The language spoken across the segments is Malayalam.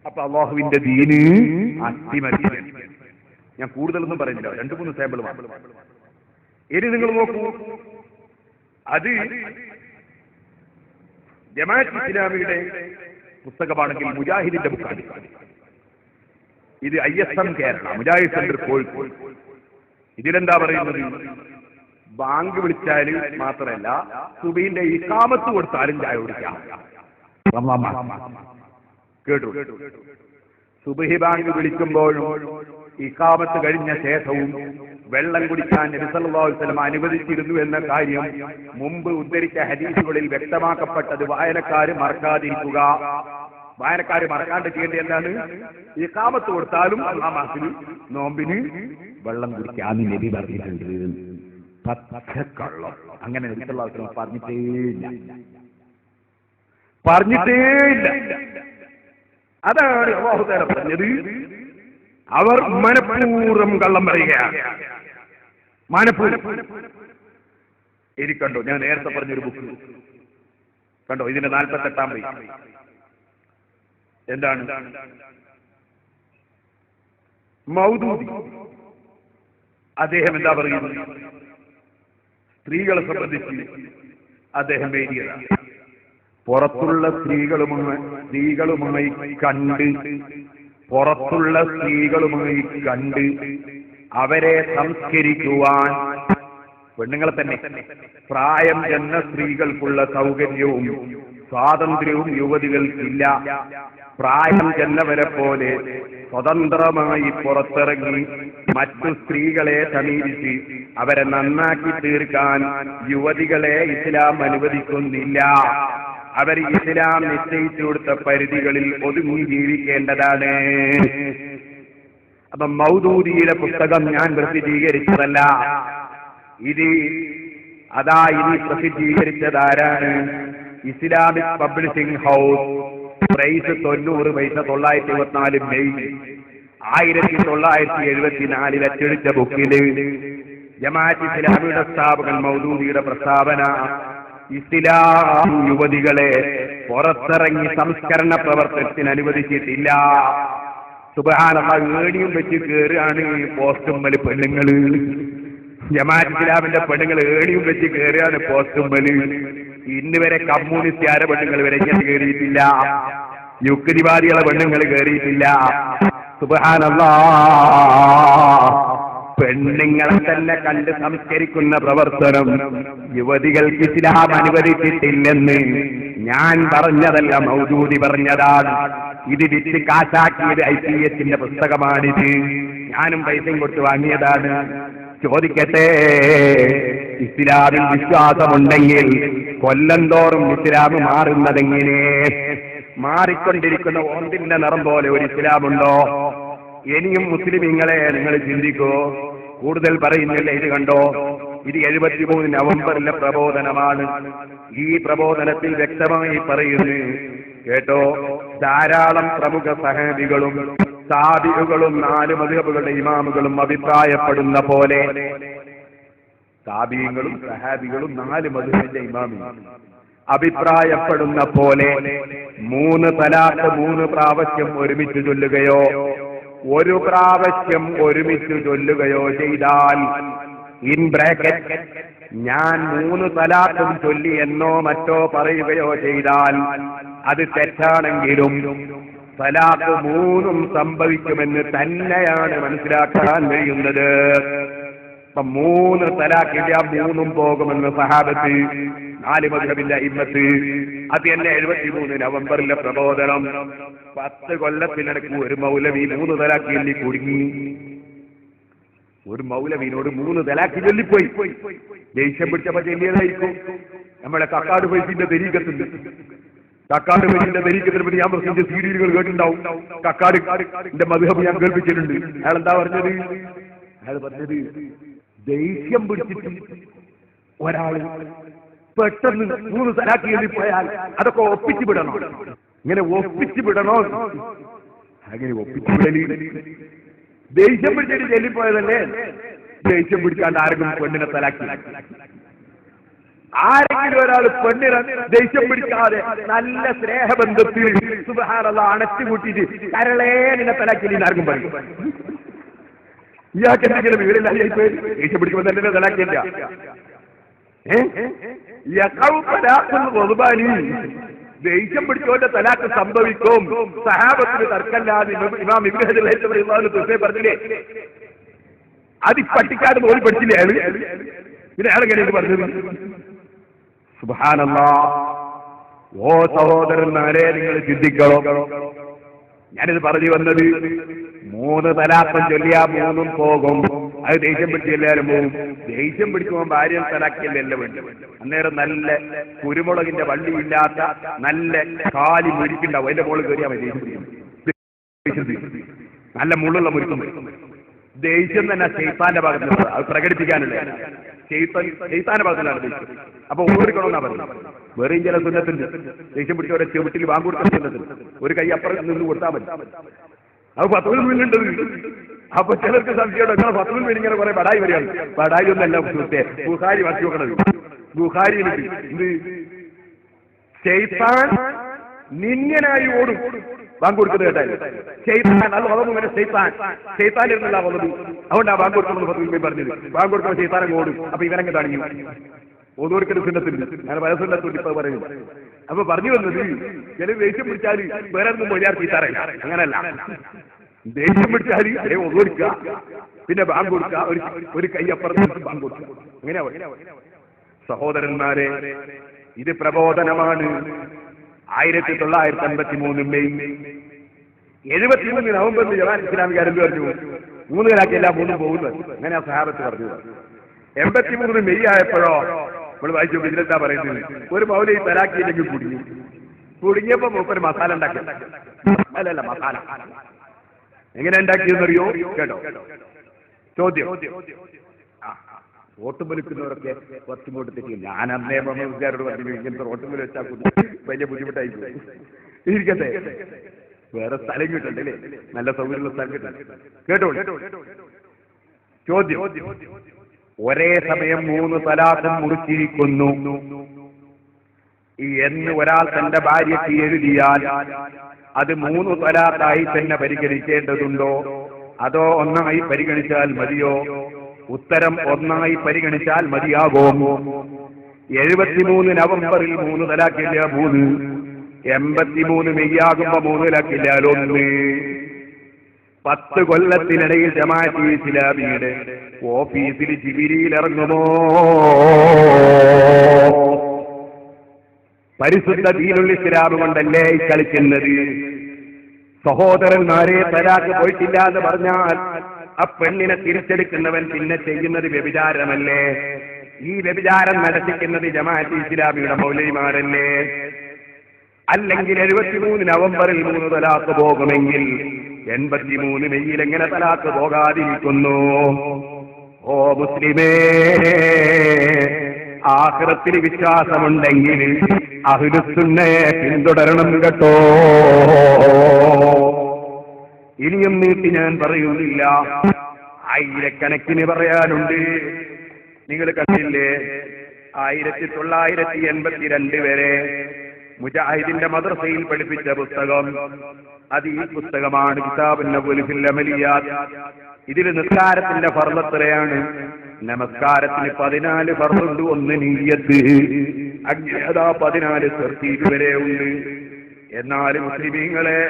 അപ്പൊ അള്ളാഹുവിന്റെ ദീന് അട്ടിമറി. ഞാൻ കൂടുതലൊന്നും പറയുന്നില്ല, 2-3 സാമ്പിൾ മാത്രം. ഇനി നിങ്ങൾ നോക്കൂ, അത് ജമാഅത്ത് ഇസ്ലാമിയുടെ പുസ്തകമാണെങ്കിൽ മുജാഹിദിന്റെ ബുക്കാണ്. ഇത് ISM കേരള, മുജാഹിദ് സെന്റർ കോഴിക്കോട്. ഇതിലെന്താ പറയുന്നത്? ബാങ്ക് വിളിച്ചാൽ മാത്രമല്ല, സുബഹിന്റെ ഇഖാമത്ത് കൊടുത്താലും ചായ കുടിക്കാം. കേട്ടു? സുബഹി ബാങ്ക് വിളിക്കുമ്പോഴും ഇഖാമത്ത് കഴിഞ്ഞ ശേഷവും വെള്ളം കുടിക്കാൻ നബി സല്ലല്ലാഹു അലൈഹി വസല്ലം അനുവദിച്ചിരുന്നു എന്ന കാര്യം മുമ്പ് ഉദ്ധരിച്ച ഹദീസുകളിൽ വ്യക്തമാക്കപ്പെട്ടത് വായനക്കാര് മറക്കാതിരിക്കുക. വായനക്കാര് മറക്കാണ്ട് ചെയ്യേണ്ടത് എന്താണ്? ഇഖാമത്ത് കൊടുത്താലും ആ മാസത്തിന് നോമ്പിന് വെള്ളം കുടിക്കാന്ന് നബി പറഞ്ഞിട്ടുണ്ട്. പച്ചക്കള്ളം. അങ്ങനെ നബി സല്ലല്ലാഹു അലൈഹി വസല്ലം പറഞ്ഞിട്ടേയില്ല. അതാണ് അല്ലാഹു തആല പറഞ്ഞത്. അവർ മനഃപൂർവ്വം കള്ളം പറയുകയാണ്. മനഃപൂർവ്വം. കണ്ടോ, ഞാൻ നേരത്തെ പറഞ്ഞൊരു ബുക്ക് കണ്ടോ, ഇതിന്റെ 48-ാം പേജ്. എന്താണ്? മൗദൂദി. അദ്ദേഹം എന്താ പറയുന്നത്? സ്ത്രീകളെ സംബന്ധിച്ച് അദ്ദേഹം എഴുതിയതാണ്. പുറത്തുള്ള സ്ത്രീകളുമായി കണ്ട് അവരെ സംസ്കരിക്കുവാൻ പെണ്ണുങ്ങളെ തന്നെ പ്രായം ചെന്ന സ്ത്രീകൾക്കുള്ള സൗകര്യവും സ്വാതന്ത്ര്യവും യുവതികൾക്കില്ല. പ്രായം ചെന്നവരെ പോലെ സ്വതന്ത്രമായി പുറത്തിറങ്ങി മറ്റു സ്ത്രീകളെ സമീപിച്ച് അവരെ നന്നാക്കി തീർക്കാൻ യുവതികളെ ഇസ്ലാം അനുവദിക്കുന്നില്ല. അവർ ഇസ്ലാം നിശ്ചയിച്ചു കൊടുത്ത പരിധികളിൽ ഒതുങ്ങി ജീവിക്കേണ്ടതാണ്. അപ്പൊ മൗദൂദിയുടെ പുസ്തകം ഞാൻ പ്രസിദ്ധീകരിച്ചതല്ല. ഇത് പ്രസിദ്ധീകരിച്ചതാരാണ്? Islamic publishing house. Price 90 paisa. 1924 May 1974 അച്ചടിച്ച ബുക്കില് ജമാഅത്ത് ഇസ്ലാമിയുടെ സ്ഥാപകൻ മൗദൂദിയുടെ പ്രസ്താവന, ഇസ്ലാം യുവതികളെ പുറത്തിറങ്ങി സംസ്കരണ പ്രവർത്തനത്തിന് അനുവദിച്ചിട്ടില്ല. സുബ്ഹാനല്ലാഹ്, ഏണിയും വെച്ച് കയറുകയാണ് പോസ്റ്റുമ്മല് പെണ്ണുങ്ങള്. ജമാഅത്ത് ഇസ്ലാമിന്റെ പെണ്ണുങ്ങൾ ഏണിയും വെച്ച് കയറുകയാണ് പോസ്റ്റുമ്മല്. ഇന്ന് വരെ കമ്മ്യൂണിസ്റ്റുകാരെ പെണ്ണുങ്ങൾ വരെ കയറിയിട്ടില്ല. യുക്തിവാദികളെ പെണ്ണുങ്ങൾ കയറിയിട്ടില്ല. സുബ്ഹാനല്ലാഹ്, പെണ്ണുങ്ങളെ തന്നെ കണ്ട് സംസ്കരിക്കുന്ന പ്രവർത്തനം യുവതികൾക്ക് ഇസ്ലാം അനുവദിച്ചിട്ടില്ലെന്ന് ഞാൻ പറഞ്ഞതല്ല, മൗദൂദി പറഞ്ഞതാണ്. ഇത് വിറ്റ് കാശാക്കിയത് IPS-ന്റെ പുസ്തകമാണിത്. ഞാനും പൈസയും കൊടുത്ത് വാങ്ങിയതാണ്. ചോദിക്കട്ടെ, ഇസ്ലാമിൽ വിശ്വാസമുണ്ടെങ്കിൽ കൊല്ലം തോറും ഇസ്ലാം മാറുന്നതെങ്ങനെ? മാറിക്കൊണ്ടിരിക്കുന്ന ഓന്തിന്റെ നിറം പോലെ ഒരു ഇസ്ലാമുണ്ടോ? ഇനിയും മുസ്ലിമീങ്ങളെ നിങ്ങൾ ചിന്തിക്കൂ. കൂടുതൽ പറയുന്നില്ല. ഇത് കണ്ടോ, ഇത് 73 നവംബറിലെ പ്രബോധനമാണ്. ഈ പ്രബോധനത്തിൽ വ്യക്തമായി പറയുന്നു, കേട്ടോ, ധാരാളം പ്രമുഖ സഹാബികളും താബിഉകളും 4 മദ്ഹബുകളുടെ ഇമാമുകളും അഭിപ്രായപ്പെടുന്ന പോലെ, താബിഈങ്ങളും സഹാബികളും 4 മദ്ഹബിന്റെ ഇമാമുകളും അഭിപ്രായപ്പെടുന്ന പോലെ 3 തലാഖ് 3 പ്രാവശ്യം ഒരുമിച്ച് ചൊല്ലുകയോ 1 പ്രാവശ്യം ഒരുമിച്ച് ചൊല്ലുകയോ ചെയ്താൽ, ഇൻ ബ്രാക്കറ്റ്, ഞാൻ 3 തലാഖും ചൊല്ലി എന്നോ മറ്റോ പറയുകയോ ചെയ്താൽ അത് തെറ്റാണെങ്കിലും തലാഖ് 3ഉം സംഭവിക്കുമെന്ന് തന്നെയാണ് മനസ്സിലാക്കാൻ കഴിയുന്നത്. അപ്പൊ 3 തലാഖില്ല, 3ഉം പോകുമെന്ന് സഹാബത്ത്, 4 മദ്ഹബിന്റെ ഇമ്മത്ത്. അത് തന്നെ 73 നവംബറിലെ പ്രബോധനം. 10 കൊല്ലത്തിനിടയ്ക്ക് ഒരു മൗലവി 3 തലാഖ് ചൊല്ലി കുടുങ്ങി. ഒരു മൗലവിനോട് 3 തലാഖ് ചൊല്ലിപ്പോയി. ദേഷ്യം പിടിച്ചപ്പോ ചെല്ലിയതായിരിക്കും. നമ്മളെ കക്കാട് പൈസിന്റെ തെരീക്കത്തുണ്ട്. കക്കാട് പൈസിന്റെ തെരീക്കത്തിനെ പറ്റി ഞാൻ പ്രസിദ്ധ സീരിയലുകൾ കേട്ടിട്ടുണ്ടാവും. കക്കാടിന്റെ മദ്ഹബ് ഞാൻ കേൾപ്പിച്ചിട്ടുണ്ട്. അയാൾ എന്താ പറഞ്ഞത്? അയാൾ പറഞ്ഞത്, ദേഷ്യം പിടിച്ചിട്ട് ഒരാള് പെട്ടെന്ന് 3 തലാഖ് ചൊല്ലിപ്പോയാൽ അതൊക്കെ ഒപ്പിച്ചു വിടണോ? ഇങ്ങനെ ഒപ്പിച്ചു വിടണോ? അങ്ങനെ ഒപ്പിച്ചു വിടല് ദേഷ്യം പിടിച്ചിട്ട് ചൊല്ലിപ്പോയതല്ലേ? ദേഷ്യം പിടിക്കാണ്ട് ആരെങ്കിലും പെണ്ണിനെ തലാഖ് ആരെങ്കിലും ഒരാൾ പെണ്ണിനെ ദേഷ്യം പിടിക്കാതെ നല്ല സ്നേഹബന്ധത്തിൽ സുബ്ഹാനല്ലാഹ് അണച്ചു കൂട്ടിയിട്ട് കരളേ നിന്നെ തലാക്കില്ല ആർക്കും പറയും. ഇയാൾക്ക് എന്തെങ്കിലും വിവരമില്ല, ദേഷ്യം പിടിക്കുമ്പോൾ തന്നെ തലാക്കില്ല. ദേഷ്യം പിടിച്ചോന്റെ തലാക്ക് സംഭവിക്കും. സഹാബത്തിന് തർക്കല്ലാതെ ഇമാം ഇബ്നു ഹജർ റഹിമഹുല്ലാഹ് പറഞ്ഞില്ലേ, അത് പട്ടിക്കാട് പോലും പഠിച്ചില്ലേ അയാള്? പിന്നെ അയാൾ എങ്ങനെയാണ് പറഞ്ഞത്? സുബ്ഹാനല്ലാഹ്. ഓ സഹോദരന്മാരെ, നിങ്ങൾ ചിന്തിക്കണം. ഞാനിത് പറഞ്ഞു വന്നത് 3 തലാഖം ചൊല്ലിയാ 3ഉം പോകും. അത് ദേഷ്യം പിടിച്ച് എല്ലാവരും പോകും. ദേഷ്യം പിടിക്കുമ്പോൾ ഭാര്യ തലാക്കിയല്ലേ വേണ്ടി. അന്നേരം നല്ല കുരുമുളകിന്റെ വള്ളിയില്ലാത്ത നല്ല കാലി മുരിക്കുണ്ടാവും, അതിന്റെ മുകളിൽ കയറിയാൽ മതി. നല്ല മുള്ളുള്ള മുരിക്കും. ദേഷ്യം തന്നെ ശൈത്താന്റെ ഭാഗത്തുള്ള, അത് പ്രകടിപ്പിക്കാനുള്ള ശൈത്താന്റെ ഭാഗത്തിലാണ് ദേഷ്യം. അപ്പൊ ഓടിക്കണമെന്നാ പറഞ്ഞത്. വേറെയും ചില സുന്നത്തുണ്ട്. ദേഷ്യം പിടിച്ചവരെ ചെവിട്ടിൽ വാങ്ങുകൊടുത്ത സുന്നത്തുണ്ട്. ഒരു കൈ അപ്പുറം നിന്ന് കൊടുത്താൽ മതി. അത് 10 മിനിറ്റ്. അപ്പൊ ചിലർക്ക് സംശയം, 10 മിനിറ്റ് ഇങ്ങനെ കുറെ ബടായി വരികയാണ്. ബടായി ഒന്നല്ല സുഹൃത്തെ, ബുഖാരി വായിച്ചു നോക്കണത്. ബുഖാരിയിൽ ഇത് ശൈത്താൻ നിന്യനായി ഓടും ബാങ്ക് കൊടുക്കുന്നത് കേട്ടാൽ. ശൈത്താൻ അത് വളർന്നു വരെ ശൈത്താൻ ഇരുന്നില്ല വന്നത്. അതുകൊണ്ടാ ബാങ്ക് കൊടുക്കുന്നത് പറഞ്ഞത്. ബാങ്ക് കൊടുക്കുമ്പോൾ ശൈത്താനം ഓടും. അപ്പൊ ഇവരങ്ങ് തണിയും. ഓരോരുത്തരും സുന്നത്തുണ്ട്. ഞാൻ പല സുന്നത്തുണ്ട് ഇപ്പൊ പറയുന്നു. അപ്പൊ പറഞ്ഞു വന്നത്, ചില ദേഷ്യം പിടിച്ചാൽ വേറെ ഒന്നും മൊഴിയാർ ചീത്താറയില്ല. അങ്ങനല്ല, ദേഷ്യം പിടിച്ചാൽ ഓടിക്കുക, പിന്നെ ബാങ്ക് കൊടുക്കുക, ഒരു കൈ അപ്പുറത്ത് ബാങ്ക് കൊടുക്കുക. അങ്ങനെയാ സഹോദരന്മാരെ, ഇത് പ്രബോധനമാണ്. 1953 മെയ് 73 നവംബറിൽ ജമാഅത്ത് ഇസ്ലാമിക്കാരെന്ത് പറഞ്ഞു? 3 കലാക്കിയല്ല 3 പോകുന്നത്. അങ്ങനെ ആ സഹാബത്ത് പറഞ്ഞു. 83 മെയ് ആയപ്പോഴോ നമ്മൾ വായിച്ചു ഇതിലെന്താ പറയുന്നത്? ഒരു മൗലവി തലാക്കിയില്ലെങ്കിൽ കുടുങ്ങിയപ്പോ മൂപ്പര് മസാല ഉണ്ടാക്കി. അല്ലല്ല, മസാല എങ്ങനെ ഉണ്ടാക്കിയെന്നറിയോ? കേട്ടോ ചോദ്യം. ഓട്ടും വലിക്കുന്നവരൊക്കെ കുറച്ചും തെറ്റി. ഞാൻ അന്നേ മമ്മൂക്കാരോട് പറഞ്ഞു, ഇങ്ങനത്തെ ഓട്ടും വലി വെച്ചാൽ വലിയ ബുദ്ധിമുട്ടായി ഇരിക്കട്ടെ, വേറെ സ്ഥലം കിട്ടണ്ടല്ലേ, നല്ല സൗകര്യമുള്ള സ്ഥലം കിട്ടണ്ടേ. കേട്ടോ ചോദ്യം. ഒരേ സമയം 3 തലാഖും മുറിച്ചിരിക്കുന്നു എന്ന് ഒരാൾ തന്റെ ഭാര്യയ്ക്ക് എഴുതിയാൽ അത് 3 തലാഖായി തന്നെ പരിഗണിക്കേണ്ടതുണ്ടോ, അതോ ഒന്നായി പരിഗണിച്ചാൽ മതിയോ? ഉത്തരം, ഒന്നായി പരിഗണിച്ചാൽ മതിയാകും. 73 നവംബറിൽ 3 തലാഖില്ല 3, 83 മെയ്യാകുമ്പോ 3 തലാഖില്ലാൽ 1. 10 കൊല്ലത്തിനിടയിൽ ജമാഅത്ത് ഇസ്ലാമിയുടെ ഓഫീസിൽ ജിബിരിയിൽ ഇറങ്ങുമോ? പരിശുദ്ധ ദീനുൽ ഇസ്ലാം കൊണ്ടല്ലേ കളിക്കുന്നത്? സഹോദരന്മാരെ, തലാഖ് പോയിട്ടില്ല എന്ന് പറഞ്ഞാൽ ആ പെണ്ണിനെ തിരിച്ചെടുക്കുന്നവൻ പിന്നെ ചെയ്യുന്നത് വ്യഭിചാരമല്ലേ? ഈ വ്യഭിചാരം നടത്തിക്കുന്നത് ജമാഅത്ത് ഇസ്ലാമിയുടെ മൗലവിമാരല്ലേ? അല്ലെങ്കിൽ 73 നവംബറിൽ 3 തലാഖ് പോകുമെങ്കിൽ 83 മെയ്യിൽ എങ്ങനെ തലാഖ് പോകാതിരിക്കുന്നു? ഓ മുസ്ലിമേ, ആഖിറത്തിൽ വിശ്വാസമുണ്ടെങ്കിൽ അഹ്ലുസുന്നയെ പിന്തുടരണം കേട്ടോ. ഇനിയും നീട്ടി ഞാൻ പറയുന്നില്ല, ആയിരക്കണക്കിന് പറയാനുണ്ട്. നിങ്ങൾ കണ്ടില്ലേ, 1982 വരെ മുജാഹിദിന്റെ മദ്രസയിൽ പഠിപ്പിച്ച പുസ്തകം, അത് ഈ പുസ്തകമാണ്. കിതാബുൻ നബുൽ ഫിൽ അമലിയാത്ത്. ഇതിൽ നിസ്കാരത്തിന്റെ ഫർള് എത്രയാണ്? നമസ്കാരത്തിന് 14 ഫർളുണ്ട്. 1 നിയ്യത്ത്, അങ്ങനെ അതാ 14 തർത്തീബ് വരെ ഉണ്ട്. എന്നാൽ മുസ്ലിമീങ്ങളെ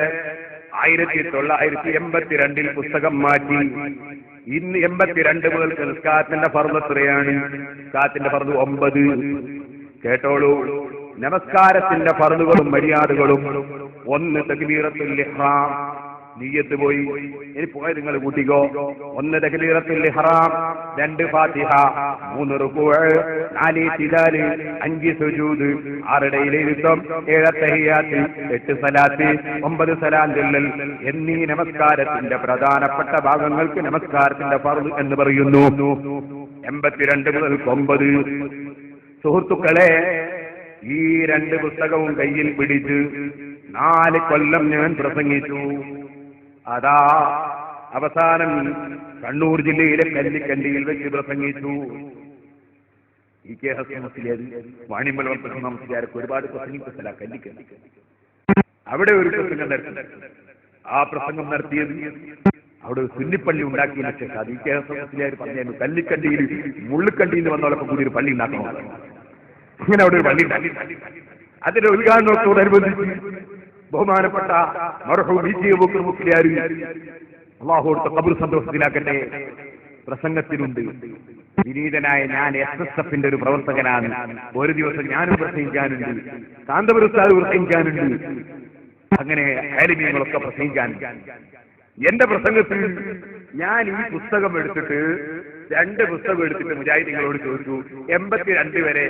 1982 പുസ്തകം മാറ്റി ഇന്ന് 82 മുതൽ നിസ്കാരത്തിന്റെ ഫർള് എത്രയാണ്? നിസ്കാരത്തിന്റെ ഫർള് 9. കേട്ടോളൂ, നമസ്കാരത്തിന്റെ ഫർളുകളും മര്യാദകളും 1 തക്ബീറത്തുൽ ഇഹ്റാം, നിയ്യത്ത് പോയി. ഇനി പോയി നിങ്ങൾ കൂട്ടിക്കോ. 1 തക്ബീറത്തുൽ ഇഹ്റാം, 2 ഫാത്തിഹ, 3 റുകൂഅ്, 4 ഇഅ്തിദാല്, 5 സുജൂദ്, 6 ഇടയിലിരുത്തം, 7 തഹിയ്യാത്ത്, 8 സലാത്ത്, 9 സലാം ചൊല്ലൽ എന്നീ നമസ്കാരത്തിന്റെ പ്രധാനപ്പെട്ട ഭാഗങ്ങൾക്ക് നമസ്കാരത്തിന്റെ ഫർള് എന്ന് പറയുന്നു. 82 മുതൽ 9. സുഹൃത്തുക്കളെ, ഈ 2 പുസ്തകവും കയ്യിൽ പിടിച്ച് 4 കൊല്ലം ഞാൻ പ്രസംഗിച്ചു. അതാ അവസാനം കണ്ണൂർ ജില്ലയിലെ കല്ലിക്കണ്ടിയിൽ വെച്ച് പ്രസംഗിച്ചു. കെ ഹസൻ മുസ്ലിയാർ, വാണിമല മുസ്ലിയാരൊക്കെ ഒരുപാട് പ്രസംഗിക്കത്തില്ല കല്ലിക്കല്ല. അവിടെ ഒരു പ്രസംഗം നടത്തി. ആ പ്രസംഗം നടത്തിയത് അവിടെ ഒരു സുന്നിപ്പള്ളി ഉണ്ടാക്കിയതിനു ശേഷം അത് കെ ഹസൻ മുസ്ലിയാർ പറഞ്ഞു, കല്ലിക്കണ്ടിയിൽ മുള്ളിക്കണ്ടിയിൽ നിന്ന് വന്നവരൊക്കെ കൂടി ഒരു പള്ളി ഉണ്ടാക്കണം. അങ്ങനെ അവിടെ ഒരു പള്ളി ഉണ്ടാക്കി. അതിന്റെ ഉദ്ഘാടനത്തോടനുബന്ധിച്ച് ബഹുമാനപ്പെട്ട മർഹൂം ഇ.കെ. അബൂബക്കർ മുസ്ലിയാർ അല്ലാഹു കൊടുത്ത ഖബർ സന്തോഷത്തിലാക്കട്ടെ പ്രസംഗത്തിലുണ്ട്, വിനീതനായ ഞാൻ SSFന്റെ ഒരു പ്രവർത്തകനാണ്, ഒരു ദിവസം ഞാനും പ്രസംഗിക്കാനുണ്ട്, കാന്തപുരത്താർ പ്രസംഗിക്കാനുണ്ട്, അങ്ങനെ ആലിമീങ്ങളൊക്കെ പ്രസംഗിക്കാനുണ്ട്. എന്റെ പ്രസംഗത്തിൽ ഞാൻ ഈ പുസ്തകം എടുത്തിട്ട് 2 പുസ്തകം എടുത്തിട്ട് മുജാഹിദീങ്ങളോട് ചോദിച്ചു, 82 വരെ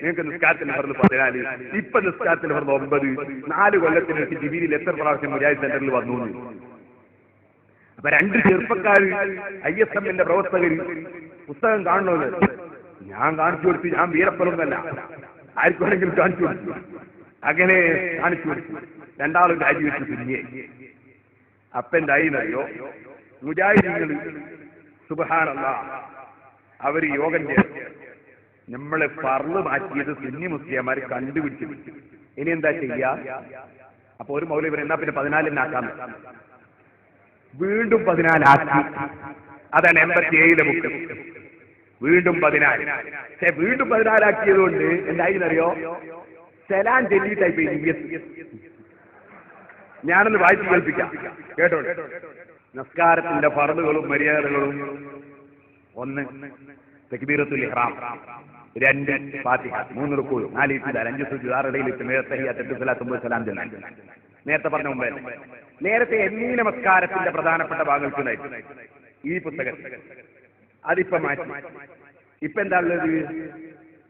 നിങ്ങൾക്ക് നിസ്കാരത്തിന് പറഞ്ഞ് 14, ഇപ്പൊ നിസ്കാരത്തിന് പറഞ്ഞ് 9, 4 കൊല്ലത്തിനൊക്കെ ജിബിയിൽ എത്ര പ്രാവശ്യം മുജാഹിദ് സെന്ററിൽ വന്നു. അപ്പൊ 2 ചെറുപ്പക്കാർ ISMന്റെ പ്രവർത്തകർ പുസ്തകം കാണണമെന്ന് ഞാൻ കാണിച്ചു കൊടുത്തു. ഞാൻ വീരപ്പനൊന്നല്ല, ആർക്കുവേണമെങ്കിലും കാണിച്ചു കൊടുത്തു. അങ്ങനെ കാണിച്ചു കൊടുത്തു. 2 രാജിവെച്ച് പിരിഞ്ഞേ. അപ്പൊ എന്തായിന്നറിയോ, മുജാഹിദീങ്ങൾ സുബ്ഹാനല്ലാഹ് അവര് യോഗം ചെയ്തു. നമ്മളെ ഫർള് മാറ്റിയത് സുന്നി മുസ്ലിംമാർ കണ്ടുപിടിച്ചു. ഇനി എന്താ ചെയ്യാ? അപ്പൊ ഒരു മൗലവി എന്നാ പിന്നെ 14 വീണ്ടും 14 ആക്കി. അതാണ് 87 ബുക്ക്. വീണ്ടും 14. പക്ഷെ വീണ്ടും 14 ആക്കിയത് കൊണ്ട് എന്തായിന്നറിയോ, സലാം ചൊല്ലിയിട്ടായി. ഞാനൊന്ന് വായിച്ചു കേൾപ്പിക്കാം, കേട്ടോ. നമസ്കാരത്തിന്റെ ഫർളുകളും മര്യാദകളും: 1 തക്ബീറത്തുൽ ഇഹ്റാം, 2 ഫാത്തിഹ, 3 റുക്കൂ, 4 ഇത്തിദാൽ, 5 സുജൂദ്, 6 ഇടയിലിട്ട് തഹിയ്യാത്ത്, 8 സ്വലാത്ത്, 9 സലാം ചൊല്ലാൻ. നേരത്തെ പറഞ്ഞ മുമ്പേ നേരത്തെ എന്നീ നമസ്കാരത്തിന്റെ പ്രധാനപ്പെട്ട ഭാഗങ്ങൾക്കുണ്ടായി ഈ പുസ്തകം. അതിപ്പോ മാറ്റി. ഇപ്പൊ എന്താ ഉള്ളത്?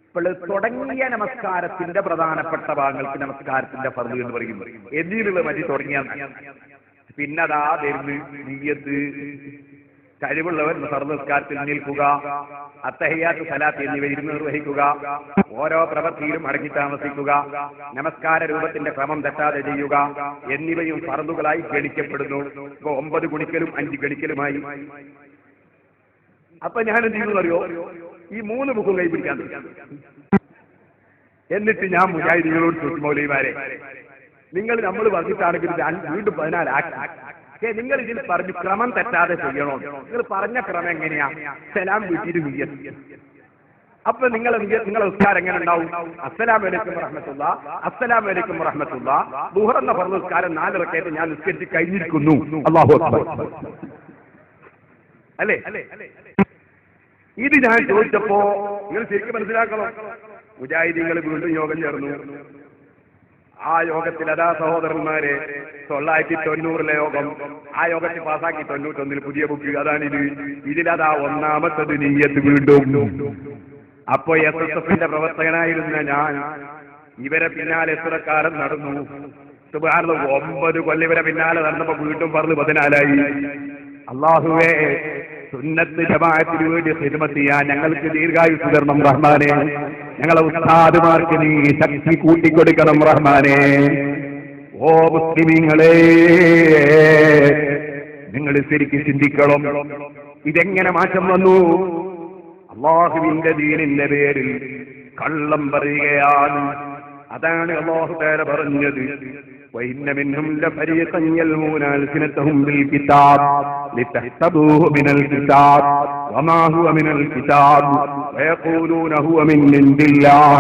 ഇപ്പോൾ തുടങ്ങിയ നമസ്കാരത്തിന്റെ പ്രധാനപ്പെട്ട ഭാഗങ്ങൾക്ക് നമസ്കാരത്തിന്റെ ഫർള് എന്ന് പറയുമ്പോൾ എന്നീലുള്ള മതി തുടങ്ങിയ. പിന്നതാ വരുന്നു നിയ്യത്ത്. കഴിവുള്ളവർ ഫർള് നിസ്കാരത്തിൽ നിൽക്കുക, അത്തഹിയ്യാത്ത്, സലാത്ത് എന്നിവ ഇരുന്ന് നിർവഹിക്കുക, ഓരോ പ്രവൃത്തിയിലും അടങ്ങി താമസിക്കുക, നമസ്കാര രൂപത്തിന്റെ ക്രമം തെറ്റാതെ ചെയ്യുക എന്നിവയും ഫർളുകളായി ഗണിക്കപ്പെടുന്നു. ഇപ്പൊ 9 ഗുണിക്കലും 5 ഗണിക്കലുമായി. അപ്പൊ ഞാൻ എന്ത് ചെയ്യുന്നു അറിയോ, ഈ 3 ബുക്കും കൈപിടിക്കാൻ. എന്നിട്ട് ഞാൻ മുജാഹിദീങ്ങളോട് ചോദിച്ചു, മൗലവിമാരെ നിങ്ങൾ നമ്മൾ പറഞ്ഞിട്ടാണെങ്കിൽ വീണ്ടും 14 ആക്കി. നിങ്ങൾ ഇതിൽ പറഞ്ഞു ക്രമം തെറ്റാതെ ചെയ്യണോ? നിങ്ങൾ പറഞ്ഞ ക്രമം എങ്ങനെയാ? സലാം വീട്ടിൽ നിയ്യത്ത്. അപ്പൊ നിങ്ങളെ നിസ്കാരം എങ്ങനെ ഉണ്ടാവും? അസ്സലാമു അലൈക്കും വറഹ്മത്തുള്ളാഹ്, അസ്സലാമു അലൈക്കും വറഹ്മത്തുള്ളാഹ്. ദുഹർ എന്ന ഫർള് നിസ്കാരം 4 റക്അത്ത് ഞാൻ നിസ്കരിച്ച് കഴിഞ്ഞിരിക്കുന്നു. അല്ലാഹു അക്ബർ. അല്ലേ? ഇത് ഞാൻ ചോദിച്ചപ്പോ നിങ്ങൾ ശരിക്കും മനസ്സിലാക്കണം. മുജാഹിദീങ്ങൾ വീണ്ടും യോഗം ചേർന്നു. ആ യോഗത്തിൽ അതാ സഹോദരന്മാരെ 990 യോഗം. ആ യോഗത്തിൽ പാസാക്കി 91 പുതിയ ബുക്ക്. അതാണിത്. ഇതിലതാ 1-ാമത്തത് നിയ്യത്ത് വീണ്ടും. അപ്പോ SSFന്റെ പ്രവർത്തകനായിരുന്ന ഞാൻ ഇവരെ പിന്നാലെ എത്ര കാലം നടന്നു? സുബ്ഹാനല്ലാഹ്, 9 കൊല്ലം ഇവരെ പിന്നാലെ നടന്നപ്പോ വീണ്ടും ഫർള് 14ആയി. അല്ലാഹുവേ, സുന്നത്ത് ജമാഅത്തിന് വേണ്ടി ഖിദ്മത്ത് ചെയ്യാൻ ഞങ്ങൾക്ക് ദീർഘായുസ്സ് തരണം റഹ്മാനെ. ഞങ്ങളെ ഉസ്താദുമാർക്ക് നീ ശക്തി കൂട്ടിക്കൊടുക്കണം റഹ്മാനെ. ഓ മുസ്ലിമീങ്ങളെ, നിങ്ങൾ ശരിക്കും ചിന്തിക്കണം, ഇതെങ്ങനെ മാറ്റം വന്നു? അല്ലാഹുവിന്റെ ദീനിന്റെ പേരിൽ കള്ളം പറയുകയാണ്. അതാണ് അല്ലാഹു തആല പറഞ്ഞത്, وَإِنَّ مِنْهُمْ لَفَرِيقًا يَلْوُونَ أَلْسِنَتَهُمْ بِالْكِتَابِ لِتَحْسَبُوهُ مِنَ الْكِتَابِ وَمَا هُوَ مِنَ الْكِتَابِ وَيَقُولُونَ هُوَ مِنْ عِنْدِ اللَّهِ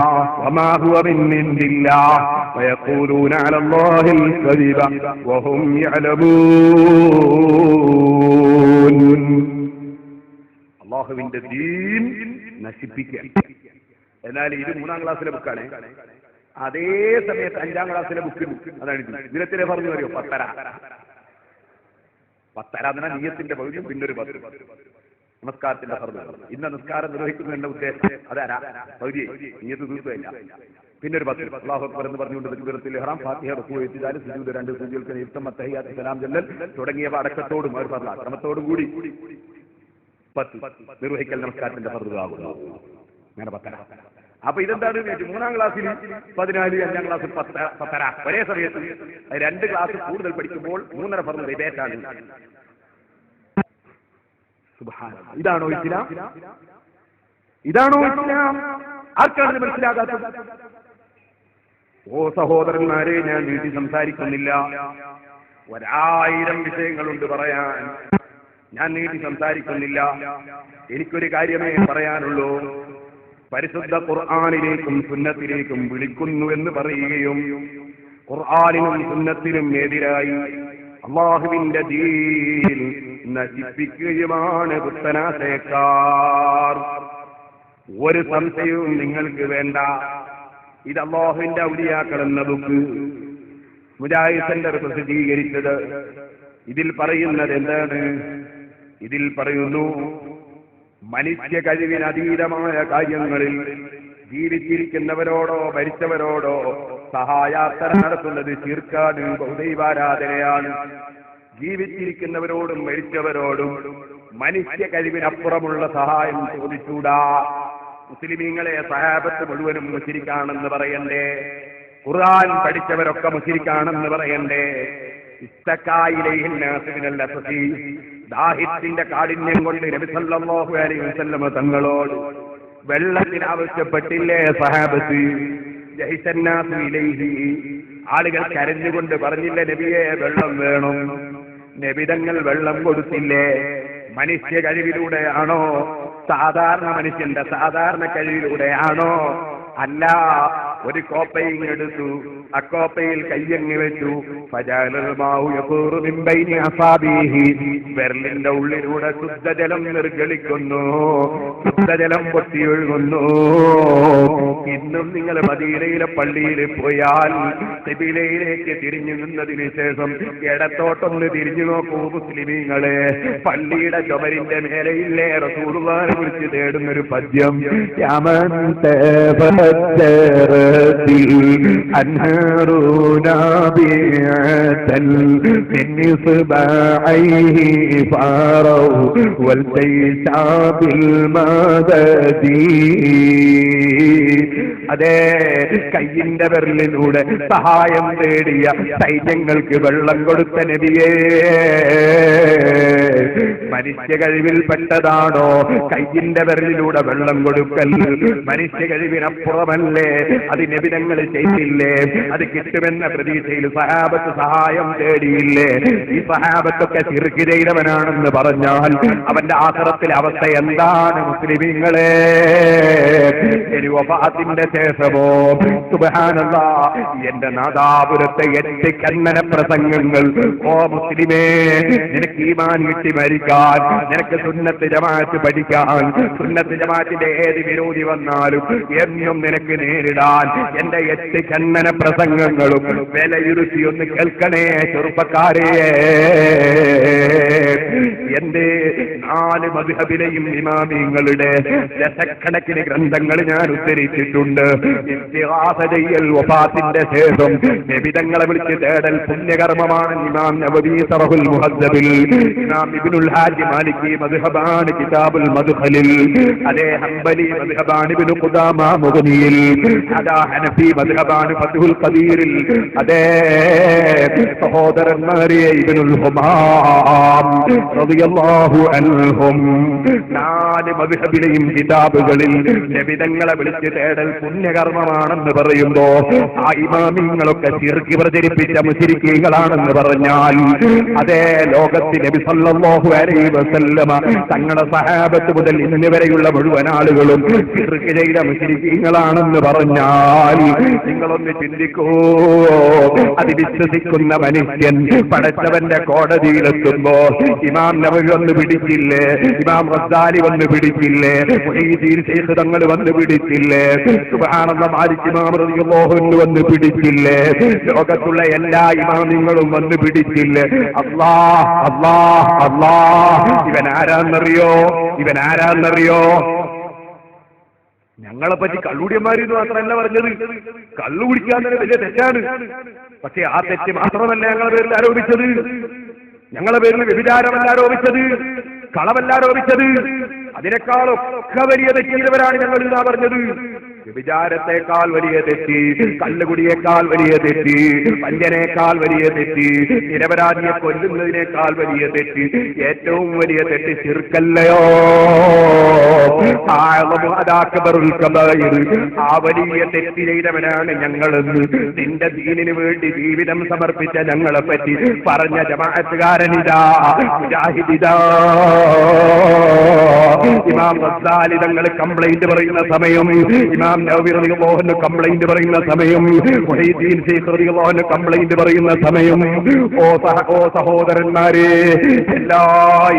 وَمَا هُوَ مِنْ عِنْدِ اللَّهِ وَيَقُولُونَ عَلَى اللَّهِ الْكَذِبَ وَهُمْ يَعْلَمُونَ. അല്ലാഹുവിന്റെ ദീൻ നശിപ്പിക്കുക. എന്നാൽ ഇത് 3-ാം ക്ലാസ്സിലെ ബുക്കാണ്. അതേ സമയത്ത് 5-ാം ക്ലാസ്സിലെ ബുക്ക്. അതാണ് ഇതിലെത്തിലെ പറഞ്ഞു അറിയോ? 10 എന്ന നിയ്യത്തിന്റെ പകുതിയും പിന്നൊരു 10 നമസ്കാരത്തിന്റെ ഫർള്. ഇന്ന നിസ്കാരം നിർവഹിക്കുന്നതിന്റെ ഉദ്ദേശം അതാരാ? പകുതി നിയ്യത്ത് തീർച്ചയില്ല. പിന്നൊരു 10 അല്ലാഹു അക്ബർ എന്ന് പറഞ്ഞുകൊണ്ട് തക്ബീറത്തുൽ ഇഹ്റാം, ഫാത്തിഹ, റുക്കൂ, ഇത്തിദാൽ, സുജൂദ്, 2 സുജൂദുകൾക്ക് നിയുക്തം, അത്തഹിയ്യാത്ത്, സലാം ചൊല്ലൽ തുടങ്ങിയവ അടക്കത്തോടും ഒരു ഫർള ക്രമത്തോടും കൂടി 10 നിർവഹിക്കൽ നമസ്കാരത്തിന്റെ ഫർളാകുന്നു. അങ്ങനെ 10. അപ്പൊ ഇതെന്താണ്? 3-ാം ക്ലാസ്സിൽ 14, 5-ാം ക്ലാസ്സിൽ 10 ഒരേ സമയത്ത് 2 ക്ലാസ് കൂടുതൽ പഠിക്കുമ്പോൾ 3.5 ഫർള് റിബേറ്റാണ്. സുബ്ഹാനല്ലാഹ്. ഇതാണോ ഇസ്ലാം? ഇതാണോ ഇസ്ലാം? ആർക്കാണ് മനസ്സിലാകാത്തത്? ഓ സഹോദരന്മാരെ, ഞാൻ വീട്ടിൽ സംസാരിക്കുന്നില്ല. 1000 വിഷയങ്ങളുണ്ട് പറയാൻ. ഞാൻ നീട്ടി സംസാരിക്കുന്നില്ല. എനിക്കൊരു കാര്യമേ പറയാനുള്ളൂ. പരിശുദ്ധ ഖുർആനിലേക്കും സുന്നത്തിലേക്കും വിളിക്കുന്നു എന്ന് പറയുകയും ഖുർആനിനും സുന്നത്തിനും എതിരായി അല്ലാഹുവിന്റെ ദീൻ നശിപ്പിക്കുകയുമാണ് പുത്തനാശയക്കാർ. ഒരു സംശയവും നിങ്ങൾക്ക് വേണ്ട. ഇത് അല്ലാഹുവിന്റെ ഔലിയാക്കൾ എന്ന ബുക്ക് മുജാഹിദ് സെന്റർ പ്രസിദ്ധീകരിച്ചത്. ഇതിൽ പറയുന്നത് എന്താണ്? ഇതിൽ പറയുന്നു, മനുഷ്യ കഴിവിനതീതമായ കാര്യങ്ങളിൽ ജീവിച്ചിരിക്കുന്നവരോടോ മരിച്ചവരോടോ സഹായാർത്ഥന നടത്തുന്നത് ശിർക്കാണ്, ബഹുദൈവാരാധനയാണ്. ജീവിച്ചിരിക്കുന്നവരോടും മരിച്ചവരോടും മനുഷ്യ കഴിവിനപ്പുറമുള്ള സഹായം ചോദിച്ചൂടാ. മുസ്ലിമീങ്ങളെ സഹാബത്ത് മുഴുവനും മുശ്രിക്കാണെന്ന് പറയണ്ടേ? ഖുർആൻ പഠിച്ചവരൊക്കെ മുശ്രിക്കാണെന്ന് പറയണ്ടേ? ദാഹിത്തിന്റെ കാഠിന്യം കൊണ്ട് നബി സല്ലല്ലാഹു അലൈഹി വസല്ലം തങ്ങളോട് വെള്ളത്തിന് ആവശ്യപ്പെട്ടില്ലേ സഹാബത്ത്? ജഹിസന്നാസു ഇലൈഹി, ആളുകൾ കരഞ്ഞുകൊണ്ട് പറഞ്ഞില്ല നബിയെ വെള്ളം വേണം. നബി തങ്ങൾ വെള്ളം കൊടുത്തില്ലേ? മനുഷ്യ കഴിവിലൂടെയാണോ? സാധാരണ മനുഷ്യന്റെ സാധാരണ കഴിവിലൂടെയാണോ? അല്ല. ഒരു കോപ്പയും എടുത്തു, അക്കോപ്പയിൽ കയ്യങ്ങി വെച്ചു. വെരലിന്റെ ഉള്ളിലൂടെ ശുദ്ധജലം നിർഗളിക്കുന്നു, ശുദ്ധജലം പൊട്ടിയൊഴുകുന്നു. ഇന്നും നിങ്ങൾ മദീനയിലെ പള്ളിയിൽ പോയാൽ ഖിബിലയിലേക്ക് തിരിഞ്ഞു നിന്നതിന് ശേഷം ഇടത്തോട്ടൊന്ന് തിരിഞ്ഞു നോക്കൂ മുസ്ലിമീങ്ങളെ. പള്ളിയുടെ ചുമരിന്റെ മേലെയില്ലേ റസൂലുള്ളാഹിനെ കുറിച്ച് തേടുന്നൊരു പദ്യം? أنهار نابعة من إصبعيه فاروا والجيش بالمدد. അതേ, കയ്യിന്റെ വിരലിലൂടെ സഹായം തേടിയ സൈന്യങ്ങൾക്ക് വെള്ളം കൊടുത്ത നബിയേ, മനുഷ്യ കഴിവിൽപ്പെട്ടതാണോ കയ്യിന്റെ വിരലിലൂടെ വെള്ളം കൊടുക്കൽ? മനുഷ്യ കഴിവിനപ്പുറമല്ലേ? അത് നബി തങ്ങൾ ചെയ്തില്ലേ? അത് കിട്ടുമെന്ന പ്രതീക്ഷയിൽ സഹാബത്ത് സഹായം തേടിയില്ലേ? ഈ സഹാബത്തൊക്കെ ശിർക്ക് ചെയ്തവനാണെന്ന് പറഞ്ഞാൽ അവന്റെ ആഖിറത്തിലെ അവസ്ഥ എന്താണ് മുസ്ലിമീങ്ങളെ? ഇനി വഫാത്തിന്റെ ശേഷമോ സുബ്ഹാനല്ലാഹ്, എന്റെ നാദാപുരത്തെ 8 കന്നന പ്രസംഗങ്ങൾ. ഓ മുസ്ലിമേ, നിനക്ക് ഈമാൻ കിട്ടി മരിക്കാൻ, നിനക്ക് സുന്നത്ത് ജമാഅത്ത് പഠിക്കാൻ, സുന്നത്ത് ജമാഅത്തിന്റെ ഏത് വിരോധി വന്നാലും എന്നും നിനക്ക് നേരിടാൻ എന്റെ 8 കന്നന പ്രസംഗങ്ങളും വിലയിരുത്തി ഒന്ന് കേൾക്കണേ ചെറുപ്പക്കാരെ. എന്റെ 4 മദ്ഹബിലെയും ഇമാമിങ്ങളുടെ ദശക്കണക്കിന് ഗ്രന്ഥങ്ങൾ ഞാൻ ഉദ്ധരിച്ചിട്ടുണ്ട്. ഇസ്തിഗാസ ചെയ്യൽ വഫാത്തിന്റെ ശേഷം നബിതങ്ങളെ വിളിച്ച് തേടൽ പുണ്യകർമ്മമാണ്. ഇമാം നവവി ശറഹുൽ മുഹദ്ദബിൽ, ഇമാം ഇബ്നുൽ ഹാജി മാലിക്കി മദ്ഹബാണ് കിതാബുൽ മദ്ഖലിൽ, അതേ ഹംബലി മദ്ഹബാണ് ഇബ്നു ഖുദാമ മുഗ്നിയിൽ, അതാ ഹനഫി മദ്ഹബാണ് ഫത്ഹുൽ ഖദീറിൽ. അതേ സഹോദരന്മാരെ, ഇബ്നുൽ ഹുമാം റളിയല്ലാഹു അൻഹും 4 മദ്ഹബിലെയും കിതാബുകളിൽ നബിതങ്ങളെ വിളിച്ച് തേടൽ പുണ്യകർമ്മമാണെന്ന് പറയുമ്പോ ആ ഇമാമിങ്ങളൊക്കെ ശിർക്ക് പ്രചരിപ്പിച്ച മുശ്രിക്കീങ്ങളാണെന്ന് പറഞ്ഞാൽ, അതേ ലോകത്തിൽ നബി സല്ലല്ലാഹു അലൈഹി വസല്ലമ തങ്ങളുടെ സഹാബത്ത് മുതൽ ഇന്ന് വരെയുള്ള മുഴുവൻ ആളുകളും ശിർക്ക് ചെയ്ത മുശ്രിക്കീങ്ങളാണെന്ന് പറഞ്ഞാൽ നിങ്ങളൊന്ന് ചിന്തിക്കൂ. അത് വിശ്വസിക്കുന്ന മനുഷ്യൻ പടച്ചവന്റെ കോടതിയിലെത്തുമ്പോ ഇമാം നവവി വന്ന് പിടിച്ചില്ലേ? ഇമാം റസ്സാലി വന്ന് പിടിച്ചില്ലേ? മുഹീദ്ദീൻ ശൈഖ് തങ്ങൾ വന്ന് പിടിച്ചില്ലേ? സുബ്ഹാനല്ലാഹ്, മാലിക് ഇമാം റളിയല്ലാഹു അൻഹു വന്ന് പിടിച്ചില്ലേ? ലോകത്തുള്ള എല്ലാ ഇമാമിങ്ങളും വന്ന് പിടിച്ചില്ലേ? അല്ലാഹ് അല്ലാഹ് അല്ലാഹ്, ഇവൻ ആരാന്നറിയോ? ഇവൻ ആരാന്നറിയോ? ഞങ്ങളെ പറ്റി കള്ളുടിയന്മാരെന്ന് മാത്രമല്ല പറഞ്ഞത്. കള്ളു കുടിക്കാൻ തന്നെ വലിയ തെറ്റാണ്. പക്ഷെ ആ തെറ്റ് മാത്രമല്ല ഞങ്ങളുടെ പേരിൽ ആരോപിച്ചത്. ഞങ്ങളുടെ പേരിൽ വ്യഭിചാരമല്ല ആരോപിച്ചത്, കളവല്ല ആരോപിച്ചത്. അതിനേക്കാളൊക്കെ വലിയ തെറ്റ് ചെയ്തവരാണ് ഞങ്ങൾ ഇതാ പറഞ്ഞത്. വ്യഭിചാരത്തെക്കാൾ വലിയ തെറ്റ്, കള്ളുകുടിയേക്കാൾ വലിയ തെറ്റ്, വഞ്ചനേക്കാൾ വലിയ തെറ്റ്, നിരപരാധിയെ കൊല്ലുന്നതിനേക്കാൾ വലിയ തെറ്റ്, ഏറ്റവും വലിയ തെറ്റ് ശിർക്കല്ലയോ? ആ വലിയ തെറ്റ് ചെയ്തവനാണ് ഞങ്ങളെന്ന് നിന്റെ ദീനിന് വേണ്ടി ജീവിതം സമർപ്പിച്ച ഞങ്ങളെ പറ്റി പറഞ്ഞ ജമാഅത്തുകാരനിതാ, മുജാഹിദിതാ. ഇമാം ഗസ്സാലി തങ്ങൾ കംപ്ലൈന്റ് പറയുന്ന സമയം, ഇമാം നവവി റളിയല്ലാഹു അൻഹു കംപ്ലൈന്റ് പറയുന്ന സമയം, മുഹീദ്ദീൻ ശൈഖ് റളിയല്ലാഹു അൻഹു കംപ്ലൈന്റ് പറയുന്ന സമയം, ഓ സഹോദരന്മാരെ, എല്ലാ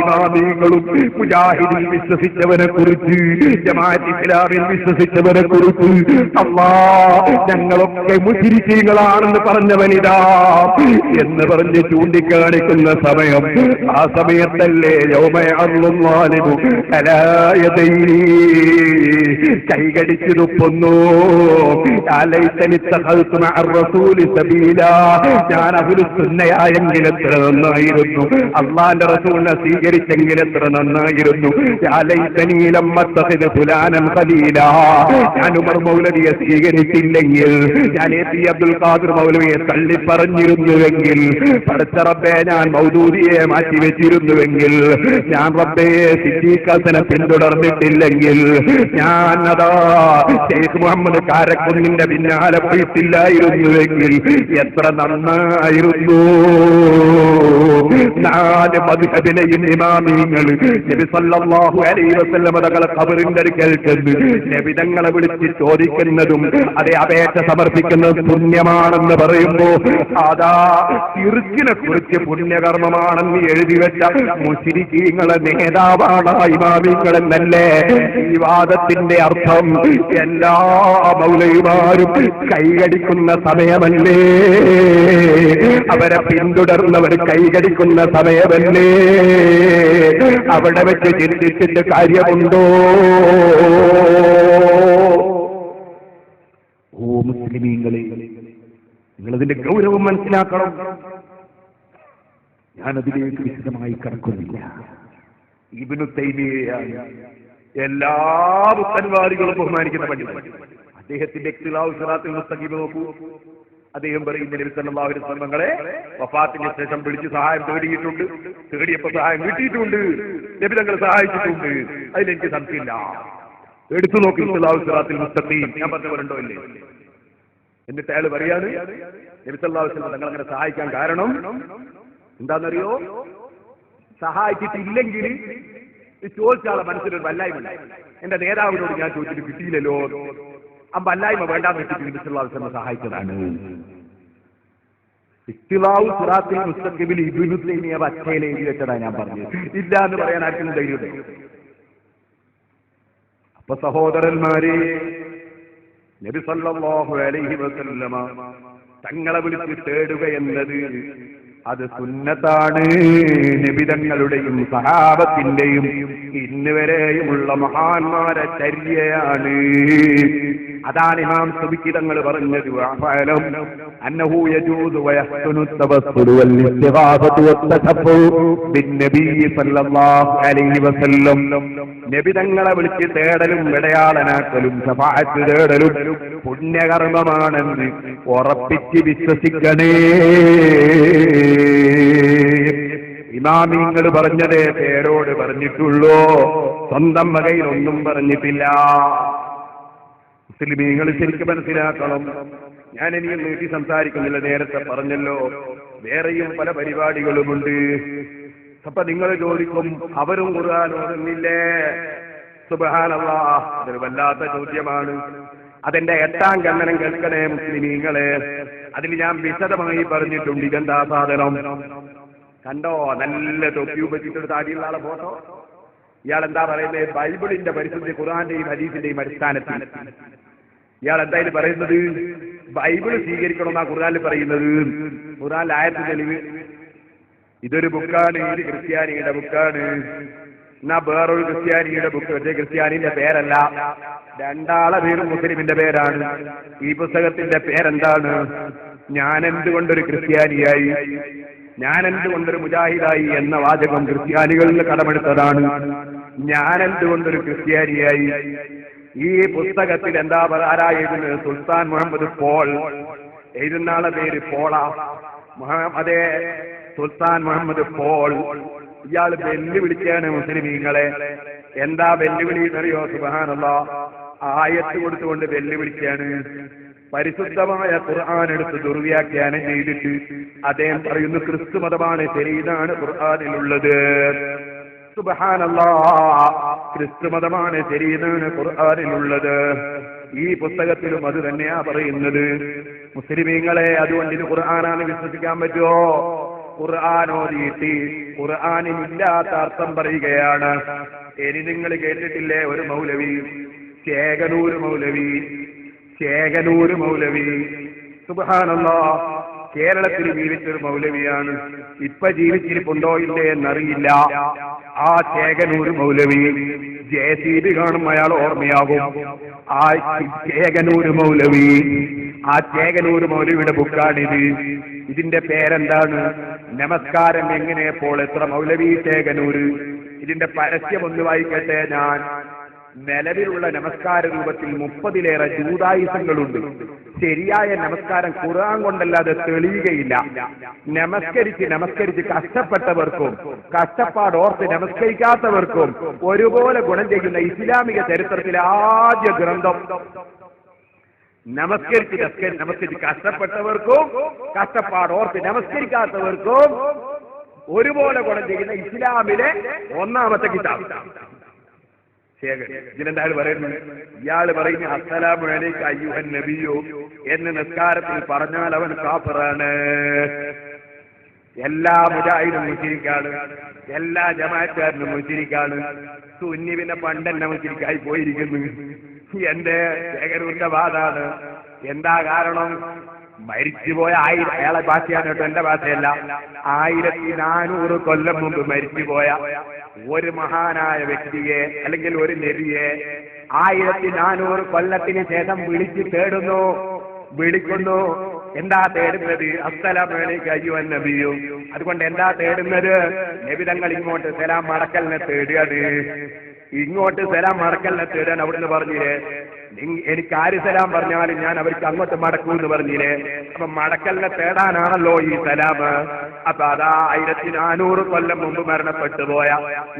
ഇമാമികളും മുജാഹിദിൽ വിശ്വസിച്ചവരെ കുറിച്ച്, ജമാഅത്ത് ഇസ്ലാമിൽ വിശ്വസിച്ചവരെ കുറിച്ച് ഞങ്ങളൊക്കെ മുശ്രിക്കുകളാണെന്ന് പറഞ്ഞവനിതാ എന്ന് പറഞ്ഞ് ചൂണ്ടിക്കാണിക്കുന്ന സമയം, ആ സമയത്തല്ലേ യൗമയഅല്ലാഹു അലാ യദൈനി കൈകടിച്ചു തുപ്പുന്നു, ഞാൻ അഹ്ലു സുന്നയായെങ്കിൽ എത്ര നന്നായിരുന്നു, അള്ളാന്റെ റസൂലിനെ സ്വീകരിച്ചെങ്കിൽ എത്ര നന്നായിരുന്നു, ഞാൻ ഉമർ മൗലവിയെ സ്വീകരിച്ചില്ലെങ്കിൽ, ഞാൻ എ.പി. അബ്ദുൽ ഖാദിർ മൗലവിയെ തള്ളിപ്പറഞ്ഞിരുന്നുവെങ്കിൽ, പടച്ച റബ്ബേ ഞാൻ മൗദൂദിയെ മാറ്റിവെച്ചിരുന്നുവെങ്കിൽ, ഞാൻ റബ്ബേ സിദ്ദീഖ് ഹസനെ പിന്തുടർന്നിട്ടില്ലെങ്കിൽ, ഞാൻ അതാ ശൈഖ് മുഹമ്മദ് കാരക്കുന്നിന്റെ പിന്നാലെ പോയിട്ടില്ലായിരുന്നുവെങ്കിൽ എത്ര നന്നായിരുന്നു. 4 മദ്ഹബിലെയും ഇമാമിങ്ങൾ നബി സല്ലല്ലാഹു അലൈഹി വസല്ലം തങ്ങളെ ഖബറിന്റെ അടുക്കൽ ചെന്ന് നബി തങ്ങളെ വിളിച്ച് ചോദിക്കുന്നതും അതേ അപേക്ഷ സമർപ്പിക്കുന്നതും പുണ്യമാണെന്ന് പറയുമ്പോ അതാ ശിർക്കിനെ കുറിച്ച് പുണ്യകർമ്മമാണെന്ന് എഴുതി വെച്ച മുശ്രിക്കീങ്ങളെ നേതാവാണ് ഇമാമിങ്ങളെന്നല്ലേ ഈ വാദത്തിന്റെ അർത്ഥം? എല്ലാ മൗലവിമാരും കൈകടിക്കുന്ന സമയമല്ലേ, അവരെ പിന്തുടർന്നവർ കൈകടിക്കുന്ന സമയമല്ലേ, അവിടെ വെച്ച് ചിന്തിച്ചിട്ട് കാര്യമുണ്ടോ? ഓ മുസ്ലിമീങ്ങളെ, നിങ്ങളതിന്റെ ഗൗരവം മനസ്സിലാക്കണം. ഞാനതിലേക്ക് വിശദമായി കടക്കുന്നില്ല. ഇബ്നു തൈമിയ്യയാണ് എല്ലാ മുസ്ലിംവാദികളും ബഹുമാനിക്കുന്ന പണ്ഡിതൻ. അദ്ദേഹത്തിന്റെ ഇഖ്തിലാഉ സിറാത്തുൽ മുസ്തഖീം നോക്കൂ. അദ്ദേഹം പറയുന്ന നബി സല്ലല്ലാഹു അലൈഹി വസല്ലം തങ്ങളെ വഫാത്തിന് ശേഷം വിളിച്ച് സഹായം തേടിയിട്ടുണ്ട്, തേടിയപ്പോൾ സഹായം കിട്ടിയിട്ടുണ്ട്, നബി തങ്ങൾ സഹായിച്ചിട്ടുണ്ട്, അതിലെനിക്ക് സംശയമില്ല. എടുത്തു നോക്കി ഇഖ്തിലാഉ സിറാത്തുൽ മുസ്തഖീം, ഞാൻ പറഞ്ഞവരുണ്ടോ ഇല്ലേ? എന്നിട്ട് അയാൾ പറയാണ് നബി സല്ലല്ലാഹു അലൈഹി വസല്ലം തങ്ങൾ അങ്ങനെ സഹായിക്കാൻ കാരണം എന്താണെന്നറിയോ? സഹായിച്ചിട്ടില്ലെങ്കിൽ ചോദിച്ചാളെ മനസ്സിലൊരു വല്ലായ്മ. എന്റെ നേതാവിനോട് ഞാൻ ചോദിച്ചിട്ട് കിട്ടിയില്ലല്ലോ, ആ വല്ലായ്മ വേണ്ടാന്ന് വെച്ചിട്ട് നബി സല്ലല്ലാഹു അലൈഹി വസല്ലം സഹായിച്ചതാണ്. ഇഖ്തിലാഉ സിറാത്തുൽ മുസ്തഖീമിൽ ഇബ്നു തൈമിയ്യ പച്ചയിൽ എഴുതി വെച്ചതാ ഞാൻ പറഞ്ഞത്. ഇല്ല എന്ന് പറയാൻ ആർക്കും ധൈര്യം? അപ്പൊ സഹോദരന്മാരെ, നബി സല്ലല്ലാഹു അലൈഹി വസല്ലമ തങ്ങളെ വിളിച്ച് തേടുക എന്നത് അത് സുന്നത്താണ്. നബിതങ്ങളുടെയും സഹാബത്തിന്റെയും ഇന്നുവരെയുമുള്ള മഹാന്മാരെ ചര്യയാണ്. അതാണ് ഇമാം സുബിക്കി തങ്ങൾ പറഞ്ഞത്, അന്നഹു യജൂദു വയഹ്സുനു തവസ്സുലു വൽ ഇസ്തിഗാഫതു വത്തശഫഉ ബിന്നബി സല്ലല്ലാഹു അലൈഹി വസല്ലം. നബിതങ്ങളെ വിളിച്ച് തേടലും ഇടയാളനാക്കലും ശഫാഅത്ത് തേടലും പുണ്യകർമ്മമാണെന്ന് ഉറപ്പിച്ച് വിശ്വസിക്കണേ. ഇമാമിങ്ങൾ പറഞ്ഞതേ പേരോട് പറഞ്ഞിട്ടുള്ളൂ, സ്വന്തം വകയിൽ ഒന്നും പറഞ്ഞിട്ടില്ല. മുസ്ലിമീങ്ങൾ ശരിക്കും മനസ്സിലാക്കണം. ഞാൻ ഇനിയും നീട്ടി സംസാരിക്കുന്നില്ല, നേരത്തെ പറഞ്ഞല്ലോ വേറെയും പല പരിപാടികളുമുണ്ട്. അപ്പൊ നിങ്ങൾ ചോദിക്കും, അവരും ഖുർആൻ ഓതുന്നില്ലേ? സുബ്ഹാനല്ലാഹ്, അതൊരു വല്ലാത്ത ചോദ്യമാണ്. അതെന്റെ 8ാം ഖണ്ഡനം കേൾക്കണേ മുസ്ലിമീങ്ങളെ. അതിൽ ഞാൻ വിശദമായി പറഞ്ഞിട്ടുണ്ട് ഇതെന്താ സാധനം. കണ്ടോ, നല്ല തൊപ്പി വെച്ചിട്ടൊരു താടിയുള്ള ആളെ ഫോട്ടോ. ഇയാൾ എന്താ പറയുന്നത്? ബൈബിളിന്റെ പരിശുദ്ധി ഖുർആന്റെയും ഹദീസിന്റെയും അടിസ്ഥാനത്തിൽ ഇയാൾ എന്തായാലും പറയുന്നത് ബൈബിള് സ്വീകരിക്കണമെന്നാ ഖുർആനിൽ പറയുന്നത്. ഖുർആനിൽ ആയത്ത് തെളിവ്. ഇതൊരു ബുക്കാണ്, ഇത് ക്രിസ്ത്യാനിയുടെ ബുക്കാണ്. എന്നാ വേറൊരു ക്രിസ്ത്യാനിയുടെ ബുക്ക്, മറ്റേ ക്രിസ്ത്യാനിന്റെ പേരല്ല, രണ്ടാളെ പേരും മുസ്ലിമിന്റെ പേരാണ്. ഈ പുസ്തകത്തിന്റെ പേരെന്താണ്? ഞാൻ എന്തുകൊണ്ടൊരു ക്രിസ്ത്യാനിയായി, ഞാൻ എന്തുകൊണ്ടൊരു മുജാഹിദായി എന്ന വാചകം ക്രിസ്ത്യാനികളിൽ കടമെടുത്തതാണ്. ഞാൻ എന്തുകൊണ്ടൊരു ക്രിസ്ത്യാനിയായി, ഈ പുസ്തകത്തിൽ എന്താ ആരായിരുന്നു? സുൽത്താൻ മുഹമ്മദ് പോൾ. എഴുതുന്ന ആളെ പേര് പോള. അതേ, സുൽത്താൻ മുഹമ്മദ് പോൾ. ഇയാൾ വെല്ലുവിളിക്കാണ് മുസ്ലിമീങ്ങളെ. എന്താ വെല്ലുവിളി എന്നറിയോ? സുബ്ഹാനല്ലാഹ്, ആയത്ത് കൊടുത്തുകൊണ്ട് വെല്ലുവിളിക്കാണ്. പരിശുദ്ധമായ ഖുർആൻ എടുത്ത് ദുർവ്യാഖ്യാനം ചെയ്തിട്ട് അദ്ദേഹം പറയുന്നു ക്രിസ്തു മതമാണ് ശരി, ഇതാണ് ഖുർആനിലുള്ളത്. സുബ്ഹാനല്ലാഹ്, ക്രിസ്തു മതമാണ് ശരി, ഇതാണ് ഖുർആനിലുള്ളത്. ഈ പുസ്തകത്തിലും അത് തന്നെയാ പറയുന്നത്. മുസ്ലിമീങ്ങളെ, അതുകൊണ്ട് ഇത് ഖുർആനാണ് വിശ്വസിക്കാൻ പറ്റുമോ? ഖുർആൻ ഓതിയിട്ട് ഖുർആനിലില്ലാത്ത അർത്ഥം പറയുകയാണ്. ഇനി നിങ്ങൾ കേട്ടിട്ടില്ലേ ഒരു മൗലവി, ചേകനൂര് മൗലവി, സുബ്ഹാനല്ലാഹ്, കേരളത്തിൽ ജീവിച്ചൊരു മൗലവിയാണ്. ഇപ്പൊ ജീവിച്ചിരിപ്പുണ്ടോ ഇല്ലേ എന്നറിയില്ല. ആ ചേകനൂര് മൗലവി, JCB കാണും അയാൾ ഓർമ്മയാകും. ആ ചേകനൂര് മൗലവിയുടെ ബുക്കാണിത്. ഇതിന്റെ പേരെന്താണ്? നമസ്കാരം എങ്ങനെ, ഇപ്പോൾ എത്ര മൗലവി ചേകനൂര്. ഇതിന്റെ പരസ്യം ഒന്ന് വായിക്കട്ടെ ഞാൻ. നിലവിലുള്ള നമസ്കാര രൂപത്തിൽ 30-ലേറെ ജൂതായുസങ്ങളുണ്ട്. ശരിയായ നമസ്കാരം ഖുർആൻ കൊണ്ടല്ലാതെ തെളിയുകയില്ല. നമസ്കരിച്ച് കഷ്ടപ്പെട്ടവർക്കും കഷ്ടപ്പാടോർത്ത് നമസ്കരിക്കാത്തവർക്കും ഒരുപോലെ ഗുണം ചെയ്യുന്ന ഇസ്ലാമിക ചരിത്രത്തിലെ ആദ്യ ഗ്രന്ഥം. നമസ്കരിച്ച് കഷ്ടപ്പെട്ടവർക്കും കഷ്ടപ്പാടോർത്ത് നമസ്കരിക്കാത്തവർക്കും ഒരുപോലെ ഗുണം ചെയ്യുന്ന ഇസ്ലാമിലെ ഒന്നാമത്തെ കിതാബ്. ഇതിലെന്താണ് പറയുന്നത്? ഇയാള് പറയുന്നത് അസ്സലാമു അലൈക അയ്യുഹൻ നബിയോ എന്ന് നിസ്കാരത്തിൽ പറഞ്ഞാൽ അവൻ കാഫിറാണ്. എല്ലാ മുജാഹിദും മുശ്രിക്കാണ്, എല്ലാ ജമാഅത്തുകാരനും മുശ്രിക്കാണ്. സുന്നി പിന്നെ പണ്ടെന്നെ മുശ്രിക്കായി പോയിരിക്കുന്നു. എന്റെ ശേഖരൂരിന്റെ വാദാണ്. എന്താ കാരണം? മരിച്ചുപോയ അയാളെ ഭാഷയാണ് കേട്ടോ, എന്റെ ഭാഷയല്ല. 1400 കൊല്ലം മുമ്പ് മരിച്ചുപോയ ഒരു മഹാനായ വ്യക്തിയെ അല്ലെങ്കിൽ ഒരു നബിയെ 1400 കൊല്ലത്തിന് ശേഷം വിളിക്കുന്നു. എന്താ തേടുന്നത്? അസ്സലാമു അലൈക അയ്യുഹൻ നബിയോ. അതുകൊണ്ട് എന്താ തേടുന്നത്? നബി തങ്ങൾ ഇങ്ങോട്ട് സലാം മടക്കലിനെ തേടുകയാണ്. അവിടുന്ന് പറഞ്ഞില്ലേ, എനിക്ക് ആര് സലാം പറഞ്ഞാലും ഞാൻ അവർക്ക് അങ്ങോട്ട് മടക്കൂ എന്ന് പറഞ്ഞില്ലേ. അപ്പൊ മടക്കലിനെ തേടാനാണല്ലോ ഈ സലാം. അപ്പൊ അതാ 1400 കൊല്ലം മുമ്പ് മരണപ്പെട്ടു പോയ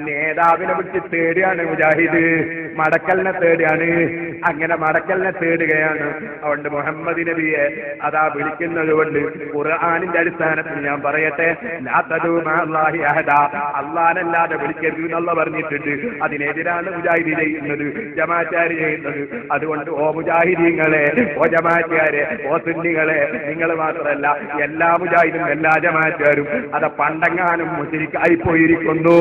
നേതാവിനെ വിളിച്ച് തേടുകയാണ് മുജാഹിദ്. മടക്കലിനെ തേടുകയാണ്. അങ്ങനെ മടക്കലിനെ തേടുകയാണ്. അതുകൊണ്ട് മുഹമ്മദ് നബിയെ അതാ വിളിക്കുന്നത് കൊണ്ട് ഖുർആനിന്റെ അടിസ്ഥാനത്തിൽ ഞാൻ പറയട്ടെ, ലാ തദൂ മഅല്ലാഹി അഹദാ, അല്ലാഹനല്ലാതെ വിളിക്കരുത് എന്നുള്ള പറഞ്ഞിട്ടുണ്ട്. അതിനെതിരാണ് മുജാഹിദ് ചെയ്യുന്നത്, ജമാഅത്തുകാര് ചെയ്യുന്നത്. അതുകൊണ്ട് ഓ മുജാഹിദീങ്ങളെ, ഓ ജമാഅത്തുകാരെ, ഓ സുന്നികളെ, നിങ്ങൾ മാത്രമല്ല എല്ലാ മുജാഹിദും എല്ലാ ജമാഅത്തുകാരും അത് പണ്ടെങ്ങാനും മുസ്ലിക്കായി പോയിരിക്കുന്നു.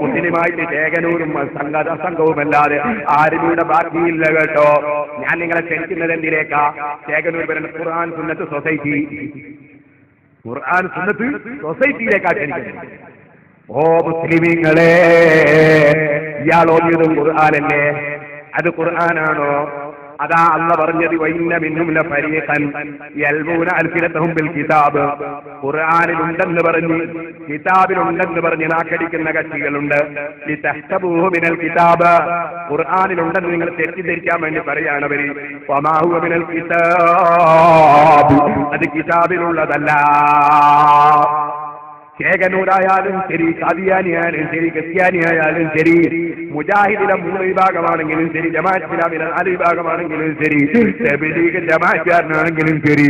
മുസ്ലിമായിട്ട് ചേകനൂരും സംഘവുമല്ലാതെ ആരും ഇവിടെ ബാക്കിയില്ല കേട്ടോ. ഞാൻ നിങ്ങളെ ക്ഷണിക്കുന്നത് എന്തിലേക്കാ? ചേകനൂർ പറയുന്ന ഖുർആൻ സുന്നത്ത് സൊസൈറ്റിയിലേക്കാ ക്ഷണിക്കുന്നത്. ഓ മുസ്ലിമീങ്ങളെ, ഇയാൾ ഓതിയതും ഖുർആനല്ലേ? അത് ഖുർആനാണോ? അതാ അല്ല പറഞ്ഞത് വഇന്ന മിൻഹും ലഫരീഖൻ യൽമൂന അൽസിനതഹും ബിൽ കിതാബ്. ഖുർആനിലുണ്ടെന്ന് പറഞ്ഞ്, കിതാബിലുണ്ടെന്ന് പറഞ്ഞ് നാക്കടിക്കുന്ന കക്ഷികളുണ്ട്. ലിതഹ്തബൂഹു മിനൽ കിതാബ്, ഖുർആനിലുണ്ടെന്ന് നിങ്ങൾ തെറ്റിദ്ധരിക്കാൻ വേണ്ടി പറയാണ് അവര്. വമാ ഹുവ മിനൽ കിതാബ്, അത് കിതാബിലുള്ളതല്ല. ചേകനൂരായാലും ശരി, ഖാദിയാനിയായാലും ശരി, ക്രിസ്ത്യാനിയായാലും ശരി, മുജാഹിദിലെ 3 വിഭാഗമാണെങ്കിലും ശരി, ജമാഅത്ത് ഇസ്ലാമിലെ 4 വിഭാഗമാണെങ്കിലും ശരി, തബ്ലീഗ് ജമാഅത്തുകാരനാണെങ്കിലും ശരി,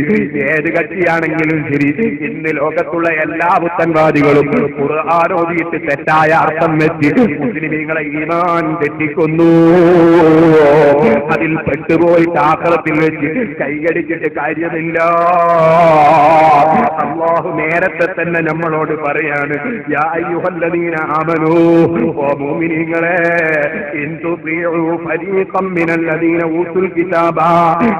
ഏത് കക്ഷിയാണെങ്കിലും ശരി, ഇന്ന് ലോകത്തുള്ള എല്ലാ പുത്തൻവാദികളും ഖുർആൻ ഓതിയിട്ട് തെറ്റായ അർത്ഥം വെച്ച് മുസ്ലിമീങ്ങളെ ഈമാൻ തെറ്റിക്കുന്നു. അതിൽ പെട്ടുപോയിട്ട് ആഖിറത്തിൽ വെച്ച് കൈകടിച്ചിട്ട് കാര്യമില്ല. അല്ലാഹു നേരത്തെ തന്നെ നമ്മളോട് പറയാണ്, യാ അയ്യുഹല്ലദീന ആമനൂ, ഓ മുഅ്മിനീങ്ങളെ, ഇൻ തുതിഉ ഫരീഖം മിനല്ലദീന ഊതുൽ കിതാബ,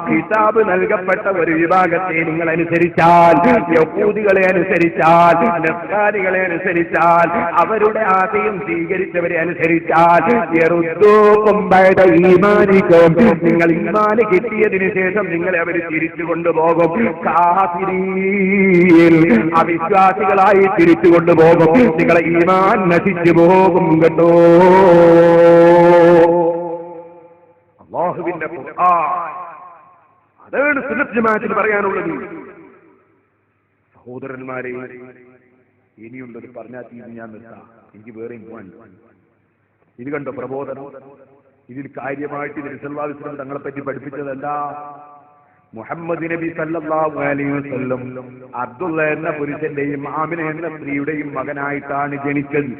കിതാബ് നൽകപ്പെട്ട ഒരു വിഭാഗത്തെ നിങ്ങൾ അനുസരിച്ചാൽ, യഹൂദികളെ അനുസരിച്ചാൽ, നസ്രാനികളെ അനുസരിച്ചാൽ, അവരുടെ ആശയം സ്വീകരിച്ചവരെ അനുസരിച്ചാൽ, യറുദ്ദൂകും ബഅദ ഈമാനികും, നിങ്ങൾ ഈമാൻ കിട്ടിയതിനു ശേഷം നിങ്ങളെ അവർ തിരിച്ചു കൊണ്ടുപോകും. കാഫിരീൻ, അവിശ്വാസികളായി തിരിച്ചു കൊണ്ടുപോകും. നിങ്ങളെ ഈമാൻ നശിച്ചു പോകും കേട്ടോ. അല്ലാഹുവിന്റെ ഖുർആൻ. അതാണ് സുന്നത്ത് ജമാഅത്തിന് പറയാനുള്ളത്. സഹോദരന്മാരെ, ഇനിയുണ്ടത് പറഞ്ഞാൽ ഞാൻ നിർത്താം, എനിക്ക് വേറെയും പോകാൻ. ഇത് കണ്ടോ പ്രബോധനം? ഇതിൽ കാര്യമായിട്ട് നബി സല്ലല്ലാഹു അലൈഹി വസല്ലം തങ്ങളെ പറ്റി പഠിപ്പിച്ചത് എന്താ? മുഹമ്മദ് നബി സല്ലല്ലാഹു അലൈഹി വസല്ലം അബ്ദുള്ള എന്ന പുരുഷന്റെയും ആമിന എന്ന സ്ത്രീയുടെയും മകനായിട്ടാണ് ജനിച്ചത്.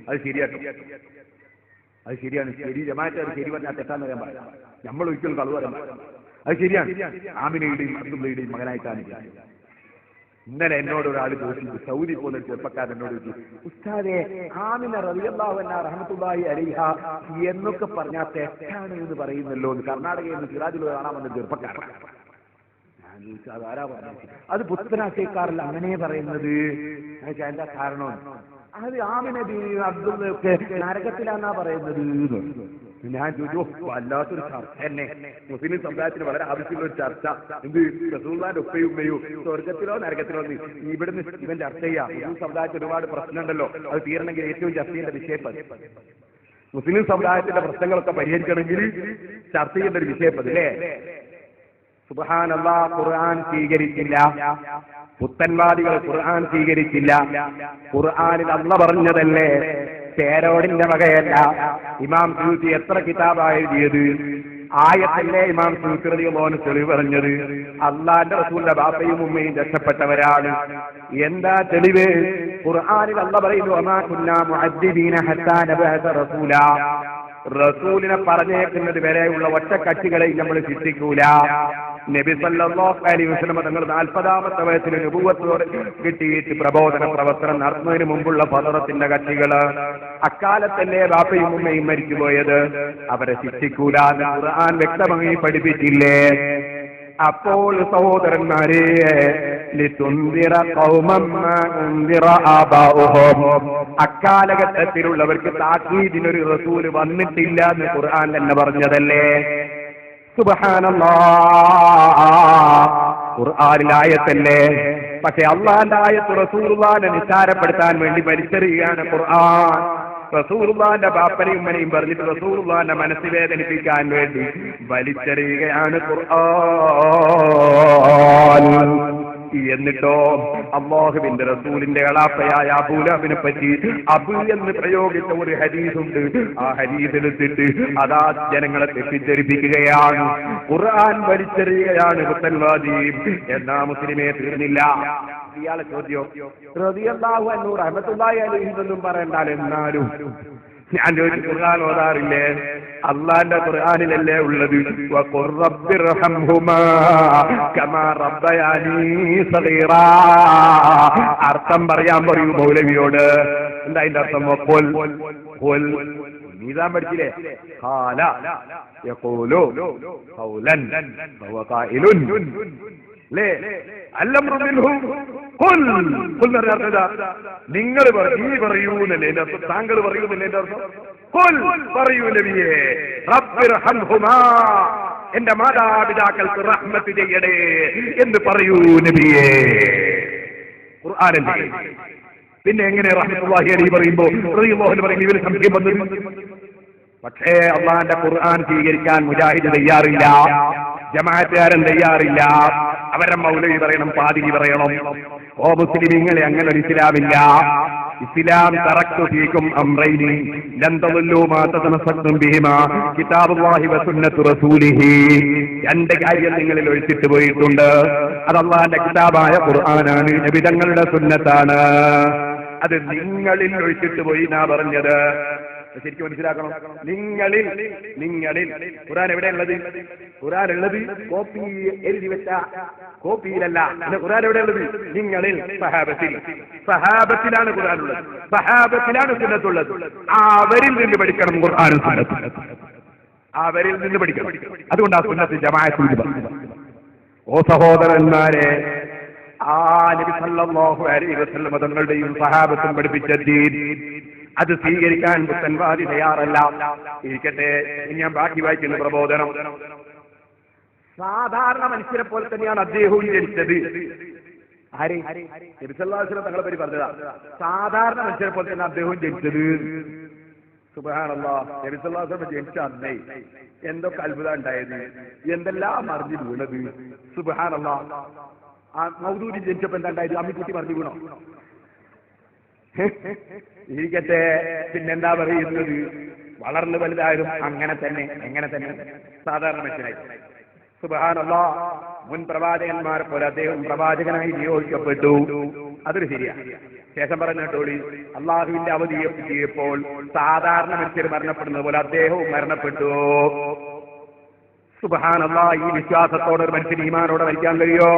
അത് ശരിയാട്ടോ, അത് ശരിയാണ്. ശരി ജമാഅത്ത് അത് ശരി പറഞ്ഞാൽ തെറ്റാന്ന് പറയാൻ പാടില്ല. നമ്മൾ ഒരിക്കലും കളവ് പറയാൻ പാടില്ല. അത് ശരിയാണ്. ആമിനയുടെയും അബ്ദുള്ളയുടെയും മകനായിട്ടാണ് ജനിച്ചത്. ഇന്നലെ എന്നോട് ഒരാൾ ചോദിച്ചു, സൗദി പോകുന്ന ചെറുപ്പക്കാരൻ എന്നോട് ചോദിച്ചു, ഉസ്താദേ ആമിന റളിയല്ലാഹു അൻഹ റഹ്മത്തുള്ളാഹി അലൈഹ എന്നൊക്കെ പറഞ്ഞാൽ തെറ്റാണ് എന്ന് പറയുന്നല്ലോ. കർണാടകയിൽ നിന്ന് സിറാജിൽ കാണാൻ വന്ന ചെറുപ്പക്കാരൻ. ഞാൻ ചോദിച്ചു, അതാരാ പറഞ്ഞത്? അത് പുത്തനാശയക്കാരല്ല അങ്ങനെ പറയുന്നത്. എന്താ കാരണം? അത് ആമിന ബീവി അബ്ദുള്ളയൊക്കെ നരകത്തിലാന്നാ പറയുന്നത്. ഞാൻ ചോദിച്ചു, വല്ലാത്തൊരു ചർച്ച തന്നെ. മുസ്ലിം സമുദായത്തിന് വളരെ ആവശ്യമുള്ള ഒരു ചർച്ച. എന്ത് റസൂലുള്ളാഹിന്റെ ഉപ്പയും ഉമ്മയും സ്വർഗത്തിലോ നരകത്തിലോ ഇവിടുന്ന് ഇവൻ ചർച്ച ചെയ്യാം. മുസ്ലിം സമുദായത്തിൽ ഒരുപാട് പ്രശ്നമുണ്ടല്ലോ, അത് തീരണമെങ്കിൽ ഏറ്റവും ചർച്ച ചെയ്യേണ്ട വിഷയപ്പത്. മുസ്ലിം സമുദായത്തിന്റെ പ്രശ്നങ്ങളൊക്കെ പരിഹരിക്കണമെങ്കിൽ ചർച്ച ചെയ്യേണ്ട ഒരു വിഷയപ്പത് അല്ലേ? സുബ്ഹാനല്ലാഹ്, ഖുർആൻ സ്വീകരിച്ചില്ല. പുത്തൻവാദികൾ ഖുർആൻ സ്വീകരിച്ചില്ല. ഖുർആനിൽ അല്ലാഹ് പറഞ്ഞതല്ലേ, പേരോടിന്റെ വകയല്ല. ഇമാം സൂത്തി എത്ര കിതാബാ എഴുതിയത്? ആയത്തല്ലേ ഇമാം സൂത്തി റളിയല്ലാഹു അൻഹു തെളിവ് പറഞ്ഞത്? അല്ലാഹുവിന്റെ റസൂലിന്റെ ബാപ്പയും ഉമ്മയും രക്ഷപ്പെട്ടവരാണ്. എന്താ തെളിവ്? ഖുർആനിൽ അല്ലാഹ് പറയുന്നു, വമാ കുന്നാ മുഅദ്ദിബീന ഹത്താ നബഅസ റസൂലാ. റസൂലിനെ പറഞ്ഞേക്കുന്നത് വരെയുള്ള ഒറ്റക്കക്ഷികളെ നമ്മൾ ശിക്ഷിക്കൂല. നബി സല്ലല്ലാഹു അലൈഹി വസല്ലം തങ്ങൾ 40-ാമത്തെ വയസ്സിൽ നബുവത്തോട് കിട്ടിയിട്ട് പ്രബോധന പ്രവർത്തനം നടത്തുന്നതിന് മുമ്പുള്ള ഫദറത്തിന്റെ കക്ഷികള് അക്കാലത്തല്ലേ ബാപ്പയും ഉമ്മയും മരിച്ചുപോയത്. അവരെ ശിക്ഷിക്കൂല എന്ന് ഖുർആൻ വ്യക്തമായി പഠിപ്പിച്ചില്ലേ? അപ്പോൾ സഹോദരന്മാരെ, അക്കാലഘട്ടത്തിലുള്ളവർക്ക് താക്കീദിനൊരു റസൂല് വന്നിട്ടില്ല എന്ന് ഖുർആൻ തന്നെ പറഞ്ഞതല്ലേ? സുബ്ഹാനല്ലാഹ്, ഖുർആനിൽ ആയത്തല്ലേ. പക്ഷെ അള്ളാന്റെ ആയത്ത് റസൂലുള്ളാഹിനെ നിസ്സാരപ്പെടുത്താൻ വേണ്ടി വലിച്ചെറിയുകയാണ് ഖുർആൻ. റസൂലുള്ളാഹിന്റെ ബാപ്പനെയും ഉമ്മനെയും പറഞ്ഞിട്ട് റസൂലുള്ളാഹിന്റെ മനസ്സ് വേദനിപ്പിക്കാൻ വേണ്ടി വലിച്ചെറിയുകയാണ് ഖുർആൻ. എന്നിട്ടോ അല്ലാഹുവിന്റെ റസൂലിന്റെ കളാപ്പയായ അബൂലഹബിനെ പറ്റി അബു എന്ന് പ്രയോഗിച്ച ഒരു ഹദീസുണ്ട്. ആ ഹദീസ് എടുത്തിട്ട് അതാ ജനങ്ങളെ തെറ്റിദ്ധരിപ്പിക്കുകയാണ്, ഖുർആൻ വലിച്ചെറിയുകയാണ് പുത്തൻവാദി. എന്നാ മുസ്ലിമേ തീർന്നില്ല. ഇയാളെ ചോദ്യം, റളിയല്ലാഹു അൻഹു റഹ്മത്തുള്ളാഹി അലൈഹി എന്നും പറയണ്ടാൽ എന്നാലും ഞാൻ ചോദിച്ചു, ഖുർആൻ ഓതാറില്ലേ? അള്ളാന്റെ ഖുർആനിലല്ലേ ഉള്ളത്, വഖുർ റബ്ബിർഹംഹുമാ കമാ റബ്ബയാനീ സഗീറാ. അർത്ഥം പറയാൻ പറയൂ മൗലവിയോട്. എന്താ അതിന്റെ അർത്ഥം? നീതാൻ പഠിച്ചില്ലേ? ഖാല യഖൂലു ഖൗലൻ വഹുവ ഖായിലുൻ ലേ അല്ലംറു മിൻഹു ഖുൽ. നിങ്ങൾ നീ പറയൂന്നല്ലേ എന്റെ അർത്ഥം? താങ്കൾ പറയൂന്നല്ലേ എന്റെ അർത്ഥം? ഖുൽ, പറയൂ നബിയേ, റബ്ബിർഹംഹുമാ, എന്റെ മാതാപിതാക്കൾക്ക് റഹ്മത്ത് ചെയ്യണേ എന്ന് പറയൂ നബിയേ. ഖുർആനല്ലേ? പിന്നെ എങ്ങനെ റഹ്മത്തുള്ളാഹി അലൈഹി പറയുമ്പോ റളിയല്ലാഹു അൻഹു പറയുന്ന ഇവര് സംശയം വന്നത്? പക്ഷേ അള്ളാന്റെ ഖുർആൻ സ്വീകരിക്കാൻ മുജാഹിദ് തയ്യാറില്ല, ജമാഅത്തുകാരൻ തയ്യാറില്ല. അവരുടെ മൗലവി പറയണം, പാതിരി പറയണം. ഓ മുസ്ലിമീങ്ങളെ, അങ്ങനെ ഒരു ഇസ്ലാമില്ല. ഇസ്ലാം തറക്തു ഫീകും അംറൈനി ലൻ തദല്ലൂ മാ തതമസ്സക്തും ബിഹിമാ കിതാബുല്ലാഹി വസുന്നത്തു റസൂലിഹി. രണ്ട് കാര്യം നിങ്ങളിൽ ഒഴിച്ചിട്ട് പോയിട്ടുണ്ട്. അത് അല്ലാഹുവിന്റെ കിതാബായ ഖുർആനാണ്, നബി തങ്ങളുടെ സുന്നത്താണ്. അത് നിങ്ങളിൽ ഒഴിച്ചിട്ട് പോയി എന്നാ പറഞ്ഞത്. ശരിക്കും മനസ്സിലാക്കണം. നിങ്ങളിൽ ഖുർആൻ എവിടെയുള്ളത്? ഖുർആൻ ഉള്ളത് കോപ്പി എഴുതി വെച്ച കോപ്പിയിലല്ല. ഖുർആൻ എവിടെയുള്ളത്? നിങ്ങളിൽ, സഹാബത്തിലാണ് ഖുർആൻ ഉള്ളത്, സഹാബത്തിലാണ് സുന്നത്തുള്ളത്. അവരിൽ നിന്ന് പഠിക്കണം ഖുർആനും സുന്നത്തും, അവരിൽ നിന്ന് പഠിക്കണം. അതുകൊണ്ട് ആ സുന്നത്ത് ജമാഅത്ത്. ഓ സഹോദരന്മാരെ, ആ നബി സല്ലല്ലാഹു അലൈഹി വസല്ലം തങ്ങളുടെയും സഹാബത്തും പഠിപ്പിച്ച ദീൻ അത് സ്വീകരിക്കാൻ പുത്തൻവാദി തയ്യാറല്ല. ഇരിക്കട്ടെ, ഞാൻ ബാക്കി വായിക്കുന്ന പ്രബോധനം. സാധാരണ മനുഷ്യരെ പോലെ തന്നെയാണ് അദ്ദേഹവും ജനിച്ചത്. ആര്? നബി സല്ലല്ലാഹു അലൈഹി വസല്ലം തങ്ങളെ പറ്റി പറഞ്ഞതാ. സാധാരണ മനുഷ്യരെ പോലെ തന്നെ അദ്ദേഹവും ജനിച്ചത്. സുബ്ഹാനല്ലാഹ്. നബി സല്ലല്ലാഹു അലൈഹി വസല്ലം ജനിച്ച അന്നേ എന്തൊക്കെ അത്ഭുതം ഉണ്ടായത്, എന്തെല്ലാം മറിഞ്ഞു വീണത്. സുബ്ഹാനല്ലാഹ്. ആ മൗദൂദി ജനിച്ചപ്പോ എന്താ ഉണ്ടായത്? അമ്മിക്കുട്ടി മറിഞ്ഞു വീണോ? ഇരിക്കട്ടെ. പിന്നെന്താ പറയുന്നത്? വളർന്നു വലുതായതും അങ്ങനെ തന്നെ സാധാരണ മനുഷ്യനായി. സുബ്ഹാനല്ലാഹ്. മുൻ പ്രവാചകന്മാരെ പോലെ അദ്ദേഹം പ്രവാചകനായി നിയോഗിക്കപ്പെട്ടു. അതൊരു ശരിയാണ്. ശേഷം പറഞ്ഞിട്ടോളി, അള്ളാഹുവിന്റെ അവധിയെ പറ്റിയപ്പോൾ സാധാരണ മനുഷ്യർ മരണപ്പെടുന്നത് പോലെ അദ്ദേഹവും മരണപ്പെട്ടു. സുബ്ഹാനല്ലാഹ്. ഈ വിശ്വാസത്തോടെ ഒരു മനുഷ്യൻ ഈമാനോടെ മരിക്കാൻ കഴിയോ?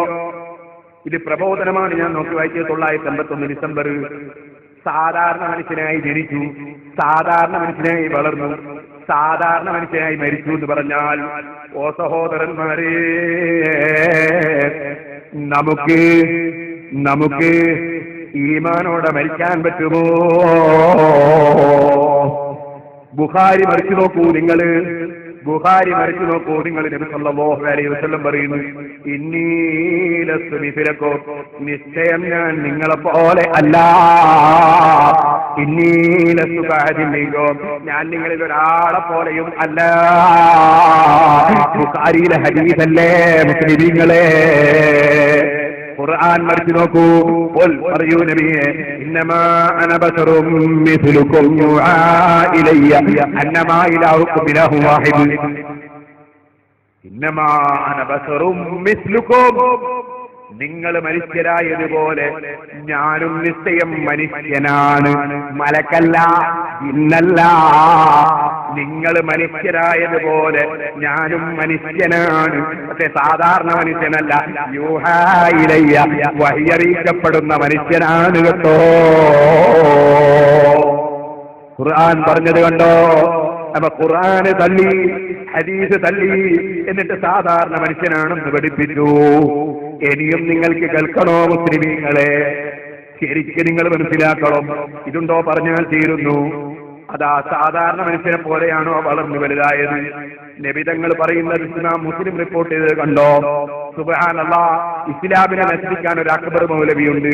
ഇത് പ്രബോധനമാണ്. ഞാൻ നോക്കി വായിച്ചത് 981 ഡിസംബർ. സാധാരണ മനുഷ്യനായി ജനിച്ചു, സാധാരണ മനുഷ്യനായി വളർന്നു, സാധാരണ മനുഷ്യനായി മരിച്ചു എന്ന് പറഞ്ഞാൽ, ഓ സഹോദരന്മാരെ, നമുക്ക് ഈമാനോടെ മരിക്കാൻ പറ്റുമോ? ബുഖാരി മരിച്ചു നോക്കൂ നിങ്ങൾ. നബി സല്ലല്ലാഹു അലൈഹി വസല്ലം പറയുന്നു, innī lastu mithlukum, നിശ്ചയം ഞാൻ നിങ്ങളെ പോലെ അല്ല. innī lastu ka'ahadin minkum, ഞാൻ നിങ്ങളിൽ ഒരാളെ പോലെയും അല്ല. ബുഖാരിയിലെ ഹദീസല്ലേ മുസ്ലിമീങ്ങളെ? ഖുർആൻ മറിച്ചു നോക്കൂ. പറയൂ നബിയെ, ഇന്നമാ അന ബശറും മിസ്ലുക്കും യുആ ഇലയ്യ അന്നമാ ഇലാഹുക്കും ഇലാഹുൻ വാഹിദ്. ഇന്നമാ അന ബശറും മിസ്ലുക്കും, നിങ്ങൾ മനുഷ്യരായതുപോലെ ഞാനും നിശ്ചയം മനുഷ്യനാണ്, മലക്കല്ല, ഇന്നല്ല. നിങ്ങൾ മനുഷ്യരായതുപോലെ ഞാനും മനുഷ്യനാണ്, പക്ഷെ സാധാരണ മനുഷ്യനല്ല. യൂഹാ ഇലയ്യ, വഹിയറിയിക്കപ്പെടുന്ന മനുഷ്യനാണ് കേട്ടോ. ഖുർആൻ പറഞ്ഞത് കണ്ടോ? അപ്പൊ ഖുർആന് തള്ളി, ഹദീസ് തള്ളി, എന്നിട്ട് സാധാരണ മനുഷ്യനാണെന്ന് പഠിപ്പിച്ചു. ഇനിയും നിങ്ങൾക്ക് കേൾക്കണോ മുസ്ലിമീങ്ങളെ? ശരിക്കും നിങ്ങൾ മനസ്സിലാക്കണം. ഇതുണ്ടോ പറഞ്ഞാൽ തീരുന്നു. അതാ സാധാരണ മനുഷ്യനെ പോലെയാണോ വളർന്നു വലുതായത്? നബിതങ്ങൾ പറയുന്നത് ഇസ്ലാം മുസ്ലിം റിപ്പോർട്ട് ചെയ്തത് കണ്ടോ? സുബ്ഹാനല്ലാഹ്. ഇസ്ലാമിനെ നശിപ്പിക്കാൻ ഒരു അക്ബർ മൗലവിയുണ്ട്.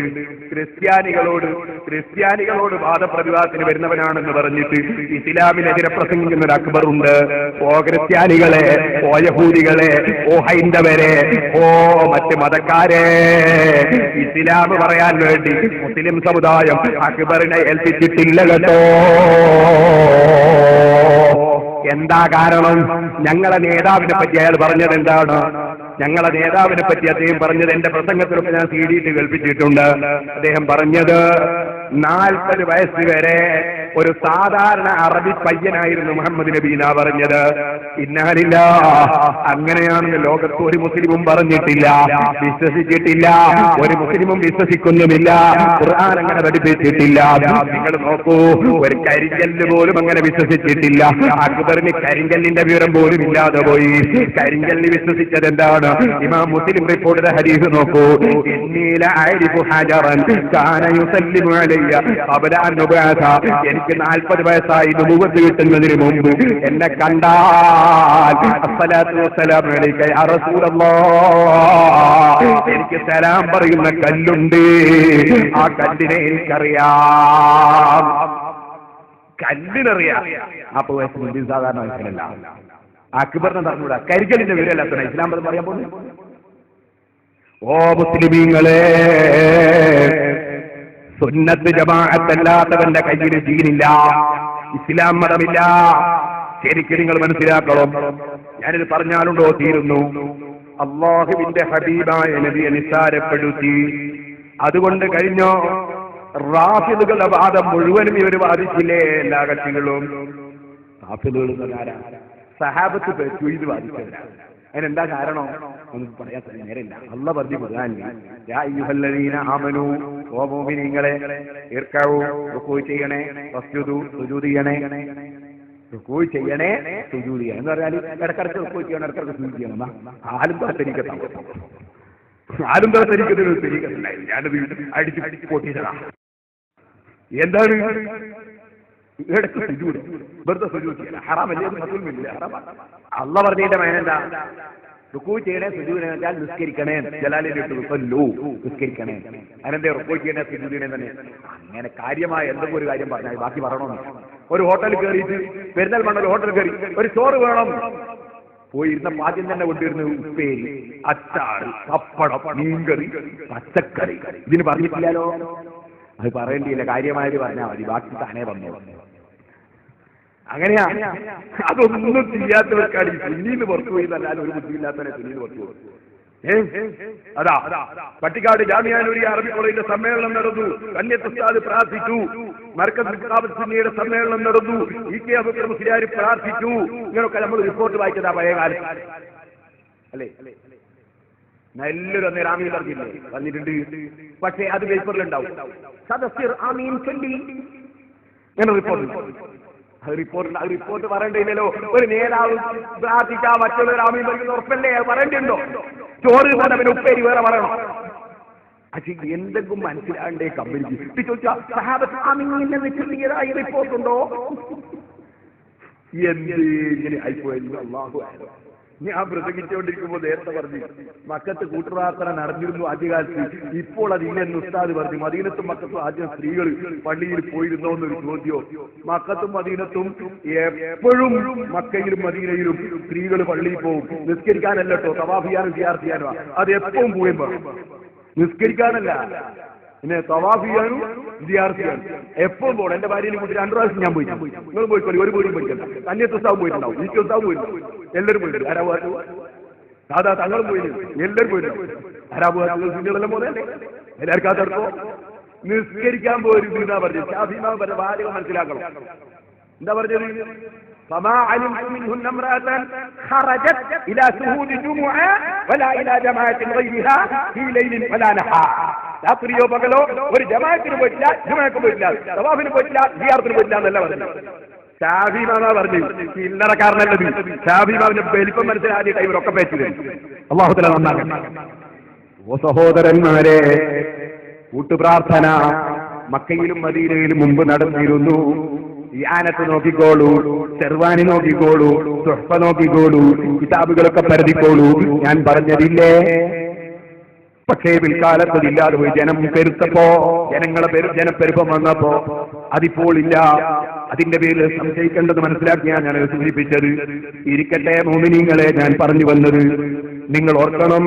ക്രിസ്ത്യാനികളോട് വാദപ്രതിവാദത്തിന് വരുന്നവനാണെന്ന് പറഞ്ഞിട്ട് ഇസ്ലാമിനെതിരെ പ്രസംഗിക്കുന്ന ഒരു അക്ബർ ഉണ്ട്. ഓ ക്രിസ്ത്യാനികളെ, ഓ യഹൂദികളെ, ഓ ഹൈന്ദവരെ, ഓ മറ്റ് മതക്കാരെ, ഇസ്ലാം പറയാൻ വേണ്ടി മുസ്ലിം സമുദായം അക്ബറിനെ ഏൽപ്പിച്ചിട്ടില്ല കേട്ടോ. എന്താ കാരണം? ഞങ്ങളെ നേതാവിനെ പറ്റി അയാൾ പറഞ്ഞത് എന്താണ്? ഞങ്ങളെ നേതാവിനെ പറ്റി അദ്ദേഹം പറഞ്ഞത് എന്റെ പ്രസംഗത്തിലൊക്കെ ഞാൻ CD കേൾപ്പിച്ചിട്ടുണ്ട്. അദ്ദേഹം പറഞ്ഞത് 40 വയസ്സ് വരെ ഒരു സാധാരണ അറബി പയ്യനായിരുന്നു മുഹമ്മദ് നബി എന്നാ പറഞ്ഞത്. ഇന്നാലില്ല, അങ്ങനെയാണെന്ന് ലോകത്ത് ഒരു മുസ്ലിമും പറഞ്ഞിട്ടില്ല, വിശ്വസിച്ചിട്ടില്ല. ഒരു മുസ്ലിമും വിശ്വസിക്കുന്നുമില്ല. ഖുർആൻ അങ്ങനെ പഠിപ്പിച്ചിട്ടില്ല. നിങ്ങൾ നോക്കൂ, ഒരു കരിങ്കല്ല് പോലും അങ്ങനെ വിശ്വസിച്ചിട്ടില്ല. അക്ബറിന് കരിങ്കല്ലിന്റെ വിവരം പോലും ഇല്ലാതെ പോയി. കരിങ്കല്ല് വിശ്വസിച്ചത് എന്താണ്? ഇമാം മുസ്ലിം റിപ്പോർട്ടിന്റെ ഹദീസ് നോക്കൂ. എനിക്ക് 40 വയസ്സായി നുബുവത്ത് കിട്ടുന്നതിന് മുമ്പ് എന്നെ കണ്ടാൽ അസ്സലാത്തു വസ്സലാമു അലൈക യാ റസൂലല്ലാഹ്, എനിക്ക് സലാം പറയുന്ന കല്ലുണ്ട്. ആ കല്ലിനെ എനിക്കറിയാം. കല്ലിനറിയാം. 40 വയസ്സ് മുമ്പ് സാധാരണ മനുഷ്യനല്ല. അക്ബറിനെ പറഞ്ഞൂടാ. കരിക്കലിന്റെ വിവരമല്ലാത്ത ഇസ്ലാം പറയാൻ പോകുന്നു. ഓ മുസ്ലിമീങ്ങളെ, സുന്നത്ത് ജമാഅത്തല്ലാത്തവന്റെ കയ്യിൽ ദീനില്ല, ഇസ്ലാം മതമില്ല. ശരിക്കും നിങ്ങൾ മനസ്സിലാക്കണം. ഞാനിത് പറഞ്ഞാലുണ്ടോ തീരുന്നു. അല്ലാഹുവിന്റെ ഹബീബായ നബിയെ നിസ്സാരപ്പെടുത്തി. അതുകൊണ്ട് കഴിഞ്ഞോ? റാഫിദുകളുടെ വാദം മുഴുവനും ഇവർ വാദിച്ചില്ലേ? എല്ലാ കക്ഷികളും. റാഫിദുകൾ സഹാബത്ത് ഇത് വാദിച്ചവരാണ്. അതിനെന്താ കാരണം? ഒന്നും പറയാൻ നേരമില്ല. അല്ലാഹു പറഞ്ഞു ഖുർആനിൽ, യാ അയ്യുഹല്ലദീന ആമനൂ, ഓ മുഅ്മിനീങ്ങളെ, ഇർകഉ, റുകൂഅ് ചെയ്യണേ, വസ്ജുദു, സുജൂദ് ചെയ്യണേ. റുകൂഅ് ചെയ്യണേ, സുജൂദ് ചെയ്യണം എന്ന് പറഞ്ഞാൽ ഇടക്കിടക്ക് റുകൂഅ് ചെയ്യണം, ഇടക്കിടക്ക് സുജൂദ് ചെയ്യണം. ആലും തരീക്കത്താണ്. ആലും തരീക്കത്തിൽ തരീക്കത്തില്ല. ഞാനത് അടിച്ച് പൊട്ടിച്ചതാ. എന്താണ് ഇടക്ക് സുജൂദ്? വെറുതെ സുജൂദ് ചെയ്യണം. ഹറാമല്ലേ? അല്ലാഹു പറഞ്ഞതിന്റെ മേനെന്താ? റുകൂഅ് ചെയ്യണേ, സുജൂദ് ചെയ്യണേ, നിസ്കരിക്കണേ. ജലാലിലിട്ട് നിസ്കരിക്കണേ. അതിനെന്താ റുകൂഅ് ചെയ്യണേ, സുജൂദ് ചെയ്യണേ തന്നെ? അങ്ങനെ കാര്യമായ എന്തെങ്കിലും ഒരു കാര്യം പറഞ്ഞാൽ ബാക്കി പറയണമെന്ന് ഒരു ഹോട്ടലിൽ കയറിയിട്ട് പെരുന്തൽമണ്ണ ഒരു ഹോട്ടലിൽ കയറി ഒരു ചോറ് വേണം. പോയിരുന്ന ആദ്യം തന്നെ കൊണ്ടുവരുന്ന ഉപ്പേരി, അച്ചാറ്, പപ്പടം, മീൻകറി, പച്ചക്കറി. ഇതിന് പറഞ്ഞിട്ടില്ലല്ലോ. അത് പറയേണ്ടിയില്ല, കാര്യമായിട്ട് പറഞ്ഞാൽ മതി, ബാക്കി താനേ വന്നു. അങ്ങനെയാ. അതൊന്നും ചെയ്യാത്തവർക്കാണ് ഈ സുന്നീന്ന് പുറത്തു പോയി എന്നല്ലാതെ ഒരു ബുദ്ധിയില്ലാത്തവരെ സുന്നീന്ന് പുറത്തു പോകും. അതാ പട്ടിക്കാട് ജാമിയാനൂരിയ അറബി കോളേജിന്റെ സമ്മേളനം നടന്നു. കന്യത്ത് ഉസ്താദ് പ്രാർത്ഥിച്ചു. മർക്കസ് സുന്നിയുടെ സമ്മേളനം നടന്നു. ഇ.കെ. അബൂബക്കർ മുസ്ലിയാർ പ്രാർത്ഥിച്ചു. ഇങ്ങനെയൊക്കെ നമ്മൾ റിപ്പോർട്ട് വായിച്ചതാ പഴയ കാലം അല്ലേ. നല്ലൊരു അന്നേരം ആമീൻ പറഞ്ഞില്ലേ, പറഞ്ഞിട്ടുണ്ട്. പക്ഷേ അത് പേപ്പറിലുണ്ടാവും, സദസ്യർ ആമീൻ ചൊല്ലി ഇങ്ങനെ റിപ്പോർട്ട് പറയണ്ടില്ലല്ലോ. ഒരു നേതാവ് പ്രാർത്ഥിച്ചാ മറ്റുള്ളവർ ആമീൻ പറയുന്നത് ഉറപ്പല്ലേ, പറയണ്ടോ? ചോറ് കൊണ്ടവന് ഉപ്പേരി വേറെ പറയണം. പക്ഷെ എന്തെങ്കിലും മനസ്സിലാണ്ടേ കമ്പനിക്ക് ചോദിച്ചാൽ സഹാബത്ത് ആമീൻ ചൊല്ലിയതായി റിപ്പോർട്ടുണ്ടോ? എന്ത് ഇങ്ങനെ ആയിപ്പോയിരുന്നു. അല്ലാഹു അക്ബർ. ഞാൻ പ്രസംഗിച്ചുകൊണ്ടിരിക്കുമ്പോൾ നേരത്തെ പറഞ്ഞു മക്കത്ത് കൂട്ടുപ്രാർത്ഥന നടന്നിരുന്നു ആദ്യകാലത്ത്. ഇപ്പോൾ അതില്ലെന്ന് ഉസ്താദ് പറഞ്ഞു. മദീനത്തും മക്കത്തും ആദ്യം സ്ത്രീകൾ പള്ളിയിൽ പോയിരുന്നോ എന്നൊരു ചോദ്യം. മക്കത്തും മദീനത്തും എപ്പോഴും മക്കയിലും മദീനയിലും സ്ത്രീകൾ പള്ളിയിൽ പോകും. നിസ്കരിക്കാനല്ല കേട്ടോ, തവാഫ് ചെയ്യാനും സിയാറത്ത് ചെയ്യാനോ. അത് എപ്പോഴും പോവുമ്പോ നിസ്കരിക്കാനല്ല, പിന്നെ തവാഫ് ചെയ്യാനും സിയാറത്ത് ചെയ്യാനും എപ്പോഴും പോകണം. എന്റെ ഭാര്യനെ കൂട്ടി 2 പ്രാവശ്യം ഞാൻ പോയി. നിങ്ങൾ പോയിക്കോളി, ഒരു പോലും പോയിക്കണ്ട. കന്യത്ത് ഉസ്താവ് പോയിട്ടുണ്ടാവും, എനിക്ക് ഉസ്താവ് പോയിട്ടുണ്ടാവും, എല്ലാവരും പോയിട്ടുണ്ട്. ആരാബാദ് സാധാ തങ്ങളും പോയിരുന്നു, എല്ലാവരും പോയിട്ടുണ്ടാവും. ആരാബാദ് കുട്ടികളെല്ലാം പോലെ എല്ലാവർക്കും അതെടുക്കോ. നിസ്കരിക്കാൻ പോയിരുന്നു എന്നാ പറഞ്ഞത്. ഷാഫിമാ പറഞ്ഞ വാചകം മനസ്സിലാക്കണം. എന്താ പറഞ്ഞത്? فما علمت منهن امرأة خرجت إلى شهود الجمعة ولا إلى جماعة غيرها في ليل ولا نهار. രാത്രിയോ പകലോ ഒരു ജമാഅത്തിന് പോയിട്ടില്ല, ജുമുഅക്ക് പോയിട്ടില്ല, തവാഫിന് പോയിട്ടില്ല, സിയാറത്തിന് പോയിട്ടില്ല എന്നല്ല പറഞ്ഞു. ഷാഫി ഇമാമ പറഞ്ഞു. ചില്ലറക്കാരനല്ലത്. ഷാഫി ഇമാമിന്റെ വലിപ്പം മനസ്സിലാദ്യ ടൈമിലൊക്കെ പേച്ചു തരും. അല്ലാഹു തആല നന്നാകട്ടെ. ഓ സഹോദരന്മാരെ, കൂട്ടുപ്രാർത്ഥന മക്കയിലും മദീനയിലും മുമ്പ് നടന്നിരുന്നു. യാനത്ത് നോക്കിക്കോളൂ, ചെറുവാനി നോക്കിക്കോളൂ, സുഹ്ഫ നോക്കിക്കോളൂ, കിതാബുകളൊക്കെ പരതിക്കോളൂ. ഞാൻ പറഞ്ഞതില്ലേ? പക്ഷേ പിൽക്കാലത്ത് ഇല്ലാതെ പോയി. ജനം പെരുത്തപ്പോ, ജനപ്പെരുപ്പം വന്നപ്പോ അതിപ്പോൾ ഇല്ല. അതിന്റെ പേരിൽ സംശയിക്കേണ്ടത് മനസ്സിലാക്കിയാണ് ഞാൻ സൂചിപ്പിച്ചത്. ഇരിക്കട്ടെ മോമിനീങ്ങളെ, ഞാൻ പറഞ്ഞു വന്നത് നിങ്ങൾ ഓർക്കണം.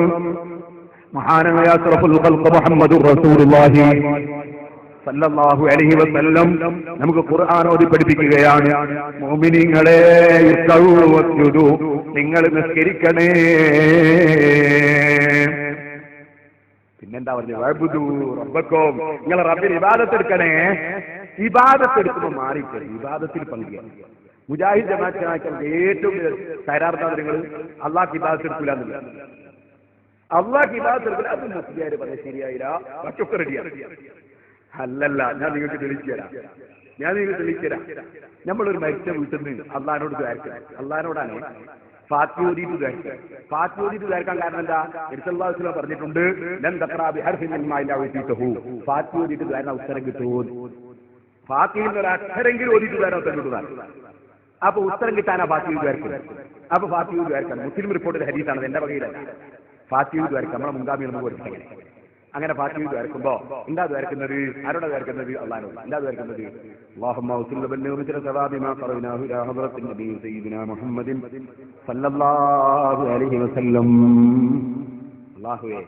മഹാനായ അഷ്റഫുൽ ഖൽഖ് മുഹമ്മദുർ റസൂലുള്ളാഹി സല്ലല്ലാഹു അലൈഹി വസല്ലം നമുക്ക് ഖുർആൻ ഓതി പഠിപ്പിക്കുകയാണ്. മുഅ്മിനീങ്ങളെ, നിങ്ങൾ നിസ്കരിക്കണേ. പിന്നെന്താ പറഞ്ഞു? വഅബ്ദു റബ്ബക്കും, നിങ്ങൾ റബ്ബിന് ഇബാദത്ത് എടുക്കണേ. ഇബാദത്ത് എടുക്കുമ്പോൾ മാറിയിട്ട് ഇബാദത്തിൽ പങ്കുചേരണം. മുജാഹിദ് ജമാഅത്തിനായിട്ട് ഏറ്റവും കരാർത്താ നിങ്ങൾ അള്ളാഹ് ഇബാദത്ത് എടുക്കില്ല എന്നുള്ളത്. അള്ളാഹ് ഇബാദത്ത് എടുക്കില്ല, അത് മുസ്ലിയാർ പറഞ്ഞ ശരിയായില്ല, മറ്റൊക്കെ റെഡിയാണ്. അല്ലല്ല, ഞാൻ നിങ്ങൾക്ക് തെളിയിച്ചു തരാം. നമ്മളൊരു മരിച്ച വീട്ടിൽ നിന്ന് അള്ളഹാനോട് ദ്വാരക്കണം. അള്ളഹാനോടാണ് ഫാത്തിഹ ഓതിയിട്ട് ദ്വാരക്കണം. ഫാത്തിഹ ഓതിയിട്ട് ദ്വാരക്കാൻ കാരണം എന്താ? നബി സല്ലല്ലാഹു അലൈഹി വസല്ലം പറഞ്ഞിട്ടുണ്ട്, ലൻ തഖറഅ ബിഹർഫിൻ മിൻ മാ ഇല്ലാ വതീതഹു. ഫാത്തിഹ ഓതിയിട്ട് ദ്വാരന ഉത്തരം കിട്ടും. ഫാത്തിഹയിൽ ഒരു അക്ഷരെങ്കിലും ഓതിയിട്ട് ദ്വാരന ഉത്തരം കിട്ടുന്നതാണ്. അപ്പൊ ഉത്തരം കിട്ടാനാ ഫാത്തിഹ ദ്വാരക്കുന്നത്. അപ്പൊ ഫാത്തിഹ ദ്വാരക്കണം. മുസ്ലിം റിപ്പോർട്ടിലെ ഹദീസാണ്, എന്റെ വകയിലല്ല. ഫാത്തിഹ ദ്വാരക്കാം, നമ്മളെ മുൻഗാമികളൊന്നും കൊടുക്കട്ടെ. അങ്ങനെ ഫാത്തിഹ ദ്വാരക്കുമ്പോ എന്താ ദ്വാരക്കുന്നത്? ആരോടാ ദ്വാരക്കുന്നത്? അല്ലാഹുവോട്. എന്താ ദ്വാരക്കുന്നത്? അല്ലാഹുമ്മ വസിൽ ബിൽ മിസ്ല സവാബി മാ ഖറനാഹു ഇലാ ഹദ്റത്തിൻ നബി സയ്യിദിനാ മുഹമ്മദിൻ സല്ലല്ലാഹു അലൈഹി വസല്ലം. അല്ലാഹുവേ,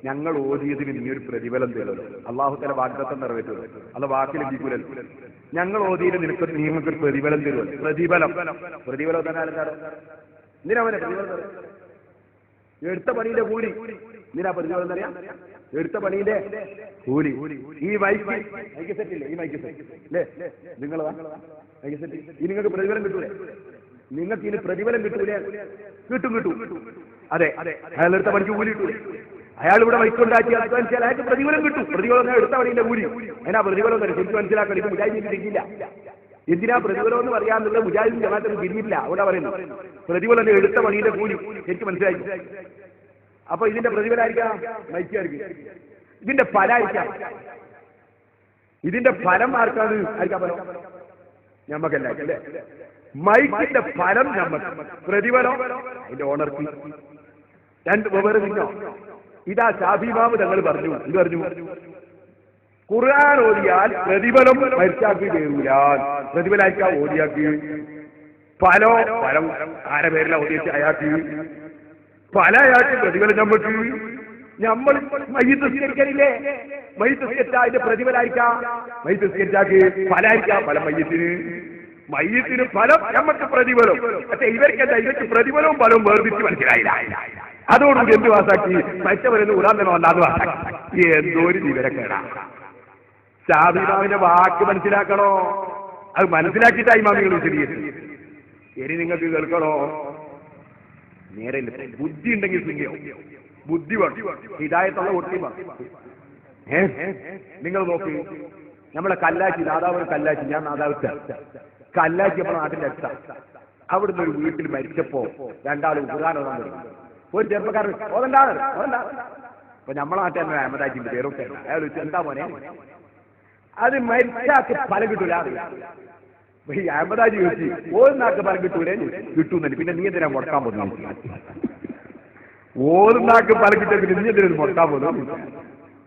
ഞങ്ങൾ ഓതിയതിന് നീ ഒരു പ്രതിഫലം തരുമല്ലോ. അല്ലാഹു തആല വാഗ്ദത്തം നിറവേറ്റുമല്ലോ, അത് വാക്കിൽ ലഭിക്കൂലല്ലോ. ഞങ്ങൾ ഓതിയതിന് നിങ്ങൾക്ക് ഒരു പ്രതിഫലം തരുമല്ലോ. പ്രതിഫലം തന്നെ എന്തിനാ അവനെ പ്രതിഫലം? എടുത്ത പണിയുടെ കൂലി. എന്തിനാ പ്രതിഫലം എന്നറിയാം? എടുത്ത പണിയുടെ കൂലി. ഈ മൈക്ക് സെറ്റില്ലേ? ഈ മൈക്ക് സെറ്റ് അല്ലേ നിങ്ങൾ മൈക്ക് സെറ്റ്. ഈ നിങ്ങൾക്ക് പ്രതിഫലം കിട്ടൂലേ? നിങ്ങൾക്ക് ഇനി പ്രതിഫലം കിട്ടൂലേ? കിട്ടും. അതെ, അയാൾ എടുത്ത പണിക്ക് കൂലി കിട്ടൂലേ? അയാൾ ഇവിടെ മൈക്കുണ്ടാക്കി അധ്വാനിച്ചാൽ അയാൾക്ക് പ്രതിഫലം കിട്ടും. പ്രതിഫലം എടുത്ത പണിയുടെ കൂലി. അതിനാ പ്രതിഫലം തന്നെ ശരിക്കും മനസ്സിലാക്കണം. ഇത് മുജാഹിദിന് തിരിഞ്ഞില്ല. എന്തിനാ പ്രതിഫലം എന്ന് പറയാന്നുള്ളത് മുജാഹിദിന് ജമാഅത്തിന് തിരിഞ്ഞില്ല. അവിടെ പറയുന്നു പ്രതിഫലം എടുത്ത പണിയുടെ കൂലി. ശരിക്കും മനസ്സിലായി. അപ്പൊ ഇതിന്റെ പ്രതിഫലമായിരിക്കാം മൈക്കായിരിക്കും. ഇതിന്റെ ഫലമായിരിക്കാം. ഇതിന്റെ ഫലം ആർക്കാണ്? ആയിരിക്കാം ഫലം ഞമ്മക്കല്ല അല്ലേ? മൈക്കിന്റെ ഫലം ഞമ്മക്ക്, പ്രതിഫലം അതിന്റെ ഓണർക്ക്. രണ്ട് വെവ്വേറെ നിന്നോ? ഇതാ ഷാഫി ഇമാം തങ്ങൾ പറഞ്ഞു. എന്ത് പറഞ്ഞു? ഖുർആൻ ഓതിയാൽ പ്രതിഫലം മരിച്ചാക്കി കയറൂല. പ്രതിഫലായിരിക്കാം ഓതിയാക്കി പലോ പലം ആരെ പേരില ഓതിച്ച് അയാൾക്ക് പല അയാൾക്ക് പ്രതിഫലം നമ്മൾ മയ്യിത്ത് സ്കരിക്കലില്ലേ? മയ്യിത്ത് സ്കരിച്ച അതിന്റെ പ്രതിഫലായിരിക്കാം. മയ്യിത്ത് സ്കരിച്ചാക്കി ഫലായിരിക്കാം പല മയ്യത്തിന് ഫലം നമുക്ക് പ്രതിഫലം. പക്ഷെ ഇവർക്കെന്താ? ഇവർക്ക് പ്രതിഫലവും ഫലവും വേർതിരിച്ച് മനസ്സിലായില്ല. അതോടുകൂടി എന്ത് വാസാക്കി? മരിച്ചവരെന്ന് ഉടാൻ തന്നെ വന്നത് വാസാക്കി. എന്തോ ഒരു വിവരക്കേടാ. ഷാബിമാവിന്റെ വാക്ക് മനസ്സിലാക്കണോ? അത് മനസ്സിലാക്കിയിട്ടായി മാമികൾ വിശദീകരിച്ചു. ഇനി നിങ്ങൾക്ക് കേൾക്കണോ? നേരെ ബുദ്ധി ഉണ്ടെങ്കിൽ ശരിയാവും. ബുദ്ധി വേണം, ഹിദായത്തുള്ള ഒട്ടി വേണം. നിങ്ങൾ നോക്കി, നമ്മളെ കല്ലാച്ചി, നാദാവ് കല്ലാച്ചി, ഞാൻ നാദാവ് കല്ലാച്ചി നമ്മുടെ നാട്ടിന്റെ അടുത്ത അവിടുന്ന് ഒരു വീട്ടിൽ മരിച്ചപ്പോ രണ്ടാളും ഖുർആൻ ഒരു ചെറുപ്പക്കാരൻ ഓതണ്ടാണ്. അപ്പൊ നമ്മളെ നാട്ടിൽ തന്നെ അഹമ്മദാജിന്റെ പേരൊക്കെ അയാൾ എന്താ മോനെ അത് മരിച്ചാക്ക് ഫലം കിട്ടൂല. ഈ അഹമ്മദാജി ചോദിച്ചു ഓതുന്നാക്ക് ഫലം കിട്ടൂലേ? കിട്ടൂന്നല്ലേ. പിന്നെ നീ എന്തിനാ മുടക്കാൻ പോകുന്നു? ഓതുന്നാക്ക് ഫലം കിട്ടിയ പിന്നെ നീ എന്തിനാ മുടക്കാൻ പോകുന്നു?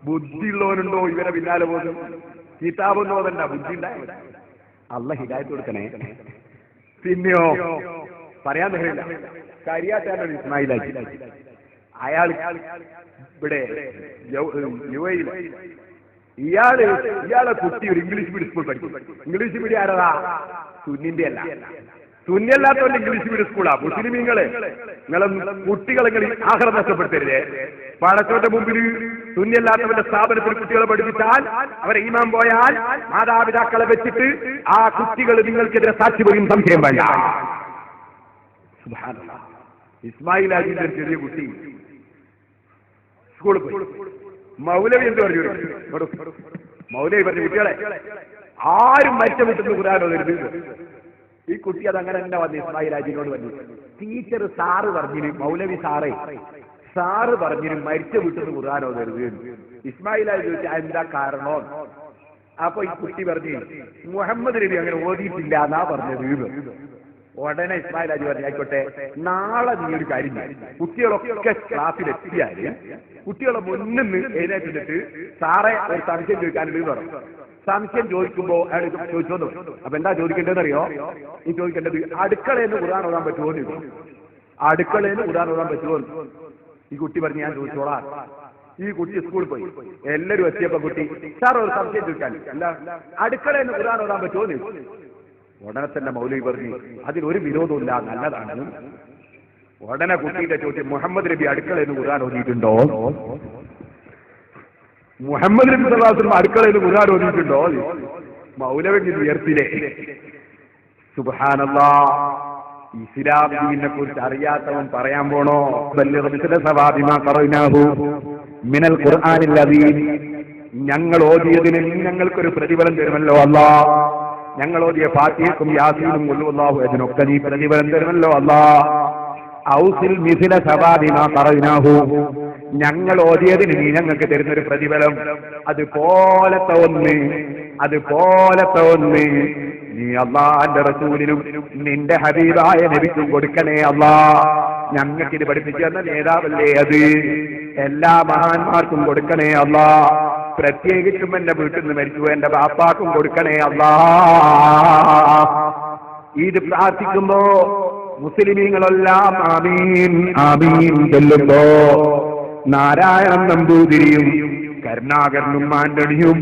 ബുദ്ധിയുള്ളവനുണ്ടോ ഇവരെ പിന്നാലെ പോകുന്നു? കിതാബൊന്നും ഓതണ്ട, ബുദ്ധി ഉണ്ടായ അള്ളാഹ് ഹിദായത്ത് കൊടുക്കണേ. പിന്നെയോ പറയാൻ കഴിയില്ല. കരിയാറ്റാണ് ഇസ്മായിലാജി. അയാൾ ഇവിടെ യുഎഇയിൽ ഇയാളെ കുട്ടി ഒരു ഇംഗ്ലീഷ് മീഡിയം സ്കൂൾ പഠിക്കും. ഇംഗ്ലീഷ് മീഡിയം ആരതാ? സുന്നിന്റെ അല്ല. സുന്നിയല്ലാത്തവരുടെ ഇംഗ്ലീഷ് മീഡിയം സ്കൂളാ. മുസ്ലിമീങ്ങള് നിങ്ങളെ കുട്ടികളെ ആഹാരം നഷ്ടപ്പെടുത്തരുതേ. പടച്ചോന്റെ മുമ്പിൽ സുന്നിയല്ലാത്തവന്റെ സ്ഥാപനത്തിൽ കുട്ടികളെ പഠിപ്പിച്ചാൽ അവരെ ഈമാൻ പോയാൽ മാതാപിതാക്കളെ വെച്ചിട്ട് ആ കുട്ടികൾ നിങ്ങൾക്കെതിരെ സാക്ഷി പറയും. സംശയം വേണ്ട. സുബ്ഹാനല്ലാഹ്. ഇസ്മായിൽ ആജിന്റെ ചെറിയ കുട്ടി സ്കൂളിൽ പോയി. മൗലവി എന്ത് പറഞ്ഞു? മൗലവി പറഞ്ഞു കുട്ടികളെ ആരും മരിച്ച വിട്ടുന്ന ഖുർആൻ ഓതരുത്. ഈ കുട്ടി അതങ്ങനെ തന്നെ വന്നു ഇസ്മായിൽ ആജിനോട് പറഞ്ഞു. ടീച്ചർ സാറ് പറഞ്ഞിന്, മൗലവി സാറ് പറഞ്ഞിന് മരിച്ച വിട്ടുന്ന ഖുർആൻ ഓതരുത്. ഇസ്മായിൽ ആജി ചോദിച്ചാൽ എന്താ കാരണോ? അപ്പൊ ഈ കുട്ടി പറഞ്ഞു മുഹമ്മദ് നബി അങ്ങനെ ഓതിയിട്ടില്ല എന്നാ പറഞ്ഞത്. ഉടനെ ഇസ്മായിൽ ആജി പറഞ്ഞു ആയിക്കോട്ടെ, നാളെ നീ ഒരു കാര്യം ചെയ്യും. കുട്ടികളൊക്കെ ക്ലാസ്സിലെത്തിയാല് കുട്ടികളെ മുന്നിൽ നിന്ന് എഴുന്നേറ്റിട്ട് സാറെ ഒരു സംശയം ചോദിക്കാനുള്ളത് പറഞ്ഞു. സംശയം ചോദിക്കുമ്പോ അയാൾ ചോദിച്ചോന്നു. അപ്പൊ എന്താ ചോദിക്കേണ്ടതെന്ന് അറിയോ? ഈ ചോദിക്കേണ്ടത് അടുക്കളയെന്ന് ഖുർആൻ ഓതാൻ പറ്റുമോ? അടുക്കളയെന്ന് ഖുർആൻ ഓതാൻ പറ്റുമോ? ഈ കുട്ടി പറഞ്ഞു ഞാൻ ചോദിച്ചോളാം. ഈ കുട്ടി സ്കൂളിൽ പോയി. എല്ലാവരും എത്തിയപ്പോ കുട്ടി സാർ ഒരു സംശയം ചോദിക്കാൻ അല്ല അടുക്കളയെന്ന് ഖുർആൻ ഓതാൻ പറ്റുമോ? ഉടനെ തന്നെ മൗലവി പറഞ്ഞു അതിലൊരു വിരോധമില്ല, നല്ലതാണ്. ഉടനെ കുട്ടിയുടെ ചോദ്യം മുഹമ്മദ് നബി അടുക്കളയെന്ന് ഖുർആൻ ഓതിയിട്ടുണ്ടോ? മുഹമ്മദ് നബി സല്ലല്ലാഹു അലൈഹി വസല്ലം അടുക്കളയെന്ന് ഖുർആൻ ഓതിയിട്ടുണ്ടോ? മൗലവി ഉയർത്തില്ലേ. സുബ്ഹാനല്ലാഹ്. ഇസ്ലാം ദീനിനെ കുറിച്ച് അറിയാത്തവൻ പറയാൻ പോണോ? മിനൽ ഖുർആനിൽ അദീം. ഞങ്ങൾ ഓതിയതിന് ഞങ്ങൾക്കൊരു പ്രതിഫലം തരുമല്ലോ അല്ലാഹ്. ഞങ്ങൾ ഓതിയ ഫാത്തിഹക്കും യാസീനും ഖുൽഹുവല്ലാഹു അതിനൊക്കെ നീ പ്രതിഫലം തരുമല്ലോ അല്ലാഹ്. ഔസിൽ മിസ്ല സവാബി മാ ഖറഅനാഹു. ഞങ്ങൾ ഓതിയതിന് നീ ഞങ്ങൾക്ക് തരുന്നൊരു പ്രതിഫലം അതുപോലത്തെ ഒന്ന് നീ അല്ലാഹുവിന്റെ റസൂലിനും നിന്റെ ഹബീബായ നബിക്കും കൊടുക്കണേ അല്ലാഹ്. ഞങ്ങൾക്കിത് പഠിപ്പിച്ചു തന്ന നേതാവല്ലേ അത്. എല്ലാ മഹാന്മാർക്കും കൊടുക്കണേ അല്ലാഹ്. പ്രത്യേകിച്ചും എന്റെ വീട്ടിൽ നിന്ന് മരിച്ചു എന്റെ ബാപ്പാക്കും കൊടുക്കണേ അല്ലാഹ്. ഇത് പ്രാർത്ഥിക്കുമ്പോ മുസ്ലിമീങ്ങളെല്ലാം ആമീൻ ആമീൻ ചൊല്ലുമ്പോ നാരായണൻ നമ്പൂതിരിയും കരുണാകരനും ആന്റണിയും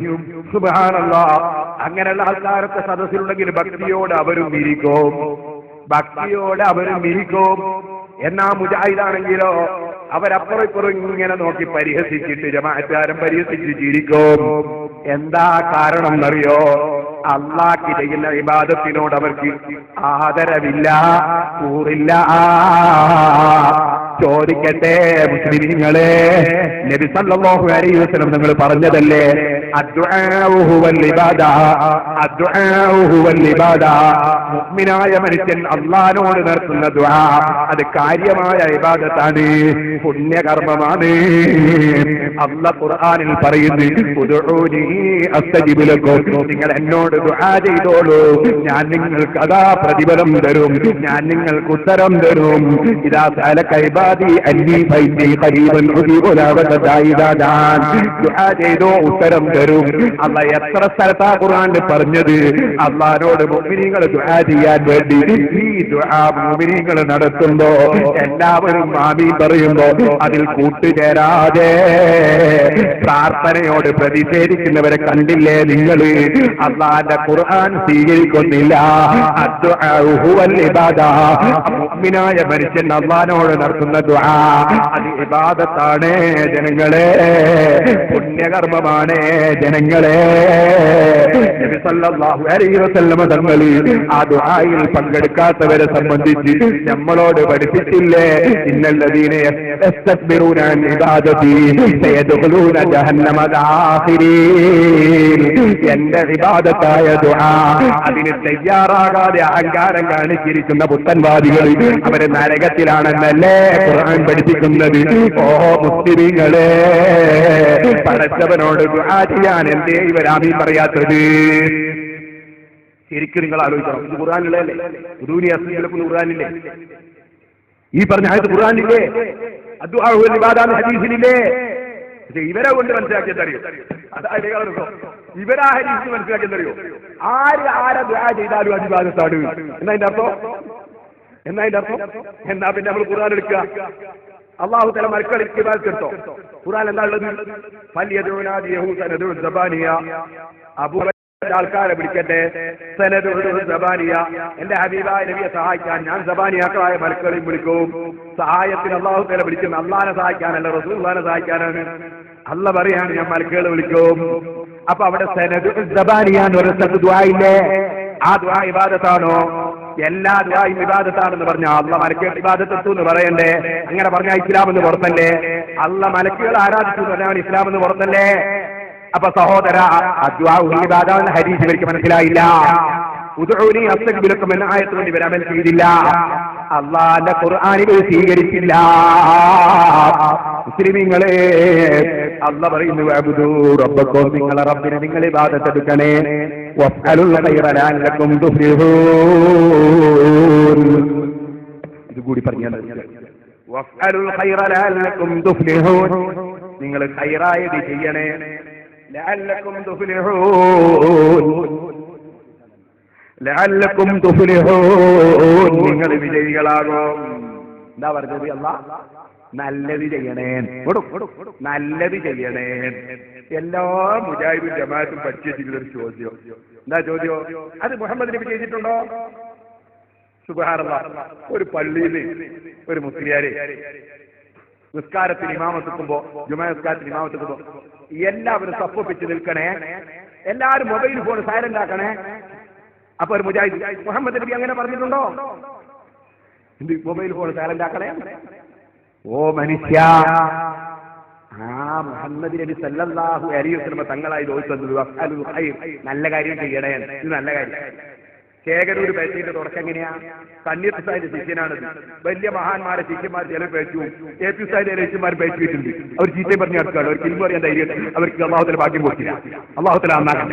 സുബ്ഹാനല്ലാഹ് അങ്ങനെയുള്ള ആൾക്കാരൊക്കെ സദസ്സിലുണ്ടെങ്കിൽ ഭക്തിയോടെ അവരും ഇരിക്കും. എന്നാ മുജാഹിദാണെങ്കിലോ അവരപ്പുറം ഇപ്പുറം ഇങ്ങനെ നോക്കി പരിഹസിച്ചിട്ട് ജമാഅത്തുകാരൻ പരിഹസിച്ച് ചിരിക്കും. എന്താ കാരണം എന്നറിയോ? അള്ളാഹ്ക്ക് ചെയ്യുന്ന ഇബാദത്തിനോട് അവർക്ക് ആദരവില്ല, കൂറില്ല. ചോദിക്കട്ടെ മുസ്ലിമീങ്ങളെ, നബി സല്ലല്ലാഹു അലൈഹി വസല്ലം നിങ്ങൾ പറഞ്ഞതല്ലേ അദ്ദുആഉ ഹുവൽ ഇബാദ, അദ്ദുആഉ ഹുവൽ ഇബാദ. മുഅ്മിനായ മനുഷ്യൻ അല്ലാഹുവോട് നടത്തുന്ന ദുആ അത് കാര്യമായ ഇബാദത്താണ്, പുണ്യകർമ്മമാണ്. അല്ലാഹ് ഖുർആനിൽ പറയുന്നു ഉദ്ഉനി അസ്തജിബ് ലക്കും. നിങ്ങൾ എന്നോട് ദുആ ചെയ്തോളൂ, ഞാൻ നിങ്ങൾക്ക് അതാ പ്രതിഫലം തരും, ഞാൻ നിങ്ങൾക്ക് ഉത്തരം തരും. ഇദാ സഅലക ഇബാദി ഇബാദി അന്നീ ഫൈനി ഖരീബൻ ഉജീബു ദഅവത ദാഇ ഇദാ ദാൻ. ദുആ ചെയ്തോ ഉത്തരം തരും. അല്ലാഹ് എത്ര സ്ഥലത്താ ഖുർആനിൽ പറഞ്ഞത് അല്ലാഹുവോട് മുഅ്മിനീങ്ങൾ ദുആ ചെയ്യാൻ വേണ്ടി. ഈ ദുആ മുഅ്മിനീങ്ങൾ നടത്തുമ്പോ എല്ലാവരും ആമീൻ പറയുമ്പോ അതിൽ കൂട്ടുചേരാതെ പ്രാർത്ഥനയോട് പ്രതിഷേധിക്കുന്നവരെ കണ്ടില്ലേ നിങ്ങൾ? അല്ലാഹുവിന്റെ ഖുർആൻ സ്വീകരിക്കുന്നില്ല. അദ്ദുആ ഹുവൽ ഇബാദ. മുഅ്മിനായ മനുഷ്യൻ അല്ലാഹുവോട് നടത്തുന്ന ദുആ അത് ഇബാദത്താണ് ജനങ്ങളെ, പുണ്യകർമ്മമാണ് ജനങ്ങളെ. നബി സല്ലല്ലാഹു അലൈഹി വസല്ലം തങ്ങൾ ആ ദുആയിൽ പങ്കെടുക്കാത്തവരെ സംബന്ധിച്ച് നമ്മളോട് പഠിപ്പിച്ചില്ലേ? ഇന്നല്ലദീന യസ്തക്ബിറൂന അൻ ഇബാദതി സയദ്ഖുലൂന ജഹന്നമ ദാഖിരീൻ. എന്റെ ഇബാദത്തായ ദുആ അതിന് തയ്യാറാകാതെ അഹങ്കാരം കാണിച്ചിരിക്കുന്ന പുത്തൻവാദികൾ അവരെ നരകത്തിലാണെന്നല്ലേ ഖുർആൻ പഠിപ്പിക്കുന്നത്. ഓ മുസ്ലിമീങ്ങളെ, പടച്ചവനോട് ദുആ ചെയ്യാൻ എന്തേ ഇവർ ആമീൻ പറയാത്തത്? ശരിക്കും നിങ്ങൾ ആലോചിക്കണം. ഇത് ഖുർആനിലല്ലേ? ഖുർആനില്ലേ? ഈ പറഞ്ഞ ആയത്ത് ഖുർആനില്ലേ? അദ്ദുആ ഹുവൽ ഇബാദ ഹദീസിലില്ലേ? പക്ഷെ ഇവരെ കൊണ്ട് മനസ്സിലാക്കിയതറിയോ? അതായത് ഇവരാ ഹദീസ് മനസ്സിലാക്കിയതറിയോ? ആരെ ദുആ ചെയ്താലും അത് ഇബാദത്താണ്. എന്നതിന്റെ അർത്ഥം എന്നാ പിന്നെ നമ്മൾ ഖുർആൻ എടുക്കുക. അല്ലാഹു തആല മലക്കുകളെ ഇബാദത്ത് എടുത്തോ? ഖുർആൻ എന്താ ഉള്ളത്? ഫൽയദുനാദിയഹു സനദു സബാനിയ. അബൂ ആൾക്കാരെ വിളിക്കട്ടെ. സനദു സബാനിയ. എന്റെ ഹബീബായ നബിയെ സഹായിക്കാൻ ഞാൻ സബാനിയാക്കളായ മലക്കുകളെയും വിളിക്കും. സഹായത്തിന് അല്ലാഹു തആല വിളിക്കും. അല്ലാഹനെ സഹായിക്കാനല്ല, റസൂലുള്ളാഹിനെ സഹായിക്കാനാണ്. അല്ലാഹ് പറയാണ് ഞാൻ മലക്കുകളെ വിളിക്കും. അപ്പൊ അവിടെ സനദു സബാനിയ എന്ന് പറയുന്ന ദുആ ഇല്ലേ? ആ ദുആ ഇബാദത്താണോ? എല്ലാ ദുആയും ഇബാദത്താണെന്ന് പറഞ്ഞാൽ അല്ലാഹ് മലക്കുകൾ ഇബാദത്തു എന്ന് പറയണ്ടേ? അങ്ങനെ പറഞ്ഞാൽ ഇസ്ലാം എന്ന് പുറത്തല്ലേ? അല്ലാഹ് മലക്കുകൾ ആരാധിച്ചു എന്ന് പറഞ്ഞാൽ ഇസ്ലാം എന്ന് പുറത്തല്ലേ? അപ്പൊ സഹോദര, ഹദീസ് ഇവർക്ക് മനസ്സിലായില്ല. ഉദ്ഉനി അസ്തഗ്ഫിർ ലക്കും എന്ന ആയത്തുകൊണ്ട് ഇവർ അമൽ ചെയ്തില്ല. അല്ലാഹുവിന്റെ ഖുർആൻ ഇവർ സ്വീകരിച്ചില്ല. മുസ്ലിമീങ്ങളെ, അല്ലാഹ് പറയുന്നു വഅബ്ദു റബ്ബക്കും, നിങ്ങളെ റബ്ബിനെ നിങ്ങൾ ഇബാദത്ത് എടുക്കണേ. വഫ്അലുൽ ഖൈറ ലഅല്ലക്കും തുഫ്ലിഹൂൻ. ഇത് കൂടി പറഞ്ഞാൽ വഫ്അലുൽ ഖൈറ ലഅല്ലക്കും തുഫ്ലിഹൂൻ. നിങ്ങൾ ഖൈറായത് ചെയ്യണേ. ലഅല്ലക്കും തുഫ്ലിഹൂൻ, ലഅല്ലക്കും തുഫ്ലിഹൂൻ, നിങ്ങൾ വിജയികളാകും. എന്താ പറഞ്ഞത്? അല്ലാഹ് നല്ലത് ചെയ്യണേ, നല്ലത് ചെയ്യണേ. എല്ലാ മുജാഹിദും ജമാഅത്തും പഠിച്ചിട്ടുള്ളൊരു ചോദ്യം. എന്താ ചോദ്യം? അത് മുഹമ്മദ് നബി ചെയ്തിട്ടുണ്ടോ? സുബ്ഹാനല്ലാഹ്. ഒരു പള്ളിയിൽ ഒരു മുസ്ലിയാരെ നിസ്കാരത്തിന് ഇമാമത്തെത്തുമ്പോ, ജുമാ നിസ്കാരത്തിന് ഇമാമത്തെത്തുമ്പോ എല്ലാവരും സപ്പൊപ്പിച്ച് നിൽക്കണേ, എല്ലാവരും മൊബൈൽ ഫോൺ സൈലന്റ് ആക്കണേ. അപ്പൊ ഒരു മുജാഹിദ്, മുഹമ്മദ് നബി അങ്ങനെ പറഞ്ഞിട്ടുണ്ടോ? എന്ത് മൊബൈൽ ഫോൺ സൈലന്റ് ആക്കണേ? ഓ മനുഷ്യ, മുഹമ്മദ് നബി സല്ലല്ലാഹു അലൈഹി വസല്ലം തങ്ങളായി ചോദിച്ചത് നല്ല കാര്യം ചെയ്യണേ. ഇത് നല്ല കാര്യം. ശേഖരൂർ പേച്ചിന്റെ തുടക്കം എങ്ങനെയാ? കണ്ണീർ സാഹിന്റെ ശിഷ്യനാണ്. വലിയ മഹാന്മാരെ ശിഷ്യന്മാർ ചിലർ പേച്ചു, എ പി സാഹിന്റെ ശിഷ്യന്മാർ പേച്ചിട്ടുണ്ട്. അവർ ചീത്തയും പറഞ്ഞ് നടക്കുകയാണ്. അവർക്ക് ഇൽമു അറിയാൻ ധൈര്യം അവർക്ക് അല്ലാഹുവിന്റെ ഭാഗ്യം കൊടുത്തില്ല. അല്ലാഹുവിന്റെ അന്നാണ്.